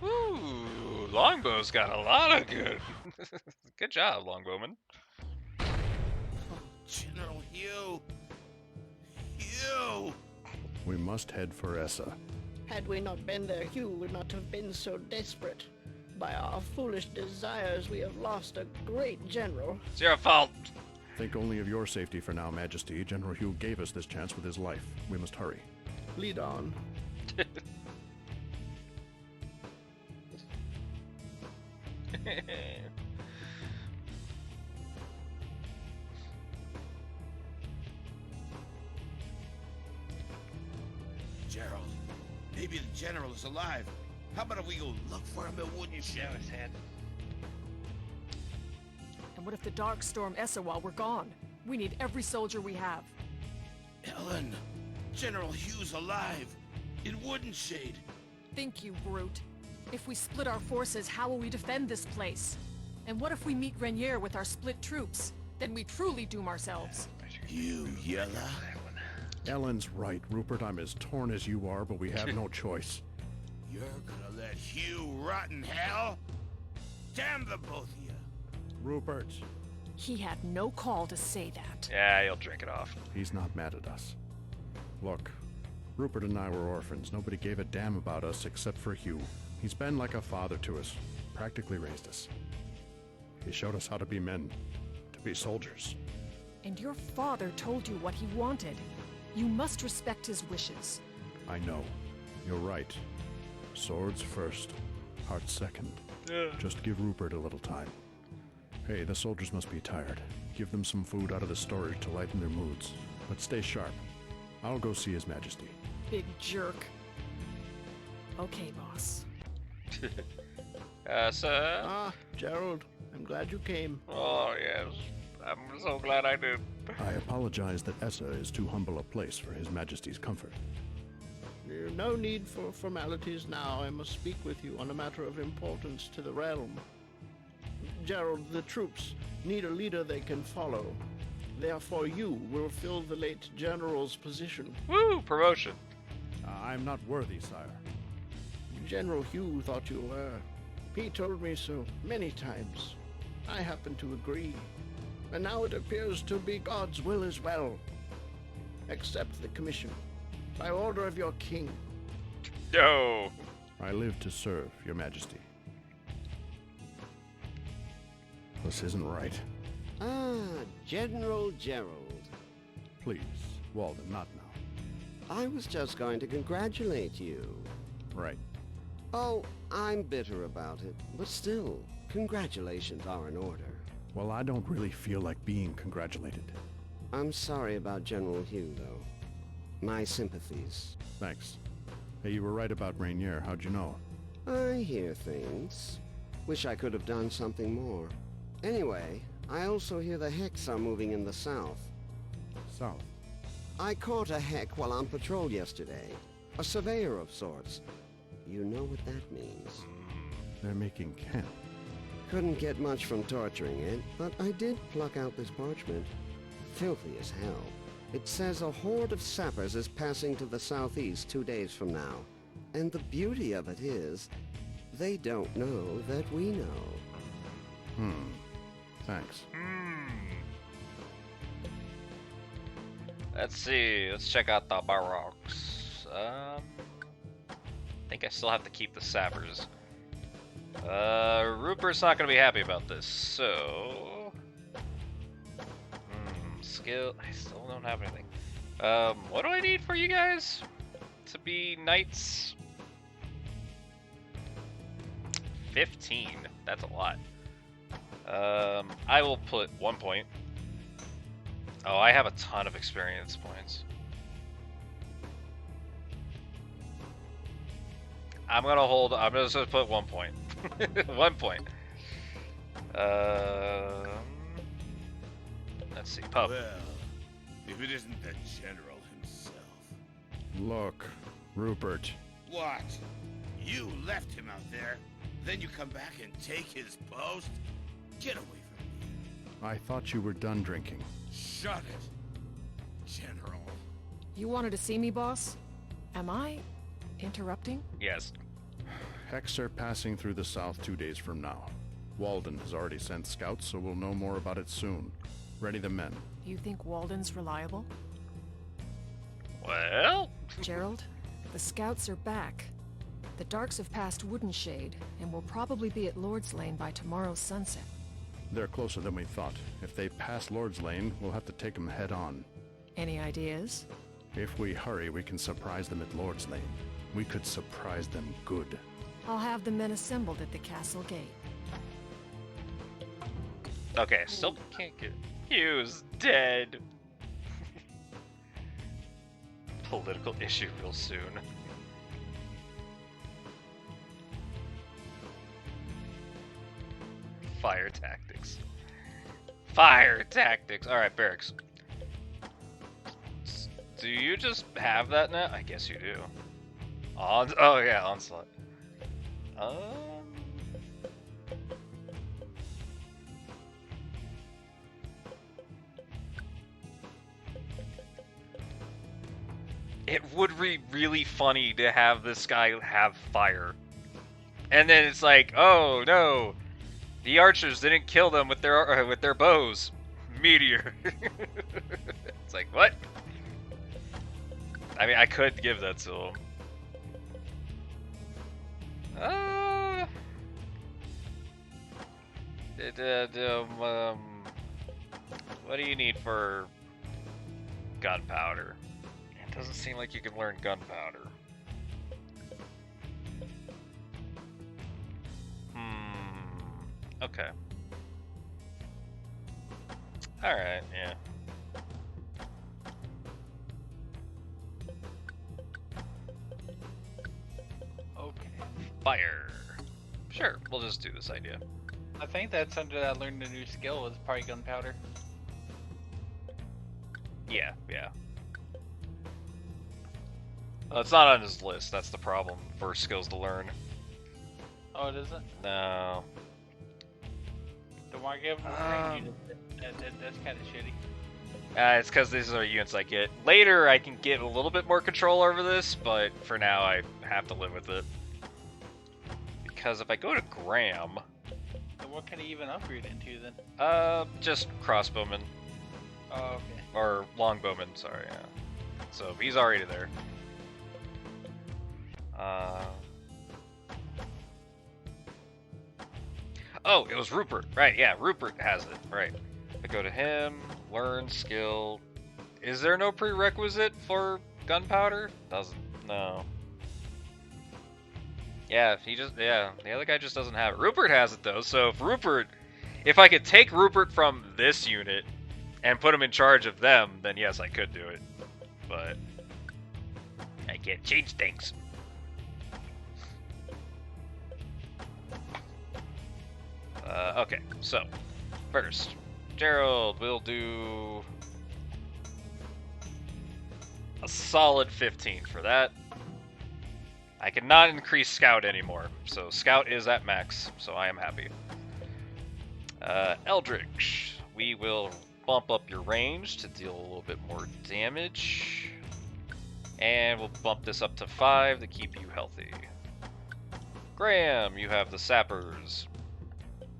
Speaker 1: Ooh, Longbow's got a lot of good. Good job, Longbowman.
Speaker 5: General Hugh! Hugh!
Speaker 4: We must head for Essa.
Speaker 11: Had we not been there, Hugh would not have been so desperate. By our foolish desires, we have lost a great general.
Speaker 1: It's your fault.
Speaker 4: Think only of your safety for now, Majesty. General Hugh gave us this chance with his life. We must hurry.
Speaker 11: Lead on.
Speaker 5: Gerald. Maybe the general is alive. How about if we go look for him at Wooden Shed?
Speaker 7: His head.
Speaker 6: And what if the Dark Storm Esawal were gone? We need every soldier we have.
Speaker 5: Ellen, General Hugh's alive. In Wooden Shade.
Speaker 6: Think you, brute. If we split our forces, how will we defend this place? And what if we meet Rainier with our split troops? Then we truly doom ourselves.
Speaker 5: You yella.
Speaker 4: Ellen's right, Rupert. I'm as torn as you are, but we have no choice.
Speaker 5: You're gonna let Hugh rot in hell? Damn the both of you.
Speaker 4: Rupert.
Speaker 6: He had no call to say that.
Speaker 1: Yeah, he'll drink it off.
Speaker 4: He's not mad at us. Look, Rupert and I were orphans. Nobody gave a damn about us except for Hugh. He's been like a father to us, practically raised us. He showed us how to be men, to be soldiers.
Speaker 6: And your father told you what he wanted. You must respect his wishes.
Speaker 4: I know. You're right. Swords first, heart second. Just give Rupert a little time. Hey, the soldiers must be tired. Give them some food out of the storage to lighten their moods. But stay sharp. I'll go see His Majesty.
Speaker 6: Big jerk. Okay, boss.
Speaker 1: Sir?
Speaker 11: Ah, Gerald, I'm glad you came.
Speaker 1: Oh, yes. I'm so glad I did.
Speaker 4: I apologize that Essa is too humble a place for His Majesty's comfort.
Speaker 11: No need for formalities now. I must speak with you on a matter of importance to the realm. Gerald, the troops need a leader they can follow. Therefore, you will fill the late general's position.
Speaker 1: Woo! Promotion.
Speaker 4: I'm not worthy, sire.
Speaker 11: General Hugh thought you were. He told me so many times. I happen to agree. And now it appears to be God's will as well. Accept the commission. By order of your king.
Speaker 1: No.
Speaker 4: I live to serve, Your Majesty. This isn't right.
Speaker 10: Ah, General Gerald.
Speaker 4: Please, Walden, not now.
Speaker 10: I was just going to congratulate you.
Speaker 4: Right.
Speaker 10: Oh, I'm bitter about it, but still, congratulations are in order.
Speaker 4: Well, I don't really feel like being congratulated.
Speaker 10: I'm sorry about General Hugh, though. My sympathies.
Speaker 4: Thanks. Hey, you were right about Rainier. How'd you know?
Speaker 10: I hear things. Wish I could have done something more. Anyway, I also hear the Hecks are moving in the south.
Speaker 4: South?
Speaker 10: I caught a Heck while on patrol yesterday. A surveyor of sorts. You know what that means.
Speaker 4: They're making camp.
Speaker 10: Couldn't get much from torturing it, but I did pluck out this parchment. Filthy as hell. It says a horde of sappers is passing to the southeast 2 days from now. And the beauty of it is, they don't know that we know.
Speaker 4: Thanks.
Speaker 1: Let's see. Let's check out the barracks. I think I still have to keep the sappers. Rupert's not gonna be happy about this, so... skill... I still don't have anything. What do I need for you guys to be knights? 15. That's a lot. I will put 1 point. Oh, I have a ton of experience points. I'm gonna hold. I'm just gonna put 1 point. 1 point. Let's see. Pub.
Speaker 5: Well, if it isn't the general himself.
Speaker 4: Look, Rupert.
Speaker 5: What? You left him out there, then you come back and take his post? Get away from me.
Speaker 4: I thought you were done drinking.
Speaker 5: Shut it, General.
Speaker 6: You wanted to see me, boss? Am I interrupting?
Speaker 1: Yes.
Speaker 4: Hex are passing through the south 2 days from now. Walden has already sent scouts, so we'll know more about it soon. Ready the men.
Speaker 6: You think Walden's reliable?
Speaker 1: Well?
Speaker 6: Gerald, the scouts are back. The Darks have passed Wooden Shade, and will probably be at Lord's Lane by tomorrow's sunset.
Speaker 4: They're closer than we thought. If they pass Lord's Lane, we'll have to take them head on.
Speaker 6: Any ideas?
Speaker 4: If we hurry, we can surprise them at Lord's Lane. We could surprise them good.
Speaker 6: I'll have the men assembled at the castle gate.
Speaker 1: Okay, still can't get... Hugh's dead. political issue real soon. Fire tactics. Fire tactics. All right, barracks. Do you just have that now? I guess you do. Oh yeah, onslaught. It would be really funny to have this guy have fire. And then it's like, oh no, the archers didn't kill them with their bows. Meteor. It's like, what? I mean, I could give that to him. What do you need for gunpowder? It doesn't seem like you can learn gunpowder. Okay. Alright, yeah.
Speaker 7: Okay.
Speaker 1: Fire. Sure, we'll just do this idea.
Speaker 7: I think that's under that learned a new skill is probably gunpowder.
Speaker 1: Yeah, yeah. Well, it's not on his list, that's the problem for skills to learn.
Speaker 7: Oh, it isn't?
Speaker 1: No.
Speaker 7: Don't want to give him a unit. That's kind of shitty.
Speaker 1: It's because these are units I get. Later, I can get a little bit more control over this, but for now, I have to live with it. Because if I go to Graham...
Speaker 7: So what can he even upgrade into then?
Speaker 1: Just crossbowman.
Speaker 7: Oh, okay.
Speaker 1: Or longbowman, sorry, yeah. So, he's already there. Oh, it was Rupert. Right, yeah, Rupert has it. Right. I go to him, learn skill. Is there no prerequisite for gunpowder? Doesn't. No. Yeah, the other guy just doesn't have it. Rupert has it though, so if I could take Rupert from this unit and put him in charge of them, then yes, I could do it. But I can't change things. Okay, so first, Gerald will do a solid 15 for that. I cannot increase Scout anymore, so Scout is at max, so I am happy. Eldritch, we will bump up your range to deal a little bit more damage. And we'll bump this up to 5 to keep you healthy. Graham, you have the Sappers.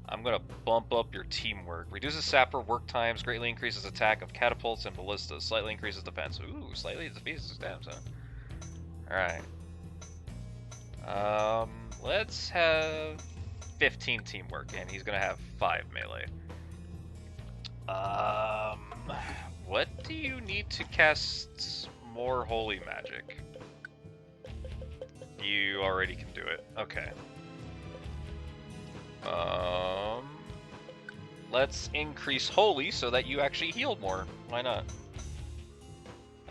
Speaker 1: I'm going to bump up your teamwork. Reduces sapper work times, greatly increases attack of catapults and ballistas, slightly increases defense. Ooh, slightly decreases damage, huh? Alright. Let's have 15 teamwork, and he's going to have 5 melee. What do you need to cast more holy magic? You already can do it. Okay. Let's increase holy so that you actually heal more. Why not?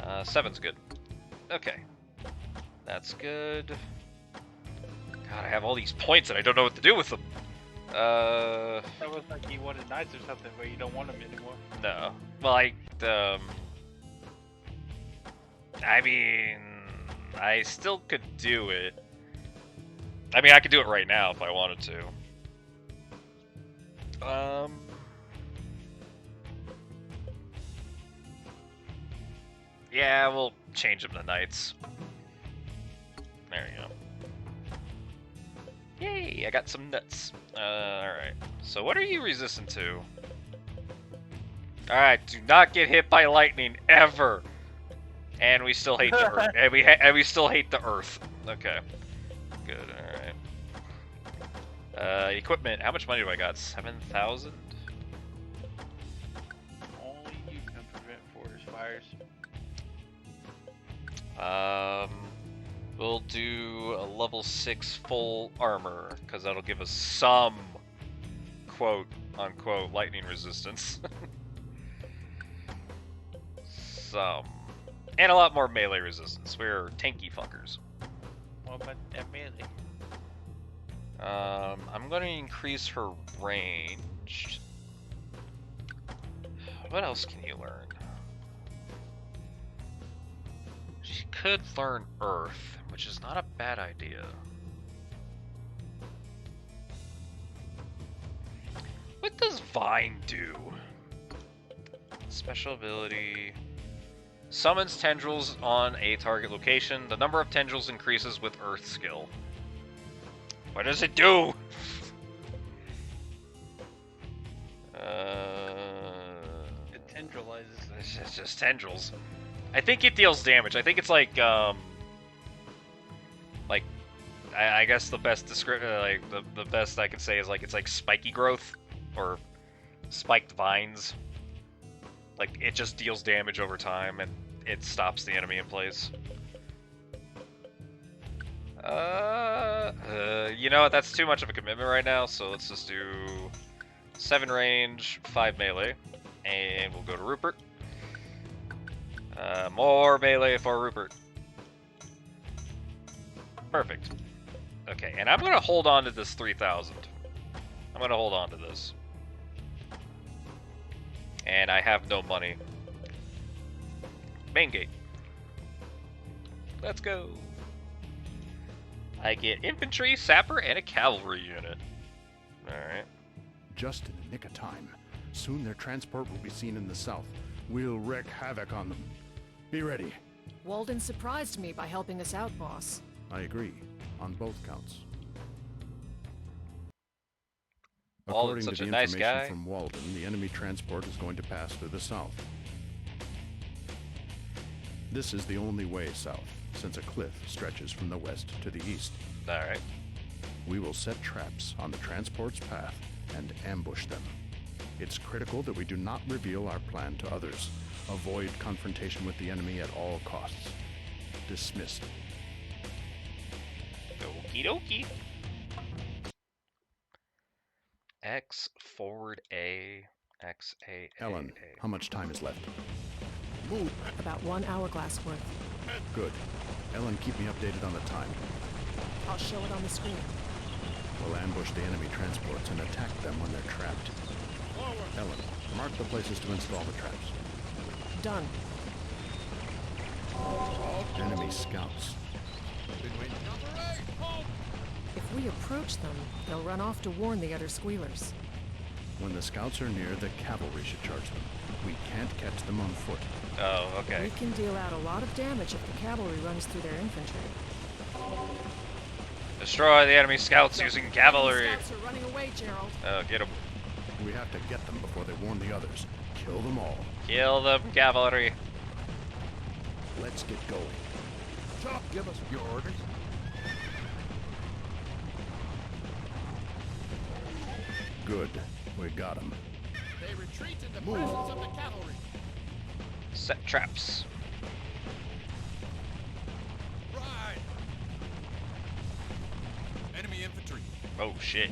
Speaker 1: 7's good. Okay. That's good. God, I have all these points and I don't know what to do with them.
Speaker 7: That was like you wanted knights or something, but you don't want them anymore.
Speaker 1: No. Well, I mean, I still could do it. I mean, I could do it right now if I wanted to. Yeah, we'll change them to knights. There you go. Yay, I got some nuts. Alright. So what are you resistant to? Alright, do not get hit by lightning, ever! And we still hate the earth. And we still hate the earth. Okay. Good, alright. Equipment, how much money do I got? 7,000?
Speaker 7: Only you can prevent forest fires.
Speaker 1: We'll do a level 6 full armor, because that'll give us some quote-unquote lightning resistance. Some. And a lot more melee resistance. We're tanky fuckers.
Speaker 2: What about that melee?
Speaker 1: I'm going to increase her range. What else can you learn? She could learn Earth, which is not a bad idea. What does Vine do? Special ability. Summons tendrils on a target location. The number of tendrils increases with Earth skill. What does it do?
Speaker 7: It tendrilizes.
Speaker 1: It's just tendrils. I think it deals damage. I think it's like I guess the best the best I could say is like it's like spiky growth or spiked vines. Like it just deals damage over time and it stops the enemy in place. You know what? That's too much of a commitment right now. So let's just do 7 range, 5 melee, and we'll go to Rupert. More melee for Rupert. Perfect. Okay, and I'm gonna hold on to this 3,000. I'm gonna hold on to this. And I have no money. Main gate. Let's go. I get infantry, sapper, and a cavalry unit. Alright.
Speaker 4: Just in the nick of time. Soon their transport will be seen in the south. We'll wreak havoc on them. Be ready.
Speaker 6: Walden surprised me by helping us out, boss.
Speaker 4: I agree. On both counts.
Speaker 1: Walden's
Speaker 4: According
Speaker 1: such
Speaker 4: to
Speaker 1: a
Speaker 4: the
Speaker 1: nice
Speaker 4: information
Speaker 1: guy.
Speaker 4: from Walden, the enemy transport is going to pass through the south. This is the only way south, since a cliff stretches from the west to the east.
Speaker 1: Alright.
Speaker 4: We will set traps on the transport's path and ambush them. It's critical that we do not reveal our plan to others. Avoid confrontation with the enemy at all costs. Dismissed.
Speaker 1: Okie dokie. X forward A. X A.
Speaker 4: Ellen, how much time is left?
Speaker 11: Move.
Speaker 6: About 1 hourglass worth.
Speaker 4: Good. Ellen, keep me updated on the time.
Speaker 6: I'll show it on the screen.
Speaker 4: We'll ambush the enemy transports and attack them when they're trapped. Ellen, mark the places to install the traps.
Speaker 6: Done.
Speaker 4: Enemy scouts.
Speaker 9: Been waiting.
Speaker 6: If we approach them, they'll run off to warn the other squealers.
Speaker 4: When the scouts are near, the cavalry should charge them. We can't catch them on foot.
Speaker 1: Oh, okay.
Speaker 6: We can deal out a lot of damage if the cavalry runs through their infantry.
Speaker 1: Destroy the enemy scouts using cavalry.
Speaker 6: Scouts are running away, Gerald.
Speaker 1: Oh, get them.
Speaker 4: We have to get them before they warn the others. Kill them all.
Speaker 1: Kill them, cavalry.
Speaker 4: Let's get going.
Speaker 9: Chop, give us your orders.
Speaker 4: Good. We got them.
Speaker 3: They retreat in the presence of the cavalry.
Speaker 1: Set traps.
Speaker 3: Ride.
Speaker 9: Enemy infantry.
Speaker 1: Oh, shit.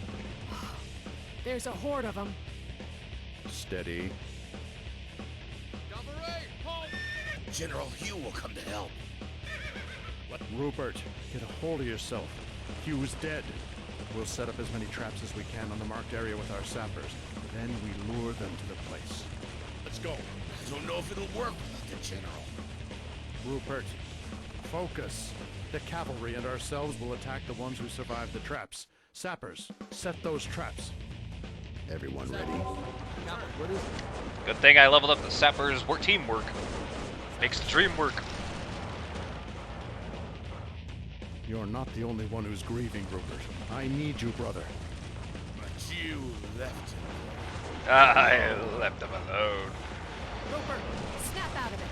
Speaker 6: There's a horde of them.
Speaker 4: Steady.
Speaker 3: Cavalry, halt.
Speaker 5: General Hugh will come to help.
Speaker 4: Rupert, get a hold of yourself. Hugh's dead. We'll set up as many traps as we can on the marked area with our sappers. Then we lure them to the place.
Speaker 3: Let's go.
Speaker 5: I don't know if it'll work without the general.
Speaker 4: Rupert, focus. The cavalry and ourselves will attack the ones who survive the traps. Sappers, set those traps. Everyone ready?
Speaker 1: Good thing I leveled up the sappers. Work teamwork. Makes the dream work.
Speaker 4: You're not the only one who's grieving, Rupert. I need you, brother.
Speaker 5: But you left him.
Speaker 1: I left him alone.
Speaker 6: Roper, snap out of it.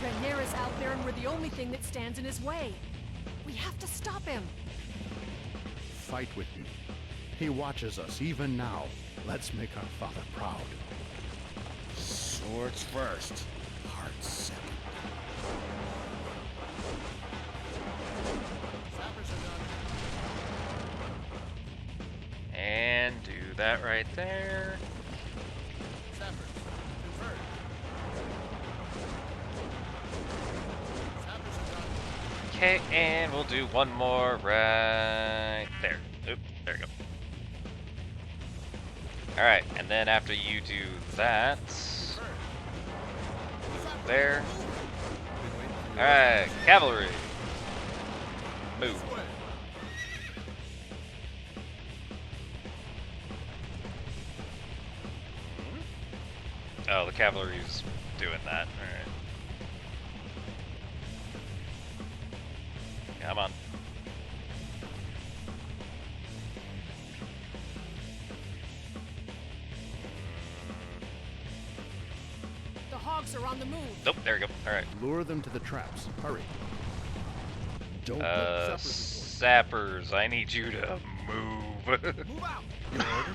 Speaker 6: Renier is out there and we're the only thing that stands in his way. We have to stop him.
Speaker 4: Fight with me. He watches us, even now. Let's make our father proud.
Speaker 5: Swords first, hearts second.
Speaker 3: Sappers are done.
Speaker 1: And do that right there.
Speaker 3: Sappers, convert.
Speaker 1: Okay, and we'll do one more right there. Oop, there we go. Alright, and then after you do that, there. Alright, cavalry. Move. Oh, the cavalry's doing that. Alright. Come on.
Speaker 6: The hogs are on the move.
Speaker 1: Nope, there we go. Alright.
Speaker 4: Lure them to the traps. Hurry. Don't let
Speaker 1: Sappers, I need you to move.
Speaker 9: Move out!
Speaker 4: your orders.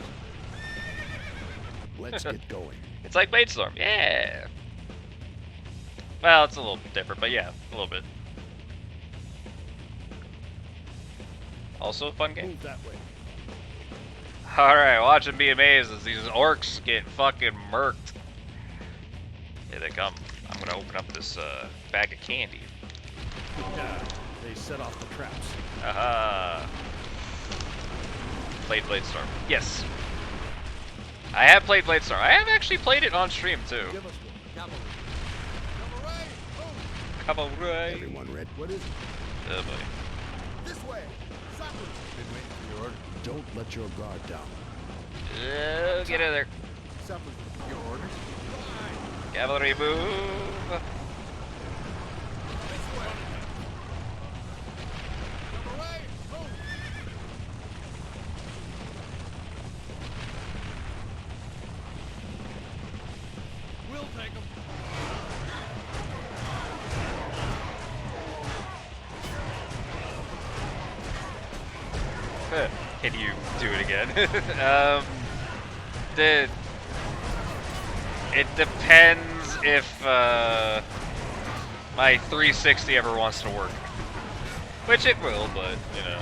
Speaker 4: Let's get going.
Speaker 1: It's like Bladestorm, yeah. Well, it's a little different, but yeah, a little bit. Also a fun game.
Speaker 4: Move that way.
Speaker 1: Alright, watch and be amazed as these orcs get fucking murked. Here they come. I'm gonna open up this bag of candy.
Speaker 4: They set off the traps.
Speaker 1: Aha. Played Bladestorm. Yes. I have played Bladestorm. I have actually played it on stream too.
Speaker 4: Give us one.
Speaker 9: Cavalry!
Speaker 1: Cavalry.
Speaker 4: Everyone ready? What is it?
Speaker 1: Oh boy.
Speaker 9: This way! Sappers! Been waiting for your order.
Speaker 4: Don't let your guard down.
Speaker 1: Get in there.
Speaker 9: Sappers, your orders?
Speaker 1: Cavalry move.
Speaker 9: This way! Cavalry! Move! We'll take them.
Speaker 1: Can you do it again? It depends if my 360 ever wants to work. Which it will, but, you know.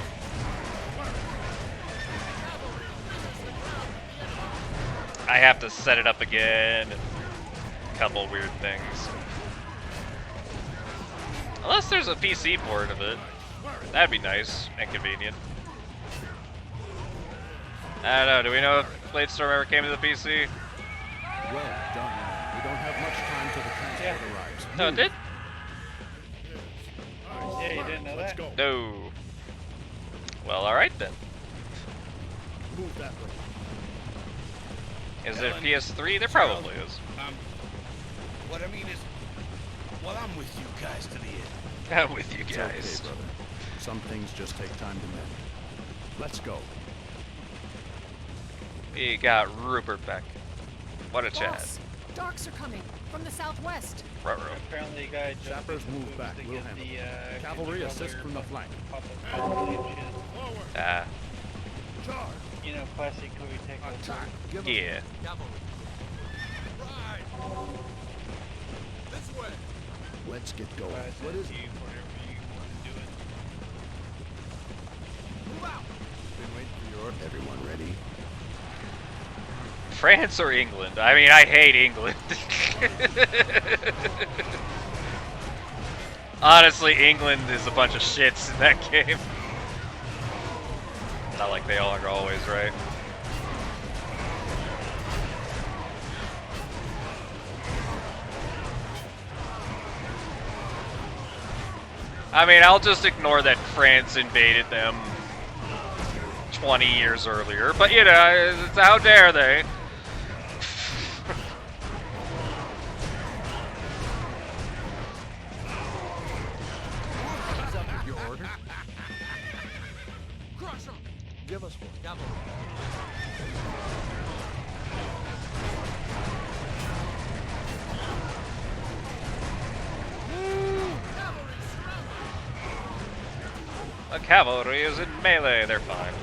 Speaker 1: I have to set it up again, and a couple weird things. Unless there's a PC port of it. That'd be nice and convenient. I don't know, do we know if Bladestorm ever came to the PC?
Speaker 4: Well done. We don't have much time till the transport arrives.
Speaker 1: No, it did?
Speaker 7: Yeah, you didn't know
Speaker 4: Let's
Speaker 7: that?
Speaker 4: go.
Speaker 1: No. Well, alright then.
Speaker 4: Move that way.
Speaker 1: Is there PS3? There probably is.
Speaker 5: What I mean is, well, I'm with you guys to the end.
Speaker 1: I'm with you
Speaker 4: It's
Speaker 1: guys.
Speaker 4: okay, brother. Some things just take time to mend. Let's go.
Speaker 1: We got Rupert back. What a chat.
Speaker 6: Boss, Darks are coming from the southwest.
Speaker 1: Ruh-roh.
Speaker 7: Apparently, you guys
Speaker 4: Sappers move back. We'll handle it. Cavalry assist from the flank.
Speaker 1: Ah,
Speaker 7: You know, plastic we take
Speaker 4: Attack. Give us
Speaker 1: yeah.
Speaker 9: Cavalry. Right! This way!
Speaker 4: Let's get going. What is it?
Speaker 7: whatever you want to do it.
Speaker 9: Move out! Been waiting for your order.
Speaker 4: Everyone ready?
Speaker 1: France or England? I mean, I hate England. Honestly, England is a bunch of shits in that game. Not like they all are always right. I mean, I'll just ignore that France invaded them 20 years earlier, but you know, it's, how dare they?
Speaker 9: Sappers, your order? Crush them!
Speaker 4: Give us one.
Speaker 9: Cavalry. Cavalry surrounded!
Speaker 1: The cavalry is in melee, they're fine.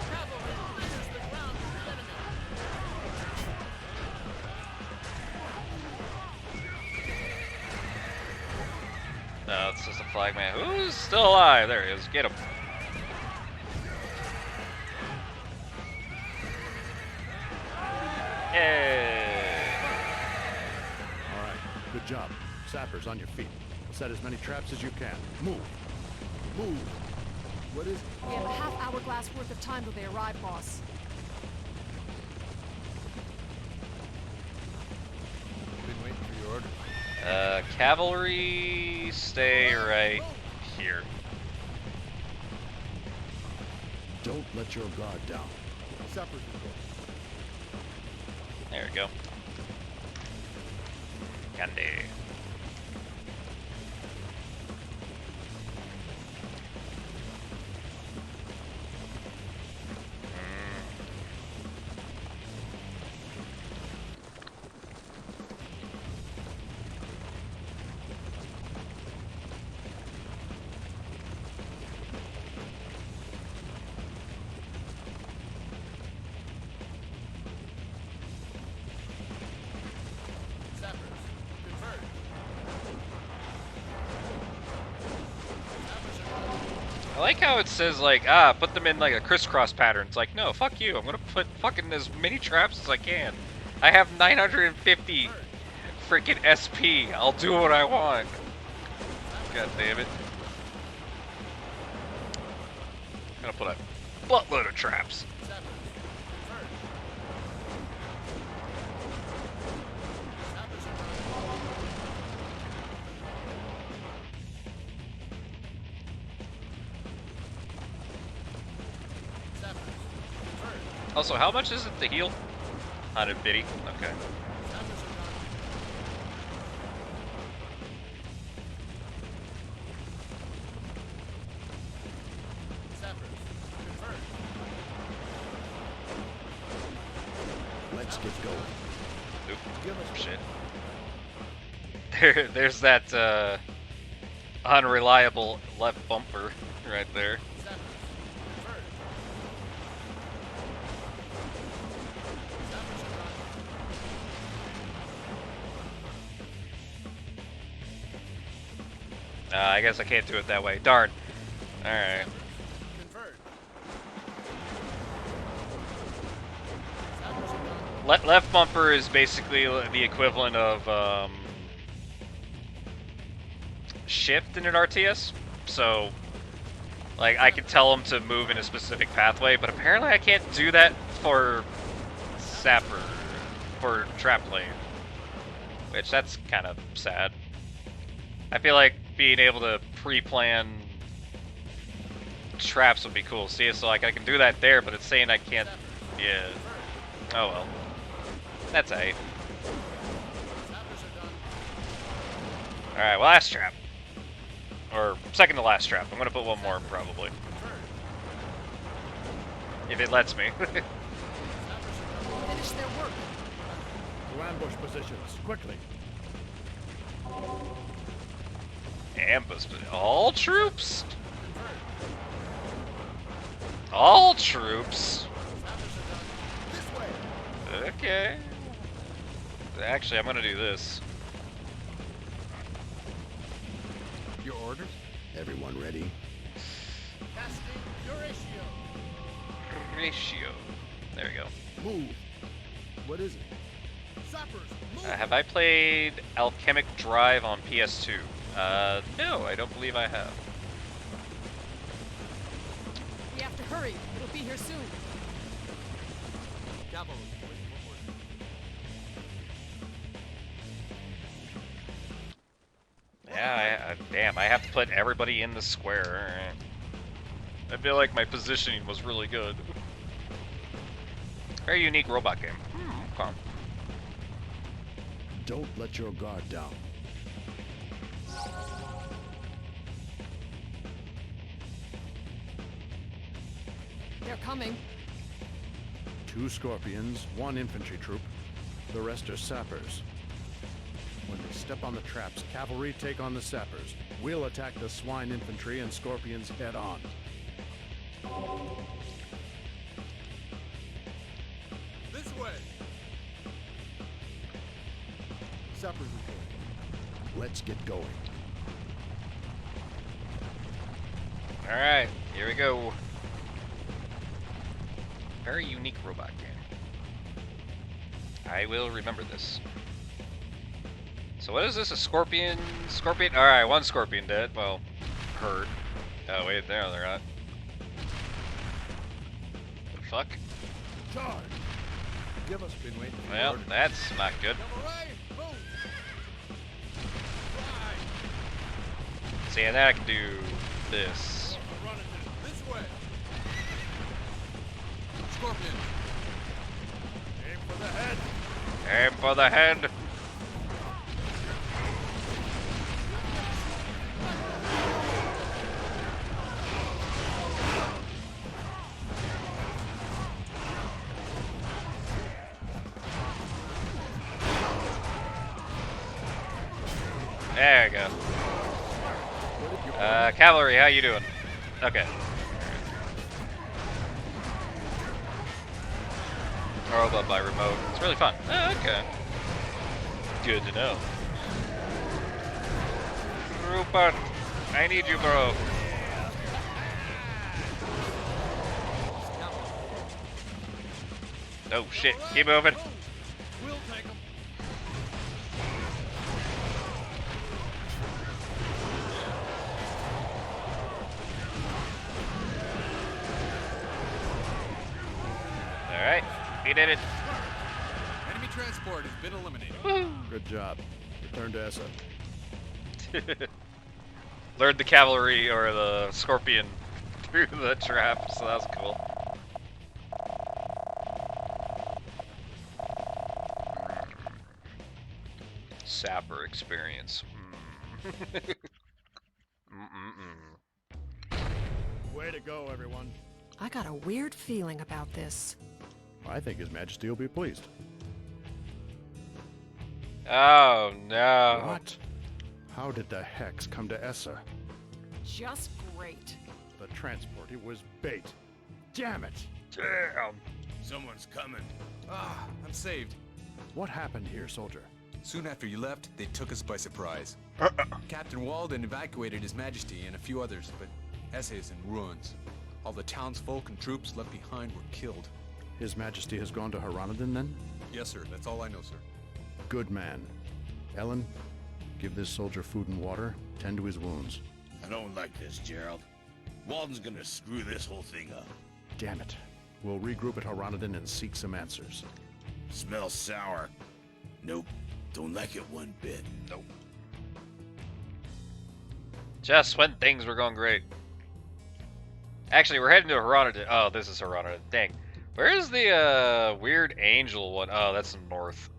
Speaker 9: Cavalry clears the ground for the enemy.
Speaker 1: No, it's just a flag man. Who's still alive? There he is. Get him. Yay!
Speaker 4: All right. Good job. Sappers on your feet. Set as many traps as you can. Move. Move. What is...
Speaker 6: We have a half hourglass worth of time till they arrive, boss.
Speaker 9: Been waiting for your order.
Speaker 1: Cavalry, stay right here.
Speaker 4: Don't let your guard down.
Speaker 11: Sappers
Speaker 1: There we go. Candy. I like how it says like, put them in like a crisscross pattern. It's like, no, fuck you. I'm gonna put fucking as many traps as I can. I have 950 freaking SP. I'll do what I want. God damn it. I'm gonna put a buttload of traps. Also, how much is it to heal? 150. Okay.
Speaker 4: Let's get going.
Speaker 1: Oop. Shit. There's that unreliable left bumper right there. I guess I can't do it that way. Darn. Alright. Left bumper is basically the equivalent of shift in an RTS. So, like, I can tell them to move in a specific pathway, but apparently I can't do that for Sapper, for Trap Lane. Which, that's kind of sad. I feel like being able to pre-plan traps would be cool. See, so like I can do that there, but it's saying I can't. Yeah. Oh well. That's A. Alright, well, last trap. Or second to last trap. I'm gonna put one more probably. If it lets me.
Speaker 6: Finish their work.
Speaker 4: To ambush positions, quickly.
Speaker 1: Ambush. All troops? All troops? Okay. Actually, I'm gonna do this.
Speaker 9: Your orders?
Speaker 4: Everyone ready?
Speaker 1: Ratio. There we go.
Speaker 11: Move. What is it?
Speaker 1: Have I played Alchemic Drive on PS2? No, I don't believe I have.
Speaker 6: We have to hurry. It'll be here soon.
Speaker 9: Cavalry.
Speaker 1: Yeah, damn, I have to put everybody in the square. Alright. I feel like my positioning was really good. Very unique robot game. Okay.
Speaker 4: Don't let your guard down.
Speaker 6: They're coming.
Speaker 4: 2 Scorpions, 1 infantry troop. The rest are sappers. When they step on the traps, cavalry take on the sappers. We'll attack the swine infantry and Scorpions head on.
Speaker 9: This way.
Speaker 11: Sappers.
Speaker 4: Let's get going.
Speaker 1: Alright, here we go. Very unique robot game. I will remember this. So what is this? A scorpion? Scorpion? Alright, one scorpion dead. Well, hurt. Oh, wait, there they're not. The fuck?
Speaker 3: Charge.
Speaker 9: Give us been waiting for
Speaker 1: Well,
Speaker 9: your order.
Speaker 1: that's not good.
Speaker 3: Cavalry, move. Fly.
Speaker 1: See, and then I can do this.
Speaker 3: Run it this way.
Speaker 9: Scorpion.
Speaker 3: Aim for the head.
Speaker 1: Aim for the head. There you go. Cavalry, how you doing? Okay. Robot by remote. It's really fun. Oh, okay. Good to know. Rupert, I need you, bro. Oh shit, keep moving.
Speaker 3: We'll take them.
Speaker 1: Alright, we did it.
Speaker 9: Enemy transport has been eliminated.
Speaker 4: Good job. Return to Essa.
Speaker 1: Lured the cavalry or the scorpion through the trap, so that was cool. Sapper experience.
Speaker 4: Way to go, everyone.
Speaker 6: I got a weird feeling about this.
Speaker 4: I think His Majesty will be pleased.
Speaker 1: Oh no.
Speaker 4: What? How did the Hex come to Essa?
Speaker 6: Just great.
Speaker 4: The transport, it was bait. Damn it!
Speaker 1: Damn.
Speaker 5: Someone's coming.
Speaker 9: Ah, I'm saved.
Speaker 4: What happened here, soldier?
Speaker 9: Soon after you left, they took us by surprise. Captain Walden evacuated His Majesty and a few others, but Essa is in ruins. All the townsfolk and troops left behind were killed.
Speaker 4: His Majesty has gone to Haranadin, then?
Speaker 9: Yes, sir. That's all I know, sir.
Speaker 4: Good man. Ellen, give this soldier food and water. Tend to his wounds.
Speaker 5: I don't like this, Gerald. Walden's gonna screw this whole thing up.
Speaker 4: Damn it. We'll regroup at Haranadin and seek some answers.
Speaker 5: Smells sour. Nope. Don't like it one bit.
Speaker 1: Nope. Just when things were going great. Actually, we're heading to Haranadin. Oh, this is Haranadin. Dang. Where is the weird angel one? Oh, that's in the north.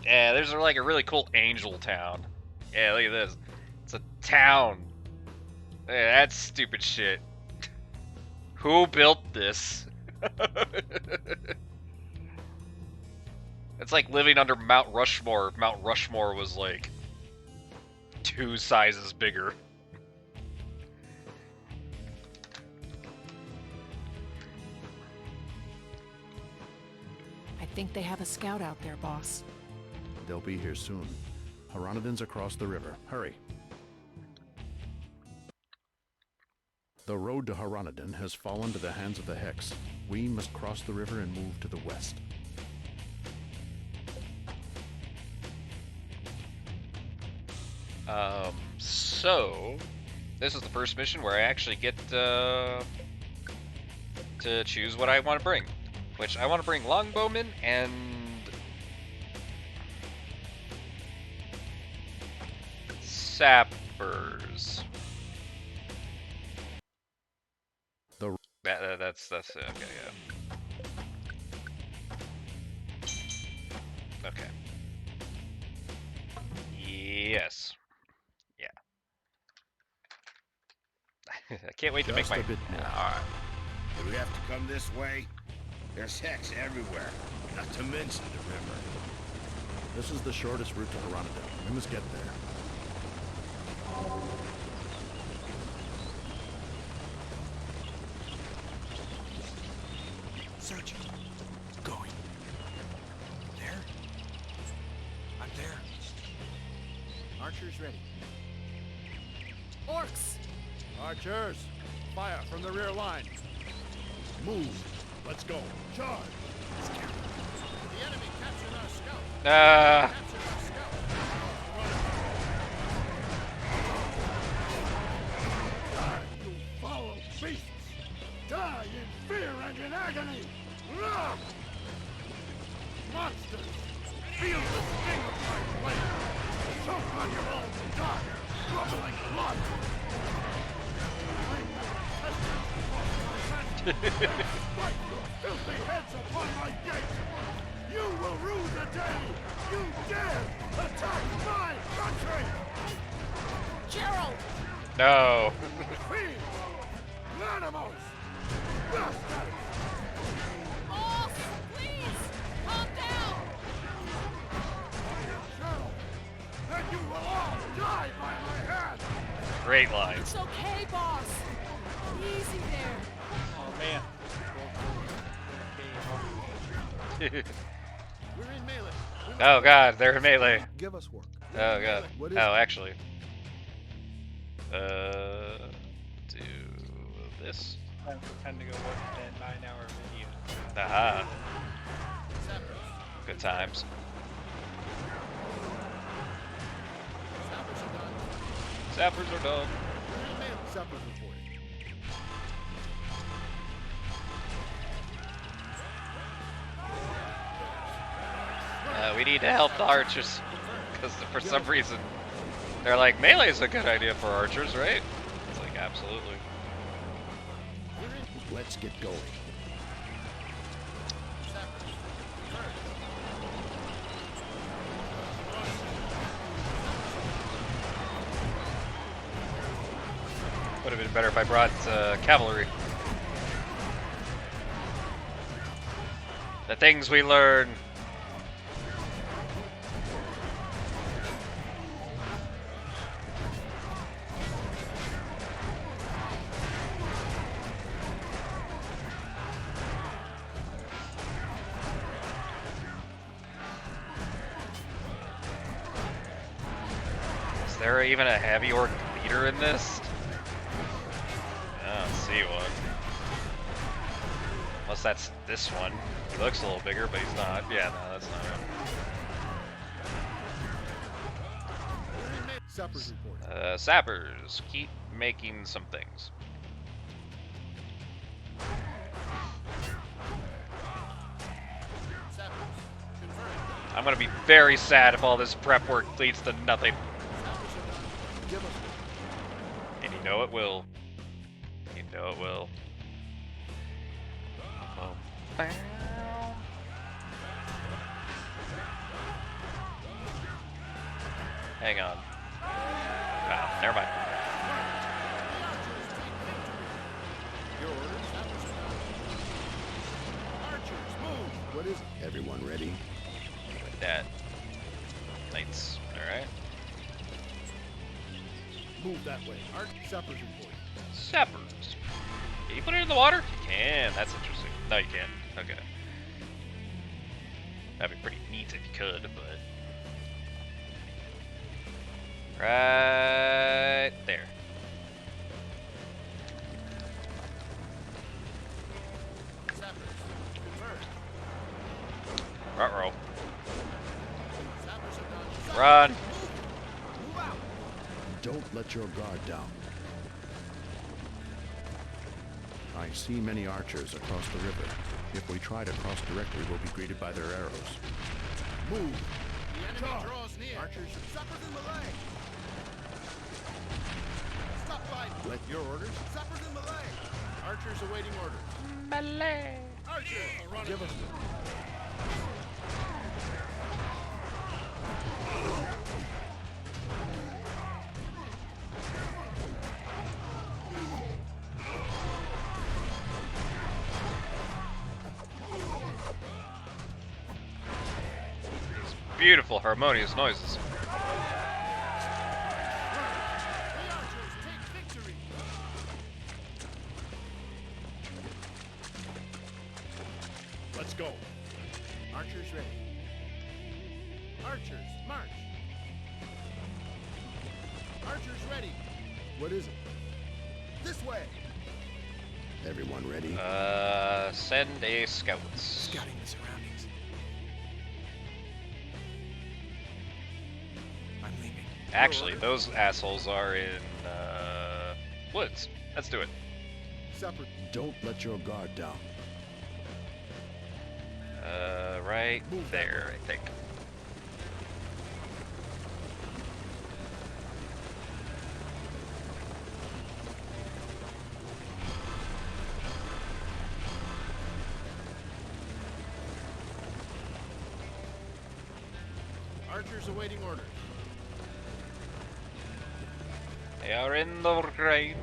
Speaker 1: Yeah, there's like a really cool angel town. Yeah, look at this. It's a town. Yeah, that's stupid shit. Who built this? It's like living under Mount Rushmore. If Mount Rushmore was like 2 sizes bigger.
Speaker 6: I think they have a scout out there, boss.
Speaker 4: They'll be here soon. Haranadin's across the river. Hurry. The road to Haranadin has fallen to the hands of the Hex. We must cross the river and move to the west.
Speaker 1: So this is the first mission where I actually get to choose what I want to bring. Which I want to bring longbowmen and sappers. That's it. Okay, yeah. Okay. Yes. Yeah. I can't wait to make
Speaker 4: Just
Speaker 1: my.
Speaker 4: a bit more.
Speaker 1: All right.
Speaker 5: Do we have to come this way? There's Hex everywhere, not to mention the river.
Speaker 4: This is the shortest route to Haranadin. We must get there.
Speaker 9: Searching. Going. There? I'm there.
Speaker 11: Archers ready.
Speaker 6: Orcs!
Speaker 4: Archers, fire from the rear line. Move. Let's go. Charge.
Speaker 11: The enemy captured our scout.
Speaker 1: Uh,
Speaker 11: Captured our scout.
Speaker 3: on your own dark, bubbling blood. Wipe your filthy heads upon my gate. You will rue the day you dare attack my country.
Speaker 2: Gerald!
Speaker 1: No.
Speaker 3: Fiends, animals, bastards.
Speaker 6: Boss, please, calm down.
Speaker 3: Gerald, then you will all die by my hand.
Speaker 1: Great line.
Speaker 6: It's okay, boss. Easy there.
Speaker 7: Oh man.
Speaker 11: We're in melee.
Speaker 1: Oh god, they're in melee.
Speaker 11: Give us work.
Speaker 1: Oh god.
Speaker 11: What is
Speaker 1: Oh,
Speaker 11: it?
Speaker 1: actually. Do this.
Speaker 7: Time to go watch that 9-hour video.
Speaker 1: Aha. Good times. Sappers are done.
Speaker 11: Sappers reporting.
Speaker 1: We need to help the archers. Because for some reason, they're like, melee is a good idea for archers, right? It's like, absolutely.
Speaker 4: Let's get going.
Speaker 1: Would have been better if I brought cavalry. The things we learn. Is there even a heavy orc leader in this? I don't see one. Unless that's this one. He looks a little bigger, but he's not. Yeah, no, that's not him.
Speaker 11: Sappers reporting.
Speaker 1: Sappers, keep making some things. I'm gonna be very sad if all this prep work leads to nothing.
Speaker 11: Give us
Speaker 1: And you know it will. You know it will. Hang on. Ah, never mind.
Speaker 11: your orders. Archers, move. What is it?
Speaker 4: Everyone ready?
Speaker 1: With that. Knights. Alright.
Speaker 11: Move that way. Sappers reporting.
Speaker 1: Sappers. Can you put it in the water? You can. That's interesting. No, you can't. Okay. That'd be pretty neat if you could, but... Right there. Ruh-roh. Run!
Speaker 4: Don't let your guard down. I see many archers across the river. If we try to cross directly, we'll be greeted by their arrows.
Speaker 11: Move.
Speaker 3: The enemy draws near.
Speaker 11: Archers.
Speaker 3: Sappers in melee. Stop fighting.
Speaker 11: Let your orders.
Speaker 3: Sappers in melee.
Speaker 11: Archers awaiting orders.
Speaker 1: Melee.
Speaker 3: Archers.
Speaker 11: Give us
Speaker 1: Beautiful, harmonious noises.
Speaker 11: Let's go. Archers ready. Archers, march. Archers ready. What is it?
Speaker 3: This way.
Speaker 4: Everyone ready?
Speaker 1: Send a scout.
Speaker 9: Scouting the surroundings. I'm leaving.
Speaker 1: Actually, those assholes are in, woods. Let's do it.
Speaker 11: Sapper.
Speaker 4: Don't let your guard down.
Speaker 1: Right there, I think.
Speaker 11: Archers awaiting orders.
Speaker 1: They are in the range.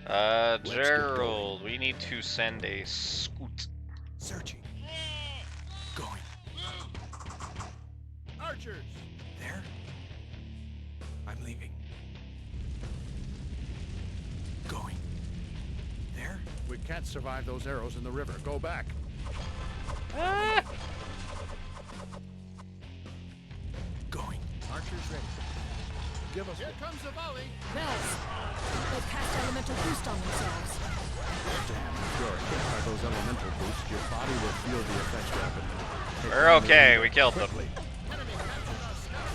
Speaker 4: get
Speaker 1: Gerald, we need to send a scout.
Speaker 9: Searching. Going.
Speaker 11: Archers!
Speaker 9: There? I'm leaving. Going. There?
Speaker 4: We can't survive those arrows in the river. Go back.
Speaker 9: Going.
Speaker 11: Archers ready. Give us. Here comes the volley.
Speaker 6: Bells! They've cast elemental boost on themselves.
Speaker 4: Damn, if you're hit by those elemental boosts, your body will feel the effects rapidly. Take
Speaker 1: We're
Speaker 4: them
Speaker 1: okay,
Speaker 4: away
Speaker 1: we killed them.
Speaker 4: quickly.
Speaker 11: Enemy captured our scout.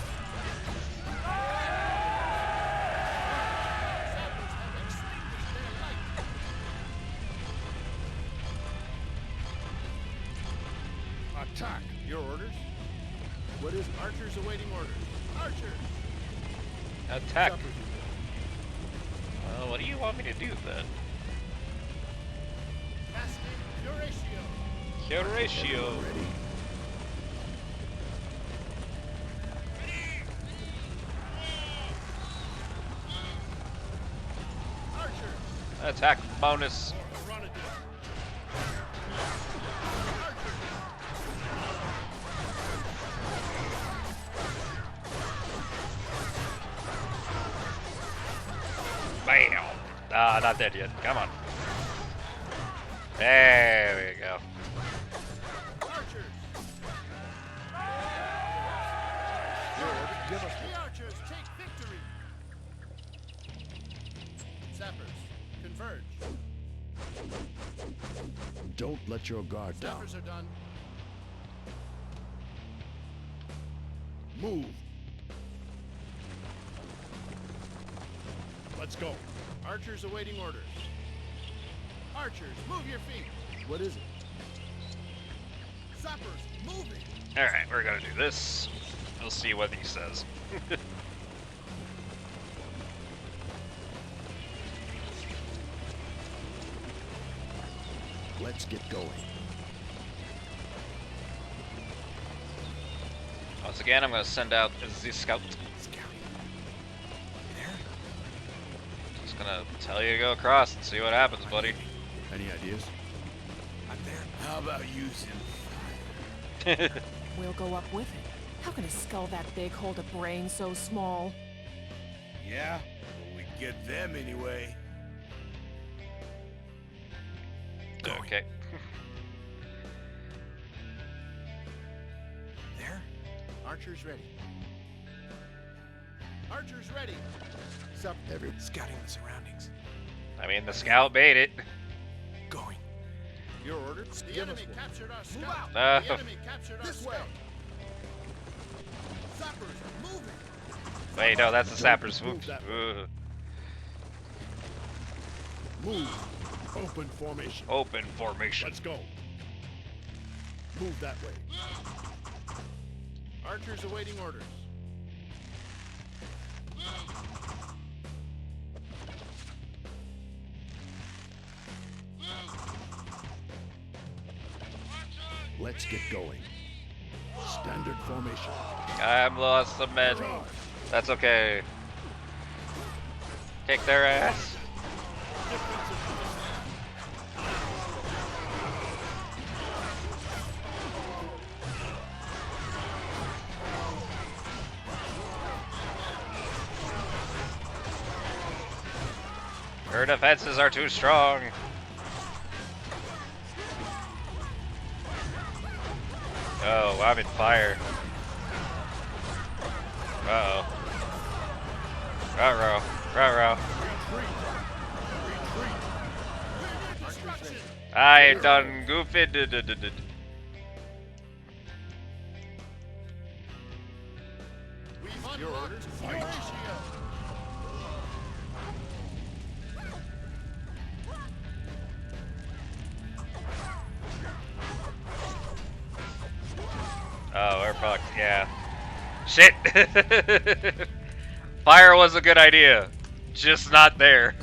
Speaker 11: Sappers have extinguished their light. Attack! Your orders? What is Archers awaiting orders? Archers!
Speaker 1: Attack.
Speaker 11: Sappers.
Speaker 1: What do you want me to do then?
Speaker 11: Casting Curatio.
Speaker 1: Curatio.
Speaker 4: Ready?
Speaker 11: Archers!
Speaker 1: Attack bonus.
Speaker 11: Renegade.
Speaker 1: Bam. Ah, not dead yet. Come on. There we go.
Speaker 11: Archers! Your order. Give us the Archers take victory! Sappers, converge.
Speaker 4: Don't let your guard down.
Speaker 11: Sappers are done.
Speaker 4: Move.
Speaker 11: Let's go. Archers awaiting orders. Archers, move your feet. What is it? Sappers, moving.
Speaker 1: Alright, we're gonna do this. We'll see what he says.
Speaker 4: Let's get going.
Speaker 1: Once again, I'm gonna send out the scout.
Speaker 9: Scouting. There?
Speaker 1: Just gonna tell you to go across and see what happens, buddy.
Speaker 4: Any ideas?
Speaker 9: I'm there.
Speaker 5: How about using
Speaker 6: We'll go up with it. How can a skull that big hold a brain so small?
Speaker 5: Yeah, well, we get them anyway.
Speaker 1: Okay.
Speaker 9: There?
Speaker 11: Archers ready. Archers ready. Sup,
Speaker 9: Scouting the surroundings.
Speaker 1: I mean, the scout bait it.
Speaker 9: Going.
Speaker 11: Your order. The enemy captured our scout.
Speaker 1: Uh,
Speaker 11: The enemy captured our scout. Sappers, moving.
Speaker 1: Wait, no, that's the sapper's
Speaker 4: move
Speaker 1: swoop.
Speaker 4: that
Speaker 1: Ugh.
Speaker 4: Move. Open formation.
Speaker 1: Open formation.
Speaker 4: Let's go. Move that way.
Speaker 11: Archers awaiting orders.
Speaker 4: Let's get going. Standard formation.
Speaker 1: I'm lost some men. That's okay. Kick their ass. Her defenses are too strong. Oh, I'm in fire. Uh-oh. Ruh-roh. Ruh-roh. I done goofy.
Speaker 11: Your orders. Curatio.
Speaker 1: Oh, we're fucked. Yeah. Shit. Fire was a good idea. Just not there.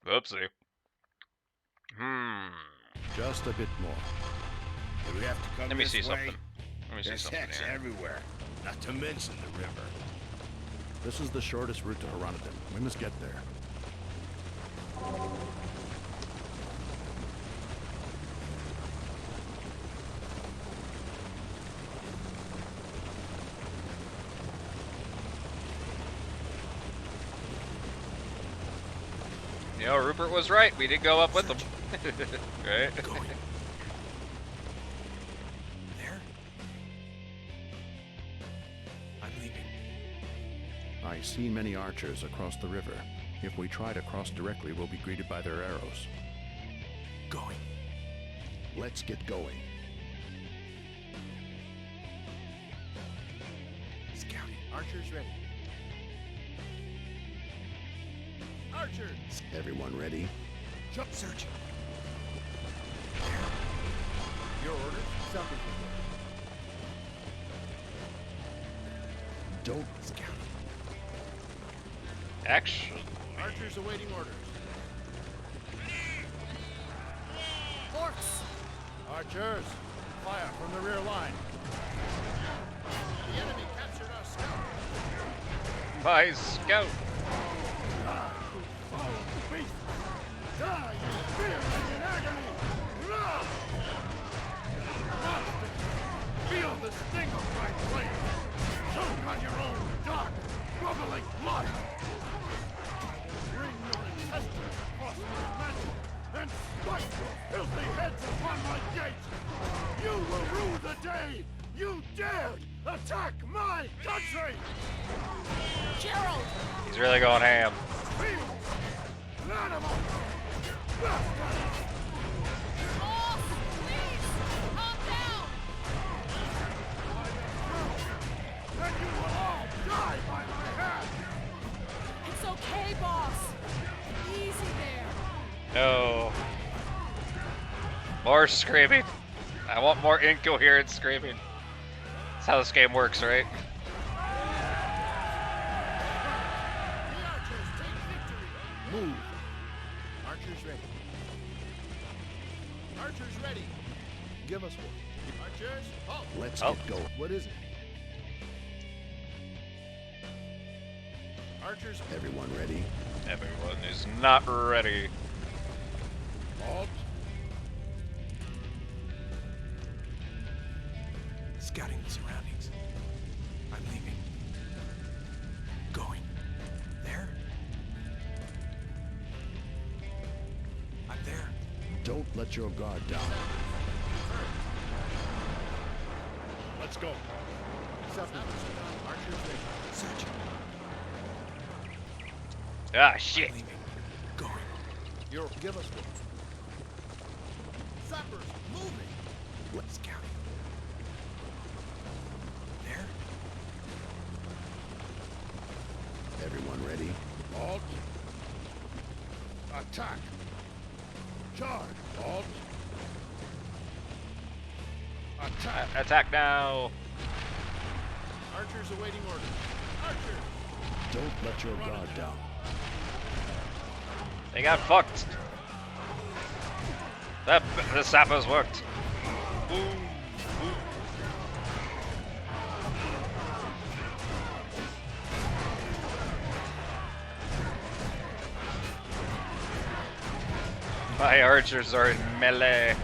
Speaker 1: Oopsie.
Speaker 4: Just a bit more.
Speaker 5: Do we have to come
Speaker 1: Let me
Speaker 5: this
Speaker 1: see
Speaker 5: way?
Speaker 1: something. Let me see
Speaker 5: There's
Speaker 1: something
Speaker 5: hex
Speaker 1: here.
Speaker 5: everywhere, not to mention the river.
Speaker 4: This is the shortest route to Heronodon. We must get there.
Speaker 1: You know, Rupert was right. We did go up with them. Right?
Speaker 9: Going. There? I'm leaving.
Speaker 4: I see many archers across the river. If we try to cross directly, we'll be greeted by their arrows.
Speaker 9: Going.
Speaker 4: Let's get going.
Speaker 9: Scouting. Archers ready.
Speaker 11: Archers!
Speaker 4: Everyone ready?
Speaker 9: Jump searching.
Speaker 11: Your orders? Something.
Speaker 4: Don't
Speaker 9: Scouting.
Speaker 1: Action.
Speaker 11: Archers awaiting orders.
Speaker 6: Orcs!
Speaker 11: Archers, fire from the rear line. The enemy captured our scout.
Speaker 1: My scout.
Speaker 3: Follow the beast! Die in fear and in agony! Rah! Monster! Feel the sting of my blade! Choke on your own dark, bubbling blood! Bring your intestines across my mantle and spike your filthy heads upon my gate! You will rue the day you dared attack my country!
Speaker 6: Gerald!
Speaker 1: He's really going ham.
Speaker 3: Feel! Animal! Bastard!
Speaker 6: Boss! Please! Calm down!
Speaker 3: Then you will all die by my hand!
Speaker 6: It's okay, boss! Easy there!
Speaker 1: No. More screaming. I want more incoherent screaming. That's how this game works, right?
Speaker 11: The archers take victory.
Speaker 4: move.
Speaker 11: Archers ready. Archers ready. Give us one. Archers, halt.
Speaker 4: Let's
Speaker 1: Oh.
Speaker 4: get going.
Speaker 11: What is it? Archers,
Speaker 4: Everyone ready?
Speaker 1: Everyone is not ready.
Speaker 11: halt.
Speaker 9: Scouting the surroundings. I'm leaving. Going. There? I'm there.
Speaker 4: Don't let your guard down.
Speaker 11: Let's go. Supplements are done. Archers ready.
Speaker 9: Searching.
Speaker 1: Ah, shit.
Speaker 9: I'm leaving. Going.
Speaker 11: Give us one. Sappers, moving.
Speaker 9: Let's scout. There?
Speaker 4: Everyone ready?
Speaker 11: Halt. Attack. Charge. Halt. Attack.
Speaker 1: Attack now.
Speaker 11: Archers awaiting orders. Archers.
Speaker 4: Don't let your guard down.
Speaker 1: They got fucked. The sappers worked. Boom. My archers are in melee.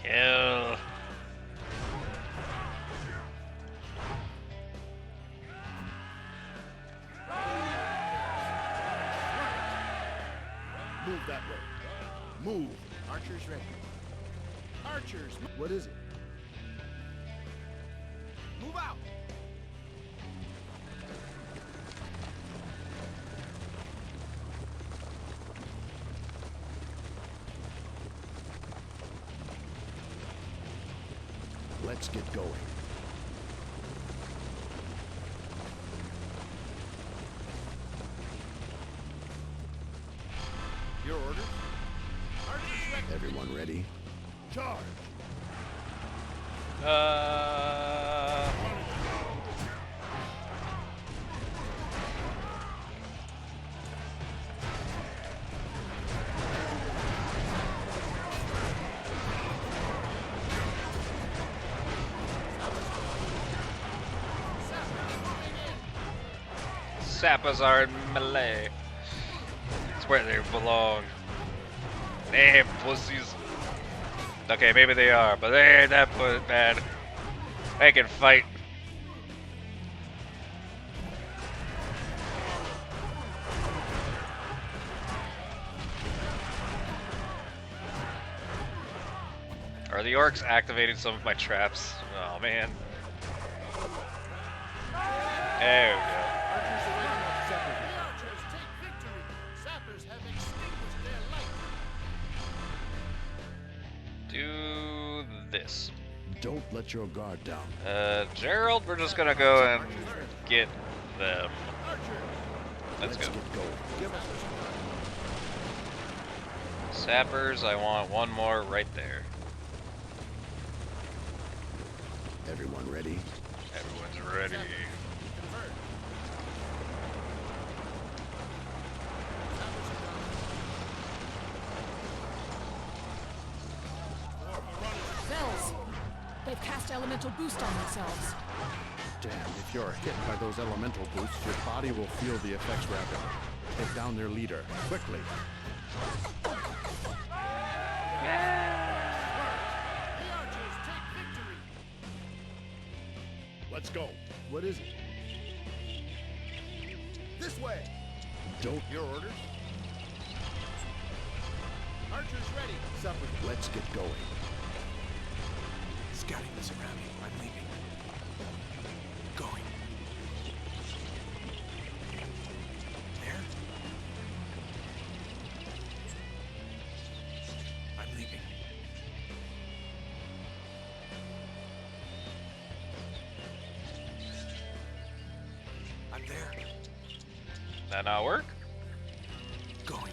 Speaker 1: Kill.
Speaker 11: Move that way. Move. Archers ready. Archers. What is it? Move out.
Speaker 4: Let's get going.
Speaker 11: Your orders? Archers ready.
Speaker 4: Everyone ready?
Speaker 3: Charge!
Speaker 1: Sappers are in melee. It's where they belong. Damn pussies. Okay, maybe they are, but they ain't that bad. They can fight. Are the orcs activating some of my traps? Oh man. There we go. Do this.
Speaker 4: Don't let your guard down.
Speaker 1: Gerald, we're just gonna go and get them. Let's go.
Speaker 4: Get going. Give us
Speaker 1: Sappers, I want one more right there.
Speaker 4: Everyone ready?
Speaker 1: Everyone's ready.
Speaker 6: Bells! They've cast elemental boost on themselves.
Speaker 4: Damn, if you're hit by those elemental boosts, your body will feel the effects rapidly. Take down their leader, quickly.
Speaker 3: Let's go.
Speaker 4: What is it?
Speaker 3: This way.
Speaker 4: Don't.
Speaker 3: Your orders? Archers ready.
Speaker 4: Supper. Let's get going.
Speaker 9: Scouting this around me. I'm leaving. Going. There. I'm leaving. I'm there.
Speaker 1: That not work?
Speaker 9: Going.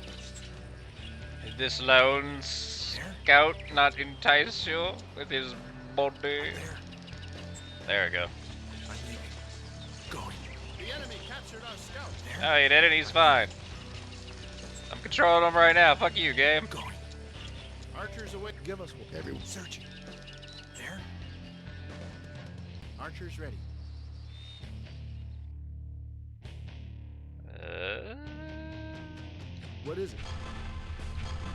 Speaker 1: Did this lone scout not entice you with his body? There we go.
Speaker 9: I'm leaving. Going.
Speaker 3: The enemy captured our scout.
Speaker 1: Oh, he did it? He's fine. I'm controlling him right now. Fuck you, game.
Speaker 9: Going.
Speaker 3: Archers away.
Speaker 4: Give us everyone.
Speaker 9: Searching. There.
Speaker 3: Archers ready.
Speaker 4: What is it?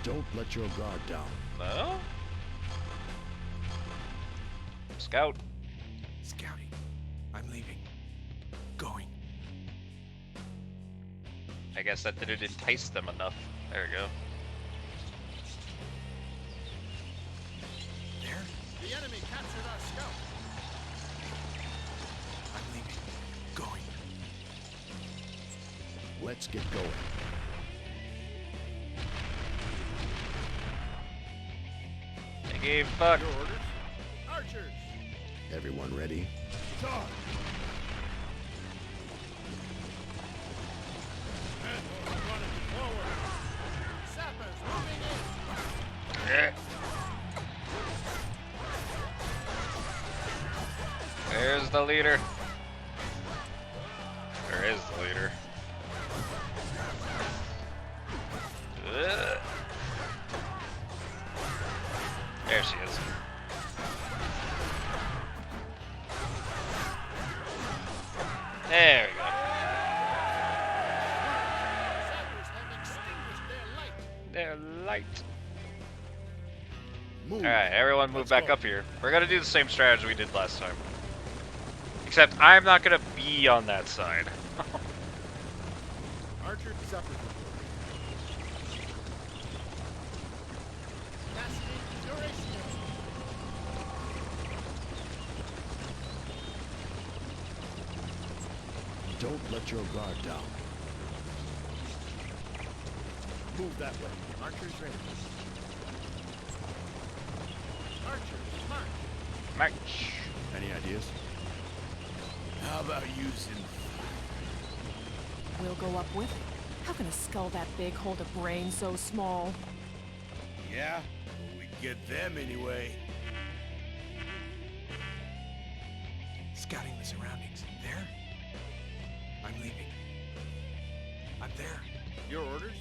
Speaker 4: Don't let your guard down.
Speaker 1: No? Scout.
Speaker 9: Scouting. I'm leaving. Going.
Speaker 1: I guess that didn't entice them enough. There we go.
Speaker 9: There.
Speaker 3: The enemy captured our scout.
Speaker 9: I'm leaving. Going.
Speaker 4: Let's get going.
Speaker 1: They gave fuck.
Speaker 3: Your orders? Archers.
Speaker 4: Everyone ready?
Speaker 3: Charge. And running forward. Sappers moving in.
Speaker 1: Yeah. There's the leader. There is the leader. Ugh. There she is. There we go.
Speaker 3: Sappers have extinguished their light.
Speaker 1: Their light.
Speaker 4: Move.
Speaker 1: Alright, everyone move
Speaker 3: Let's
Speaker 1: back
Speaker 3: go.
Speaker 1: up here. We're gonna do the same strategy we did last time. Except I'm not gonna be on that side.
Speaker 3: Archer supper. Casting duration.
Speaker 4: Don't let your guard down. Move that way.
Speaker 3: Archers ready. Archers, march.
Speaker 1: March.
Speaker 4: Any ideas?
Speaker 5: How about using...
Speaker 6: We'll go up with it. How can a skull that big hold a brain so small?
Speaker 5: Yeah? Well, we Get them anyway.
Speaker 9: Scouting the surroundings. There? I'm leaving. I'm there.
Speaker 11: Your orders?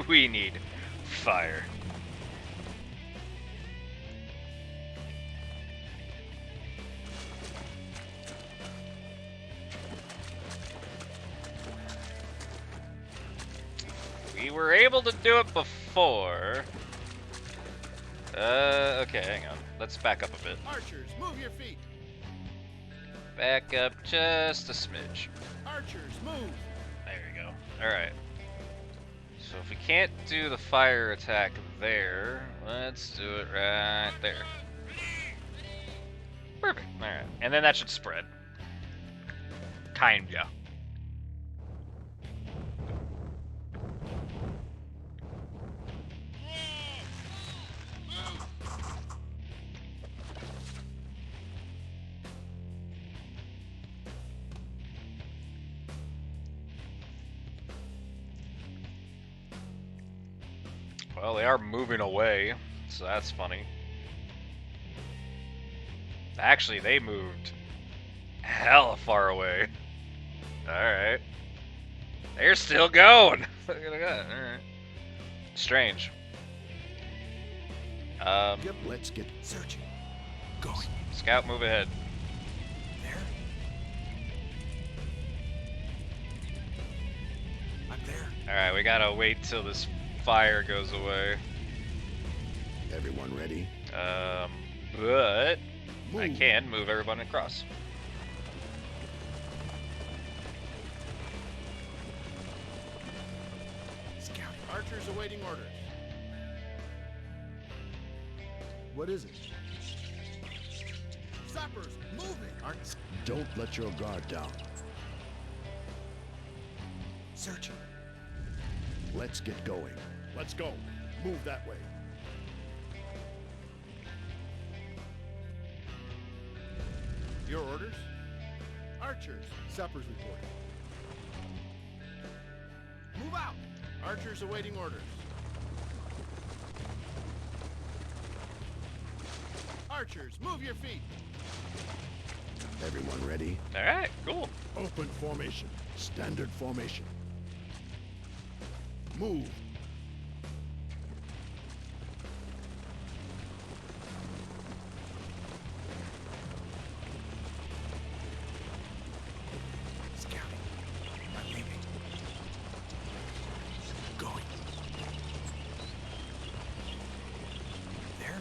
Speaker 1: We need fire. We were able to do it before. Okay, hang on. Let's back up a bit.
Speaker 11: Archers, move your feet.
Speaker 1: Back up just a smidge.
Speaker 11: Archers, move.
Speaker 1: There we go. Alright. So if we can't do the fire attack there, let's do it right there. Perfect. Alright. And then that should spread. Kinda. Well, they are moving away, so that's funny. Actually, they moved hella far away. Alright. They're still going! Look at that, alright. Strange.
Speaker 4: Yep, let's get
Speaker 9: Searching. Going.
Speaker 1: Scout, move ahead.
Speaker 9: There? I'm there.
Speaker 1: Alright, we gotta wait till this fire goes away.
Speaker 4: everyone ready.
Speaker 1: But
Speaker 4: Move.
Speaker 1: I can move everyone across.
Speaker 11: Scout. Archers awaiting orders.
Speaker 4: What is it?
Speaker 11: Sappers, moving.
Speaker 4: Don't let your guard down.
Speaker 9: Searching.
Speaker 4: Let's get going.
Speaker 11: Let's go. Move that way. Your orders? Archers, sappers reporting. Move out! Archers awaiting orders. Archers, move your feet.
Speaker 4: Everyone ready?
Speaker 1: Alright, cool.
Speaker 4: Open formation. Standard formation. Move.
Speaker 9: Scouting. I'm leaving. Going. There?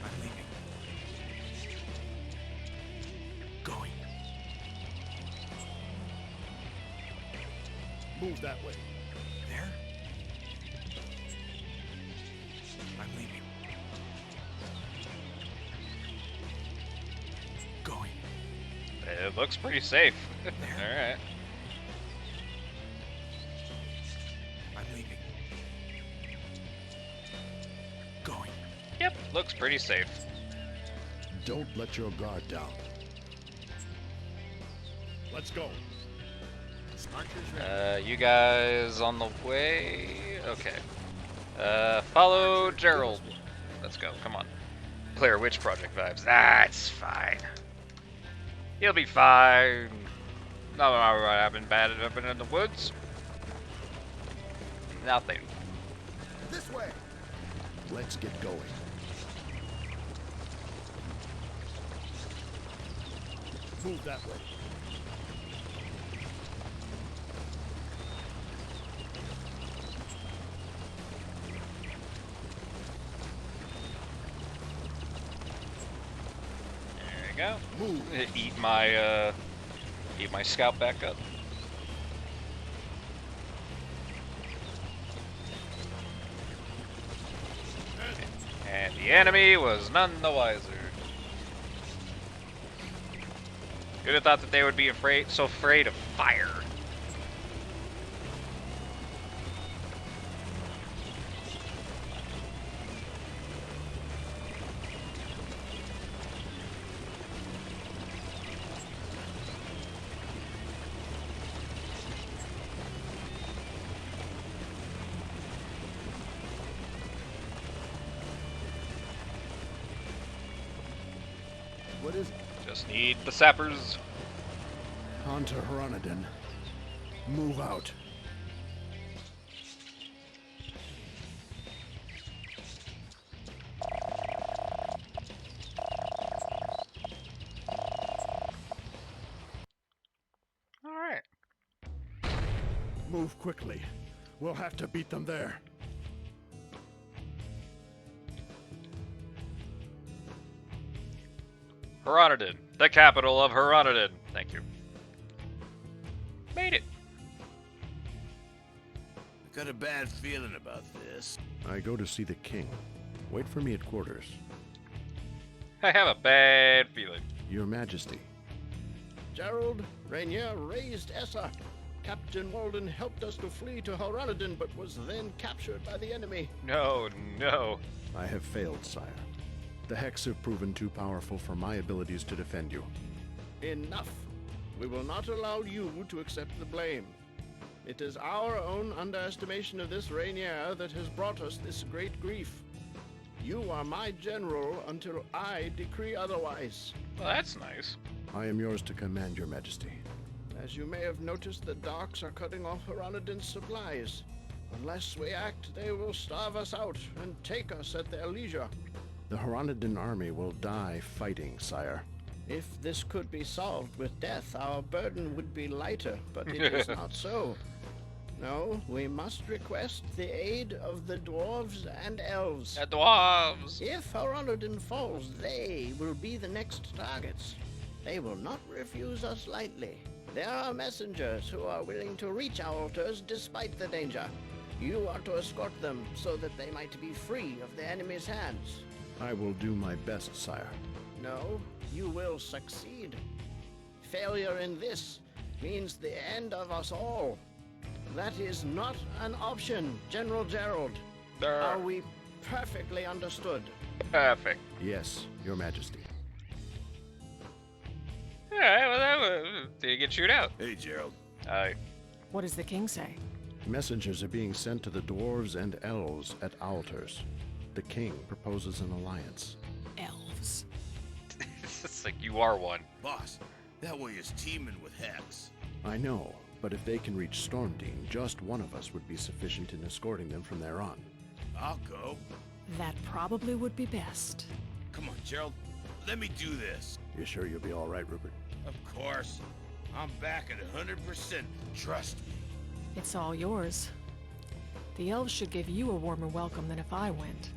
Speaker 9: I'm leaving. Going.
Speaker 11: Move that way.
Speaker 9: There? I'm leaving. Going.
Speaker 1: It looks pretty safe. Alright.
Speaker 9: I'm leaving. Going.
Speaker 1: Yep, looks pretty safe.
Speaker 4: Don't let your guard down.
Speaker 11: Let's go. Archers ready.
Speaker 1: You guys on the way? Okay. Follow Gerald. Let's go, come on. Blair Witch Project vibes. That's fine. He'll be fine. No, I've been bad at up in the woods. Nothing.
Speaker 11: This way.
Speaker 4: Let's get going.
Speaker 11: Move that way.
Speaker 1: There you go.
Speaker 4: Move.
Speaker 1: Eat my scout back up. And the enemy was none the wiser. You'd have thought that they would be so afraid of fire.
Speaker 4: What is it?
Speaker 1: Just need the sappers.
Speaker 4: On to Hronodin. Move out.
Speaker 1: Alright.
Speaker 4: Move quickly. We'll have to beat them there.
Speaker 1: Hronodin, the capital of Hronodin. Thank you. Made it.
Speaker 5: I got a bad feeling about this.
Speaker 4: I go to see the king. Wait for me at quarters.
Speaker 1: I have a bad feeling.
Speaker 4: Your Majesty.
Speaker 11: Gerald, Rainier raised Essa. Captain Walden helped us to flee to Hronodin, but was then captured by the enemy.
Speaker 1: No, no.
Speaker 4: I have failed, sire. The Hex have proven too powerful for my abilities to defend you.
Speaker 11: Enough. We will not allow you to accept the blame. It is our own underestimation of this Rainier that has brought us this great grief. You are my general until I decree otherwise.
Speaker 1: Well, that's nice.
Speaker 4: I am yours to command, Your Majesty.
Speaker 11: As you may have noticed, the Darks are cutting off Hronodin's supplies. Unless we act, they will starve us out and take us at their leisure.
Speaker 4: The Hronodin army will die fighting, sire.
Speaker 11: If this could be solved with death, our burden would be lighter, but it is not so. No, we must request the aid of the dwarves and elves.
Speaker 1: The dwarves!
Speaker 11: If Hronodin falls, they will be the next targets. They will not refuse us lightly. There are messengers who are willing to reach our altars despite the danger. You are to escort them so that they might be free of the enemy's hands.
Speaker 4: I will do my best, sire.
Speaker 11: No, you will succeed. Failure in this means the end of us all. That is not an option, General Gerald. Are we perfectly understood?
Speaker 1: Perfect.
Speaker 4: Yes, Your Majesty.
Speaker 1: Alright, well, did he get chewed out?
Speaker 5: Hey, Gerald.
Speaker 1: Aye.
Speaker 6: What does the king say?
Speaker 4: Messengers are being sent to the dwarves and elves at altars. The king proposes an alliance.
Speaker 6: Elves.
Speaker 1: It's like you are one.
Speaker 5: Boss, that way is teeming with Hex.
Speaker 4: I know, but if they can reach Stormdean, just one of us would be sufficient in escorting them from there on.
Speaker 5: I'll go.
Speaker 6: That probably would be best.
Speaker 5: Come on, Gerald. Let me do this.
Speaker 4: You sure you'll be all right, Rupert?
Speaker 5: Of course. I'm back at 100%. Trust me.
Speaker 6: It's all yours. The elves should give you a warmer welcome than if I went.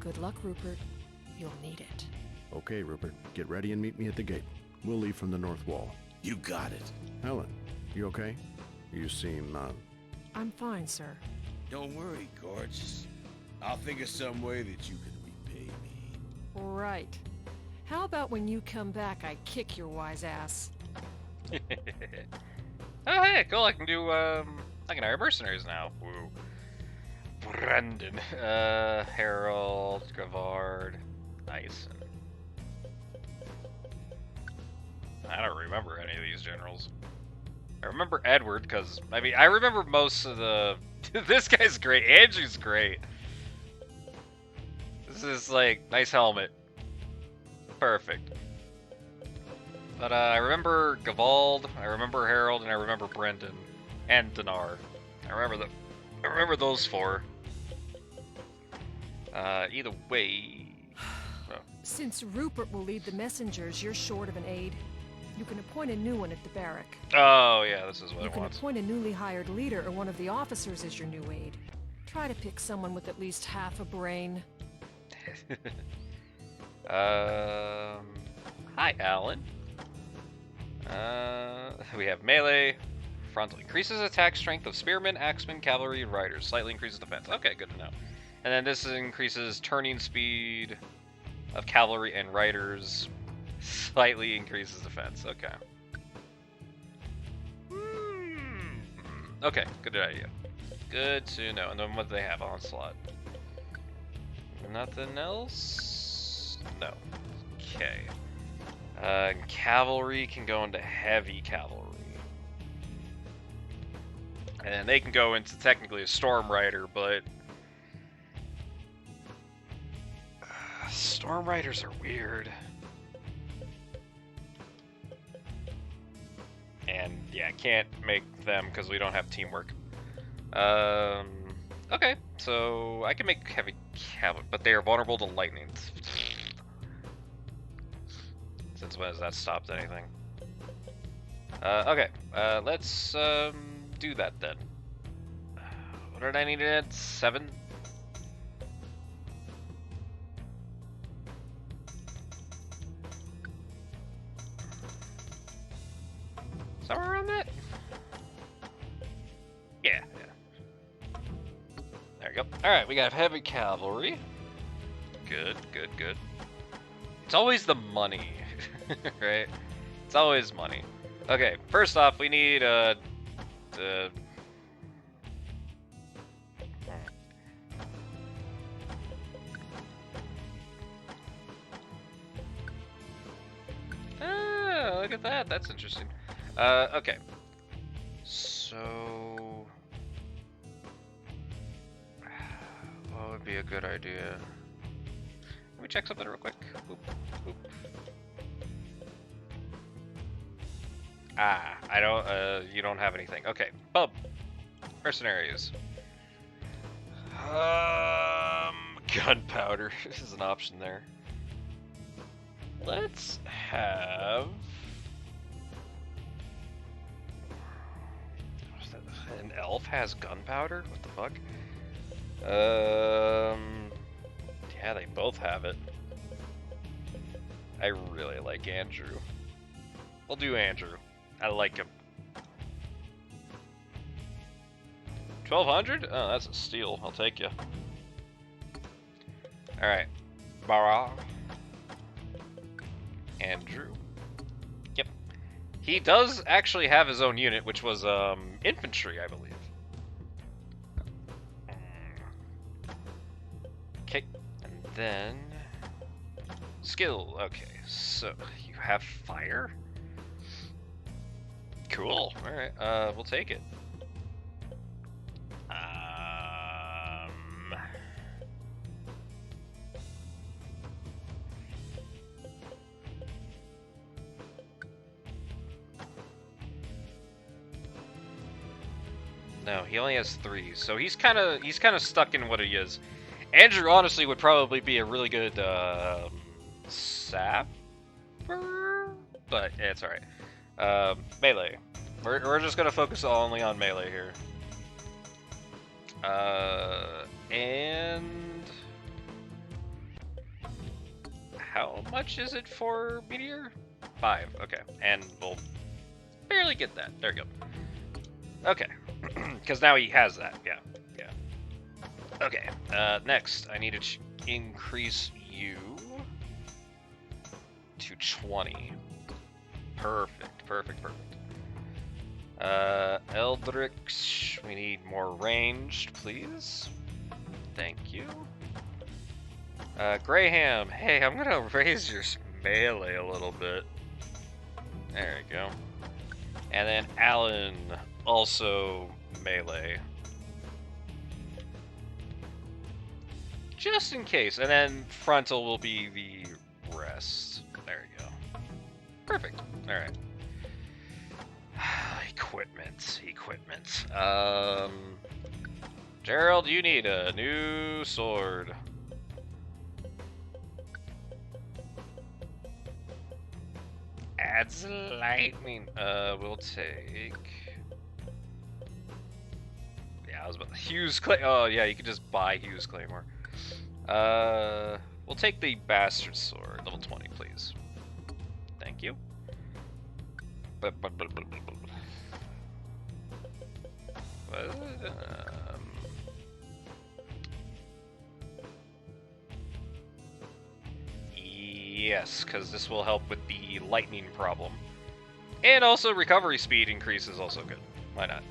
Speaker 6: Good luck, Rupert. You'll need it.
Speaker 4: Okay, Rupert. Get ready and meet me at the gate. We'll leave from the north wall.
Speaker 5: You got it.
Speaker 4: Helen, you okay? You seem,
Speaker 6: I'm fine, sir.
Speaker 5: Don't worry, gorgeous. I'll think of some way that you can repay me.
Speaker 6: Right. How about when you come back, I kick your wise ass?
Speaker 1: Oh, hey, cool. I can do, I can hire mercenaries now. Woo. Brendan. Harold, Gavard. Nice. I don't remember any of these generals. I remember Edward, because, I mean, I remember most of the... This guy's great. Andrew's great. This is, like, nice helmet. Perfect. But I remember Gavald, I remember Harold, and I remember Brendan, and Dinar. I remember those four. Either way. Oh.
Speaker 6: Since Rupert will lead the messengers, you're short of an aide. You can appoint a new one at the barrack.
Speaker 1: Oh yeah, this is what
Speaker 6: You
Speaker 1: I
Speaker 6: can
Speaker 1: want.
Speaker 6: appoint a newly hired leader or one of the officers as your new aide. Try to pick someone with at least half a brain.
Speaker 1: Hi, Alan. We have melee. Frontal increases attack strength of spearmen, axemen, cavalry, and riders. Slightly increases defense. Okay, good to know. And then this increases turning speed of cavalry and riders. Slightly increases defense. Okay. Okay, good idea. Good to know. And then what do they have? Onslaught. Nothing else? No. Okay. Cavalry can go into heavy cavalry. And they can go into technically a Storm Rider, but... Storm Riders are weird. And yeah, can't make them because we don't have teamwork. Okay, so I can make heavy cavalry, but they are vulnerable to lightning. Since when has that stopped anything? Okay, let's do that then. What did I need to add? 7? Somewhere around that? Yeah. There we go. Alright, we got heavy cavalry. Good. It's always the money, right? It's always money. Okay, first off, we need, look at that. That's interesting. Okay. So, what would be a good idea? Let me check something real quick. Boop, boop. I don't, you don't have anything. Okay, bub. Mercenaries. Gunpowder is an option there. Let's have... An elf has gunpowder? What the fuck? Yeah, they both have it. I really like Andrew. We'll do Andrew. I like him. 1200? Oh, that's a steal. I'll take you. Alright. Bara. Andrew. Yep. He does actually have his own unit, which was infantry, I believe. Okay. And then... skill. Okay, so you have fire? Cool. Alright, we'll take it. No, he only has 3, so he's kind of stuck in what he is. Andrew honestly would probably be a really good sapper, but yeah, it's all right. Melee. We're just gonna focus only on melee here. And how much is it for meteor? 5. Okay, and we'll barely get that. There we go. Okay. Because now he has that, yeah. Okay, next, I need to increase you to 20. Perfect. Eldrix, we need more ranged, please. Thank you. Graham, hey, I'm gonna raise your melee a little bit. There we go. And then Alan, also melee. Just in case. And then frontal will be the rest. There we go. Perfect. Alright. Equipment. Gerald, you need a new sword. Adds lightning. We'll take... yeah, I was about to... Hughes Clay... oh, yeah, you can just buy Hughes Claymore. We'll take the Bastard Sword. Level 20, please. Thank you. Yes, because this will help with the lightning problem. And also recovery speed increase is also good. Why not?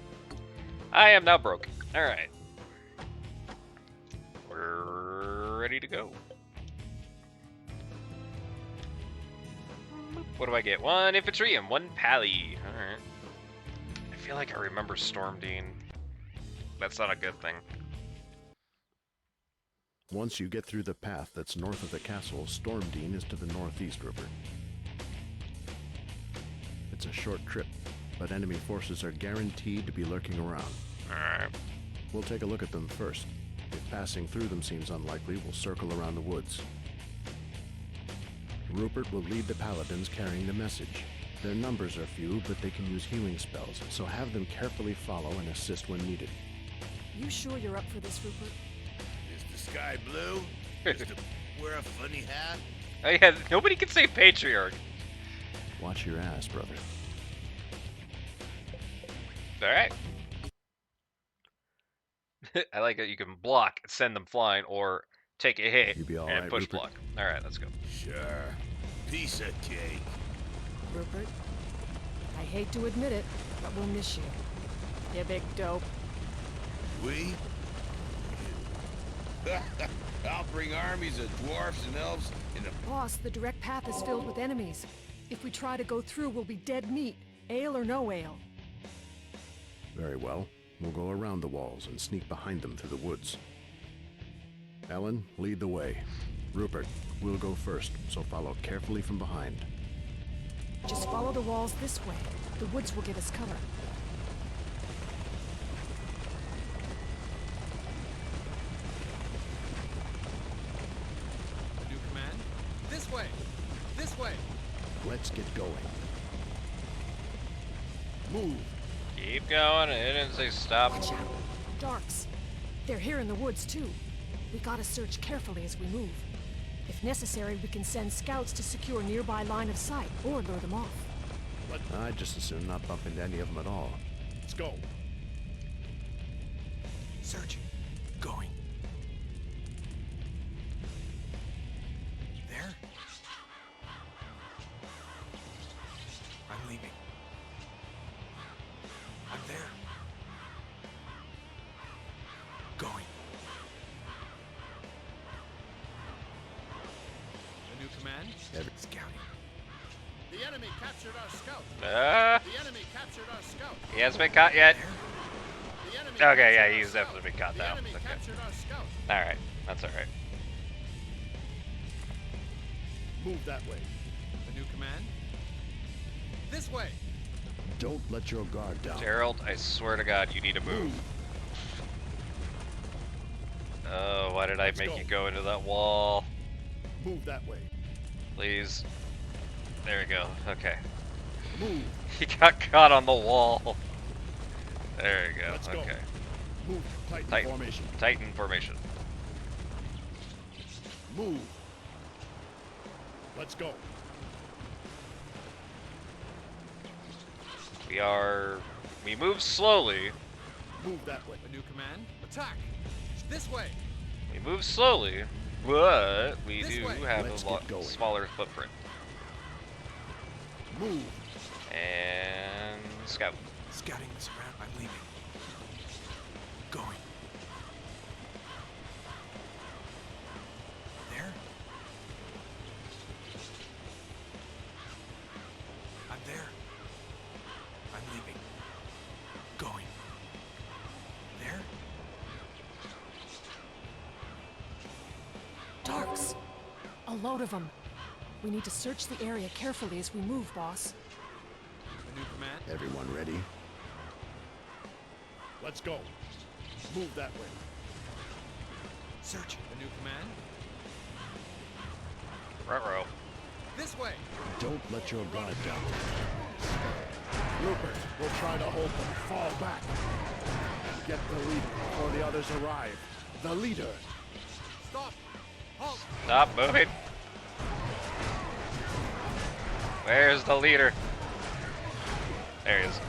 Speaker 1: I am now broke. Alright. We're ready to go. What do I get? 1 infantry and 1 pally. Alright. I feel like I remember Stormdean. That's not a good thing.
Speaker 4: Once you get through the path that's north of the castle, Stormdean is to the northeast, Rupert. It's a short trip, but enemy forces are guaranteed to be lurking around.
Speaker 1: Alright.
Speaker 4: We'll take a look at them first. If passing through them seems unlikely, we'll circle around the woods. Rupert will lead the paladins carrying the message. Their numbers are few, but they can use healing spells, so have them carefully follow and assist when needed.
Speaker 6: You sure you're up for this, Rupert?
Speaker 5: Is the sky blue? Just to wear a funny hat?
Speaker 1: Oh yeah, nobody can say Patriarch.
Speaker 4: Watch your ass, brother.
Speaker 1: Alright. I like that you can block, send them flying, or take a hit
Speaker 4: You be all
Speaker 1: and
Speaker 4: right,
Speaker 1: push
Speaker 4: Rupert?
Speaker 1: block. Alright, let's go.
Speaker 5: Sure. Piece of cake.
Speaker 6: Rupert? I hate to admit it, but we'll miss you. You big dope.
Speaker 5: We? I'll bring armies of dwarfs and elves in a...
Speaker 6: Boss, the direct path is filled with enemies. If we try to go through, we'll be dead meat. Ale or no ale.
Speaker 4: Very well. We'll go around the walls and sneak behind them through the woods. Ellen, lead the way. Rupert, we'll go first, so follow carefully from behind.
Speaker 6: Just follow the walls this way. The woods will give us cover.
Speaker 9: New command? This way! This way!
Speaker 4: Let's get going.
Speaker 5: Move!
Speaker 1: Keep going, it didn't say stop.
Speaker 6: Watch out. Darks. They're here in the woods, too. We gotta search carefully as we move. If necessary, we can send scouts to secure nearby line of sight, or lure them off.
Speaker 4: I'd just as soon not bump into any of them at all.
Speaker 11: Let's go.
Speaker 9: Searching. Going. There? I'm leaving. I'm there. Going. A new command? Scouting.
Speaker 11: The enemy captured our scout.
Speaker 1: The
Speaker 11: enemy captured our scout.
Speaker 1: He hasn't been caught yet.
Speaker 11: The enemy
Speaker 1: Okay, yeah,
Speaker 11: captured
Speaker 1: he's
Speaker 11: our scout.
Speaker 1: definitely been caught
Speaker 11: The
Speaker 1: now.
Speaker 11: enemy
Speaker 1: Okay.
Speaker 11: captured our scout.
Speaker 1: Alright, that's alright.
Speaker 11: Move that way.
Speaker 9: A new command? This way!
Speaker 4: Don't let your guard down.
Speaker 1: Gerald, I swear to God, you need to move. Oh, why did I
Speaker 11: Let's
Speaker 1: make
Speaker 11: go.
Speaker 1: you go into that wall?
Speaker 11: Move that way.
Speaker 1: Please. There we go. Okay.
Speaker 11: Move.
Speaker 1: He got caught on the wall. There we go.
Speaker 11: Let's go.
Speaker 1: Okay.
Speaker 11: Move. Titan,
Speaker 1: Titan.
Speaker 11: formation.
Speaker 1: Titan formation.
Speaker 11: Move. Let's go.
Speaker 1: We move slowly.
Speaker 11: Move that way.
Speaker 9: A new command? Attack! This way!
Speaker 1: We move slowly, but we
Speaker 9: This
Speaker 1: do
Speaker 9: way.
Speaker 1: have
Speaker 4: Let's
Speaker 1: a lot
Speaker 4: get going.
Speaker 1: smaller footprint.
Speaker 11: Move.
Speaker 1: And scout.
Speaker 9: Scouting this around. I'm leaving. Going. There? I'm there. I'm leaving. Going. There?
Speaker 6: Darks! A load of them. We need to search the area carefully as we move, boss.
Speaker 9: A new command?
Speaker 4: Everyone ready?
Speaker 11: Let's go. Move that way.
Speaker 9: Searching. A new command?
Speaker 1: Ruh-roh.
Speaker 9: This way!
Speaker 4: Don't let your guard down.
Speaker 11: Rupert, we'll try to hold them. Fall back. Get the leader before the others arrive. The leader.
Speaker 9: Stop! Halt!
Speaker 1: Stop moving. Where's the leader? There he is.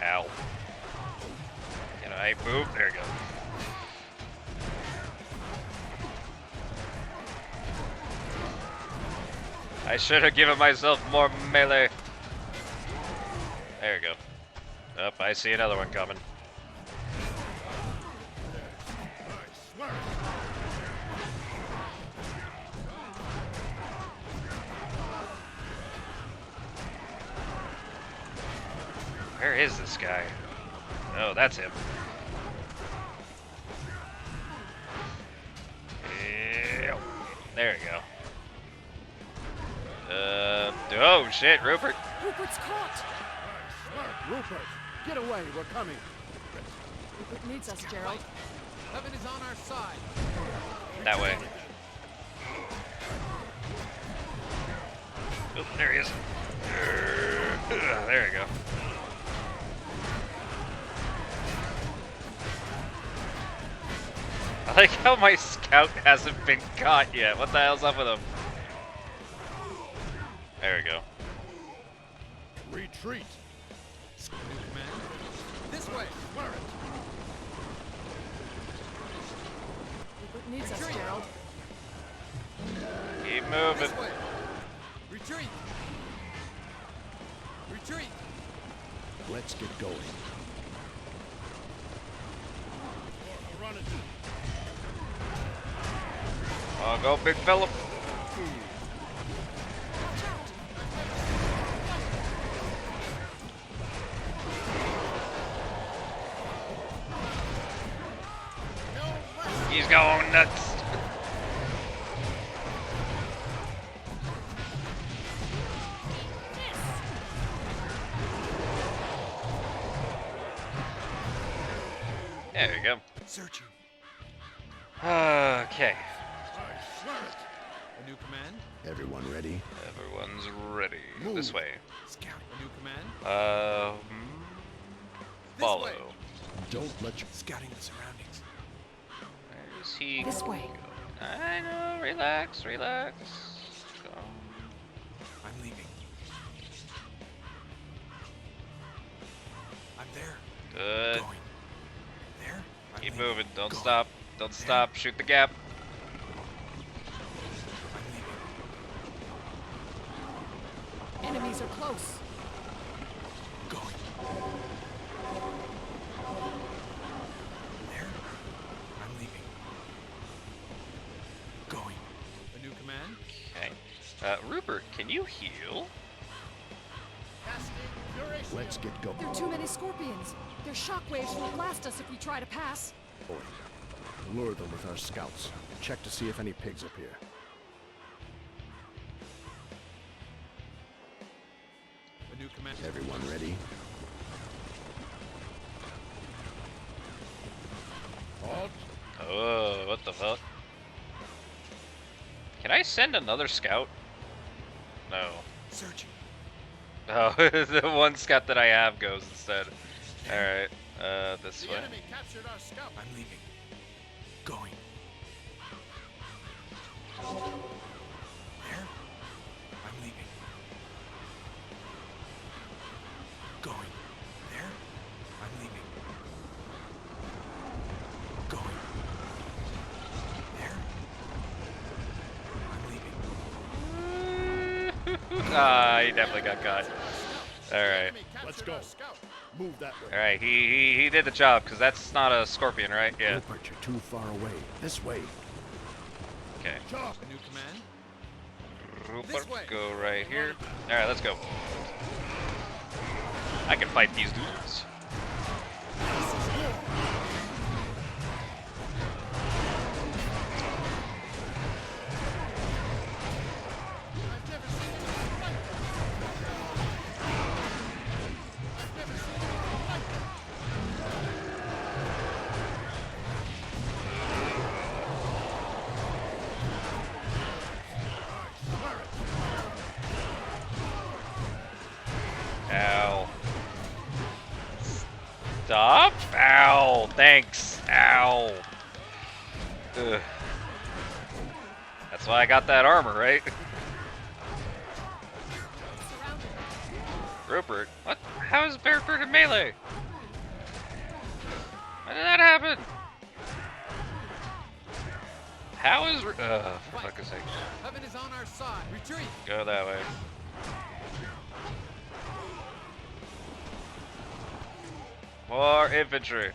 Speaker 1: Ow. Can I move? There we go. I should have given myself more melee. There we go. Oh, I see another one coming. Where is this guy? Oh, that's him. Ew. There we go. Oh shit, Rupert.
Speaker 6: Rupert's caught.
Speaker 4: Rupert, get away. We're coming.
Speaker 6: Rupert needs us, Gerald.
Speaker 9: Heaven is on our side.
Speaker 1: That way. Oh, there he is. There you go. I like how my scout hasn't been caught yet. What the hell's up with him? There we go.
Speaker 3: Retreat.
Speaker 9: New command. This way.
Speaker 3: Swear it.
Speaker 6: Rupert needs us, Gerald.
Speaker 1: Keep moving.
Speaker 9: This way. Retreat. Retreat.
Speaker 4: Let's get going.
Speaker 3: Run it.
Speaker 1: Oh, go, big fella. He's going nuts. There we go.
Speaker 9: Searching.
Speaker 1: Okay.
Speaker 3: I swear it.
Speaker 9: A new command.
Speaker 4: Everyone ready?
Speaker 1: Everyone's ready.
Speaker 4: Move.
Speaker 1: This way.
Speaker 9: Scout. A new command. This
Speaker 1: Follow.
Speaker 9: way.
Speaker 4: Don't let your...
Speaker 9: Scouting the surroundings.
Speaker 1: Where's he?
Speaker 6: This way.
Speaker 1: I know. Relax, relax. Go.
Speaker 9: I'm leaving. I'm there.
Speaker 1: Good.
Speaker 9: Going. There. I'm
Speaker 1: Keep
Speaker 9: leaving.
Speaker 1: moving. Don't
Speaker 9: Going.
Speaker 1: stop. Don't
Speaker 9: There.
Speaker 1: stop. Shoot the gap.
Speaker 9: I'm leaving.
Speaker 6: Enemies are close.
Speaker 9: Going. There. I'm leaving. Going. A new command.
Speaker 1: Okay. Rupert, can you heal?
Speaker 3: Casting duration.
Speaker 4: Let's get going.
Speaker 6: There are too many scorpions. Their shockwaves will blast us if we try to pass.
Speaker 4: Lure them with our scouts. Check to see if any pigs appear.
Speaker 9: A new command.
Speaker 4: Everyone ready?
Speaker 3: Halt.
Speaker 1: Oh, what the fuck? Can I send another scout? No.
Speaker 9: Searching.
Speaker 1: Oh, the one scout that I have goes instead. Alright, this
Speaker 3: The
Speaker 1: way.
Speaker 3: enemy captured our scout.
Speaker 9: I'm leaving. Going. There. I'm leaving. Going. There. I'm leaving. Going. There. I'm leaving.
Speaker 1: Ah, he definitely got caught. Alright.
Speaker 3: Enemy captured
Speaker 4: Let's go.
Speaker 3: our scout.
Speaker 4: Move that way.
Speaker 1: Alright, he did the job, because that's not a scorpion, right? Yeah.
Speaker 4: Rupert, you're too far away. This way.
Speaker 1: Okay.
Speaker 3: Chop.
Speaker 9: A new command.
Speaker 1: Rupert,
Speaker 9: This way.
Speaker 1: go right here. Alright, let's go. I can fight these dudes.
Speaker 3: I've never seen anything like this. I've never seen anything like this. I swear it.
Speaker 1: Ow. Stop? Ow. Thanks. Ow. Ugh. That's why I got that armor, right? Rupert? What? How is Rupert in melee? How did that happen? How is... for fuck's sake.
Speaker 9: Heaven is on our side. Retreat.
Speaker 1: Go that way. More infantry.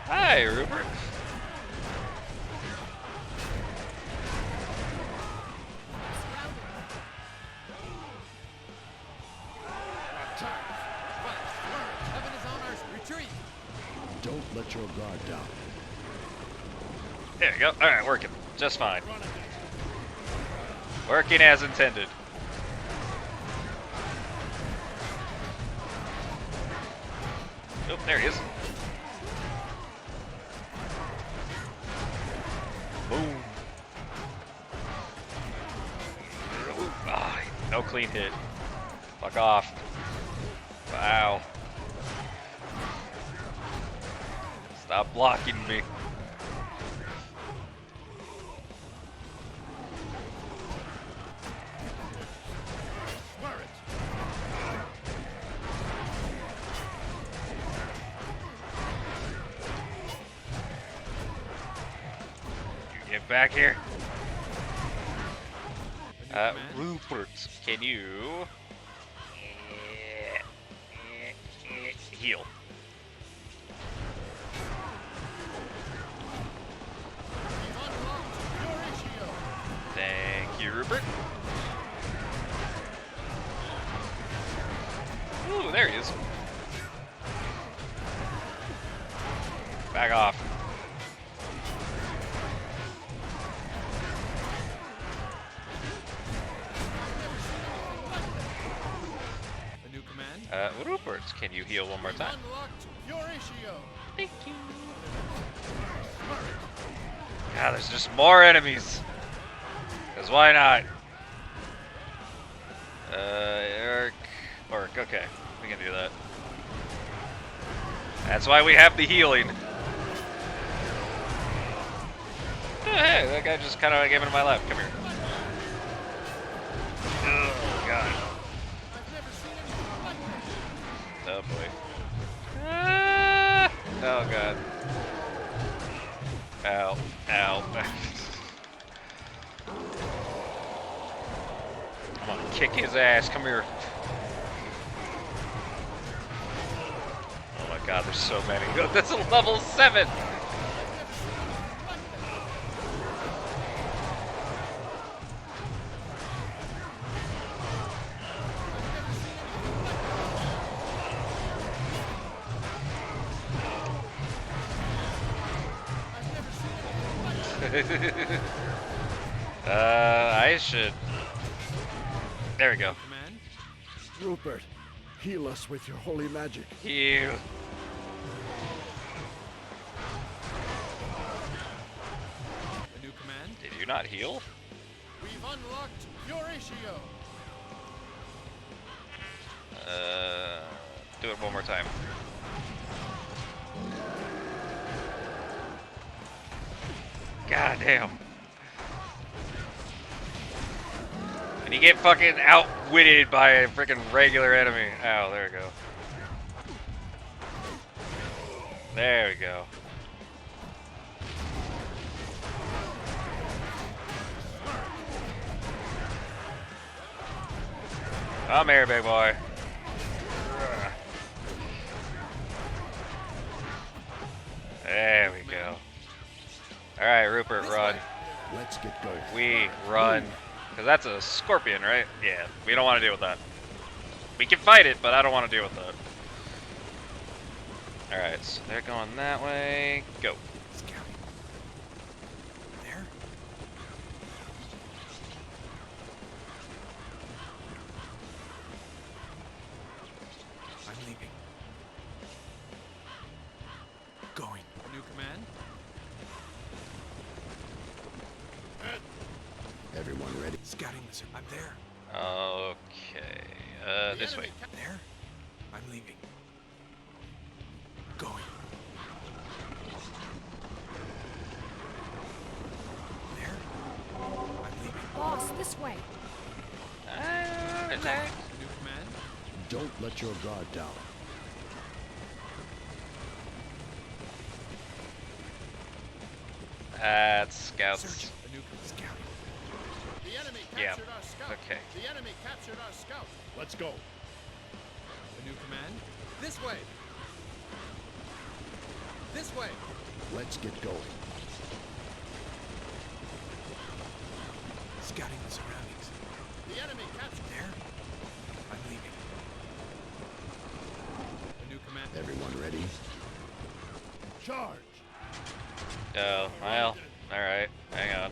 Speaker 1: Hi, Rupert.
Speaker 9: Heaven is on our retreat.
Speaker 4: Don't let your guard down.
Speaker 1: There you go. Alright, working. Just fine. Working as intended. Oh, there he is. Boom. Ah, no clean hit. Fuck off. Wow. Stop blocking me. Get back here. Rupert, can you heal? Thank you, Rupert. Ooh, there he is. Back off. Rupert, can you heal one more time? Thank you. God, there's just more enemies. Cause why not? Orc, okay, we can do that. That's why we have the healing. Oh, hey, that guy just kind of came into my lap. Come here. Oh God. Oh boy. Ah! Oh God. Ow. Ow. I'm gonna kick his ass. Come here. Oh my God, there's so many. That's a level 7! I should. There we go.
Speaker 4: Rupert, heal us with your holy magic.
Speaker 1: Heal.
Speaker 9: A new command?
Speaker 1: Did you not heal?
Speaker 3: We've unlocked Euratio.
Speaker 1: Do it one more time. God damn. And you get fucking outwitted by a freaking regular enemy. Oh, there we go. There we go. Come here, big boy. There we go. Alright, Rupert, run.
Speaker 4: Let's get going.
Speaker 1: We run. Because that's a scorpion, right? Yeah, we don't want to deal with that. We can fight it, but I don't want to deal with that. Alright, so they're going that way. Go.
Speaker 9: Scouting. There? I'm leaving. Going. New command?
Speaker 4: Everyone ready?
Speaker 9: Scouting lizard. I'm there.
Speaker 1: Okay. This way.
Speaker 9: There? I'm leaving. Going. There? I'm leaving.
Speaker 6: Boss, this way.
Speaker 1: Attack.
Speaker 9: New command?
Speaker 4: Don't let your guard down.
Speaker 1: That's scouts.
Speaker 9: Search. A new scouting.
Speaker 3: The enemy
Speaker 1: Yeah.
Speaker 3: captured our scout.
Speaker 1: Okay.
Speaker 3: The enemy captured our scout.
Speaker 4: Let's go.
Speaker 9: A new command? This way. This way.
Speaker 4: Let's get going.
Speaker 9: Scouting the surroundings.
Speaker 3: The enemy captured.
Speaker 9: There? I'm leaving. A new command.
Speaker 4: Everyone ready?
Speaker 3: Charge.
Speaker 1: Oh, well, alright. Hang on.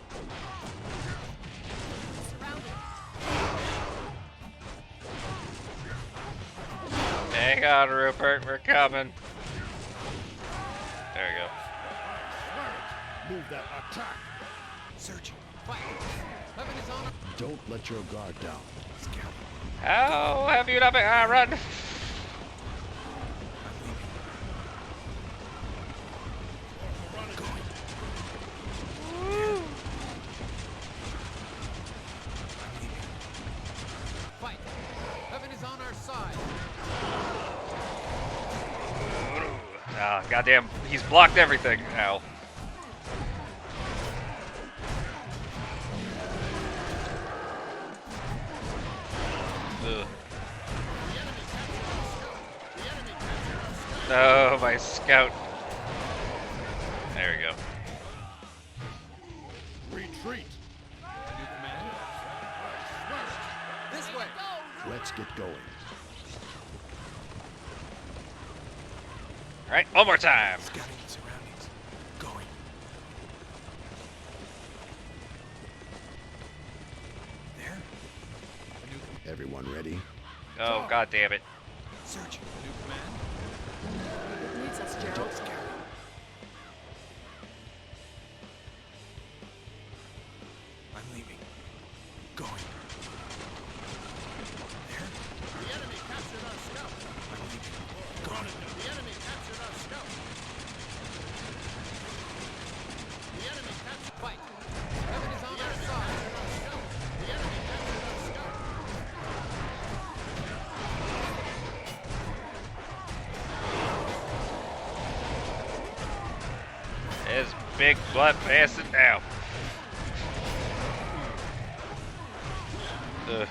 Speaker 1: Hang on, Rupert. We're coming. There we go.
Speaker 3: Move that attack.
Speaker 9: Searching. Fight. Weapon is on.
Speaker 4: Don't let your guard down.
Speaker 1: How have you not been? Ah, run!
Speaker 9: Fight. Weapon is on our side.
Speaker 1: Ah, goddamn! He's blocked everything. Ow. Ugh. No, my scout. There we go.
Speaker 3: Retreat.
Speaker 9: New command. This way.
Speaker 4: Let's get going.
Speaker 1: All right, one more time.
Speaker 9: Scouting the surroundings. Going. There. A new command.
Speaker 4: Everyone ready?
Speaker 1: Oh, god damn it.
Speaker 9: Searching. New command.
Speaker 6: It needs us, Gerald.
Speaker 9: I'm leaving. Going. There.
Speaker 3: The enemy captured our scout.
Speaker 9: I'm leaving.
Speaker 3: Going. The enemy captured our scout. The enemy captured.
Speaker 9: Fight. Weapon is on our side.
Speaker 3: The enemy captured our scout.
Speaker 1: This big butt bastard now. Ugh.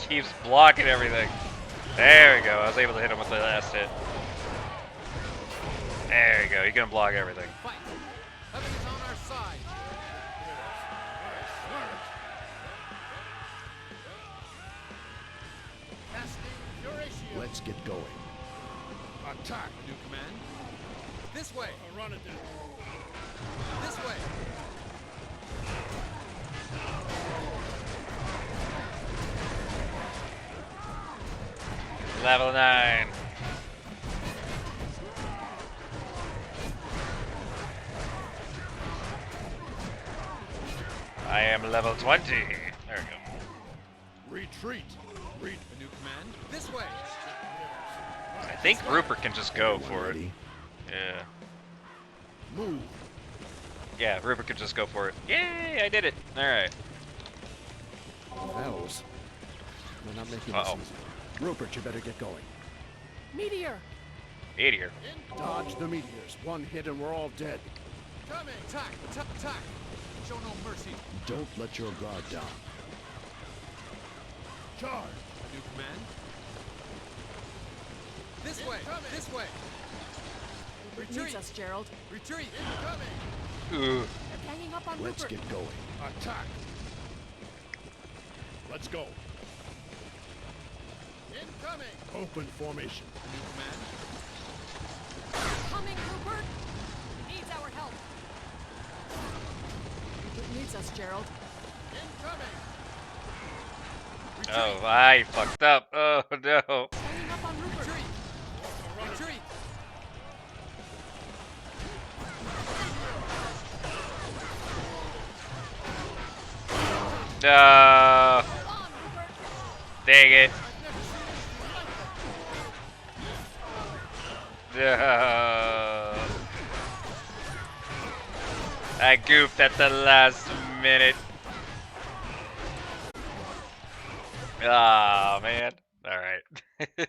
Speaker 1: Keeps blocking everything. There we go. I was able to hit him with the last hit. There we go. He can block everything.
Speaker 9: Fight. Weapon is on our side.
Speaker 3: Casting Curatio.
Speaker 4: Let's get going.
Speaker 3: Attack.
Speaker 9: New command. This way.
Speaker 3: Run it down.
Speaker 9: This way.
Speaker 1: Level 9. I am level 20. There we go.
Speaker 3: Retreat.
Speaker 9: A new command. This way.
Speaker 1: I think Rupert can just go
Speaker 4: Everyone
Speaker 1: for it.
Speaker 4: ready?
Speaker 1: Yeah.
Speaker 3: Move.
Speaker 1: Yeah, Rupert could just go for it. Yay, I did it. Alright.
Speaker 4: Bells. We're not making
Speaker 1: Uh-oh.
Speaker 4: this easy. Rupert, you better get going.
Speaker 6: Meteor!
Speaker 1: Meteor.
Speaker 4: Dodge the meteors. One hit and we're all dead.
Speaker 9: Coming. Attack. Attack. Show no mercy.
Speaker 4: Don't let your guard down.
Speaker 3: Charge.
Speaker 9: A new command. This way. This way.
Speaker 6: It needs
Speaker 9: Retreat.
Speaker 6: us, Gerald.
Speaker 9: Retreat.
Speaker 3: Incoming.
Speaker 1: Ooh.
Speaker 6: They're ganging up on
Speaker 4: Let's
Speaker 6: Rupert.
Speaker 4: get going.
Speaker 3: Attack. Let's go. Incoming.
Speaker 4: Open formation.
Speaker 9: New command.
Speaker 6: Coming, Rupert! He needs our help. It needs us, Gerald.
Speaker 3: Incoming.
Speaker 1: Oh, I fucked up. Oh no.
Speaker 6: Ganging up on Rupert.
Speaker 9: Retreat. Retreat.
Speaker 1: No.
Speaker 6: On, Rupert!
Speaker 1: Dang it. No. I goofed at the last minute. Ah, man. All right.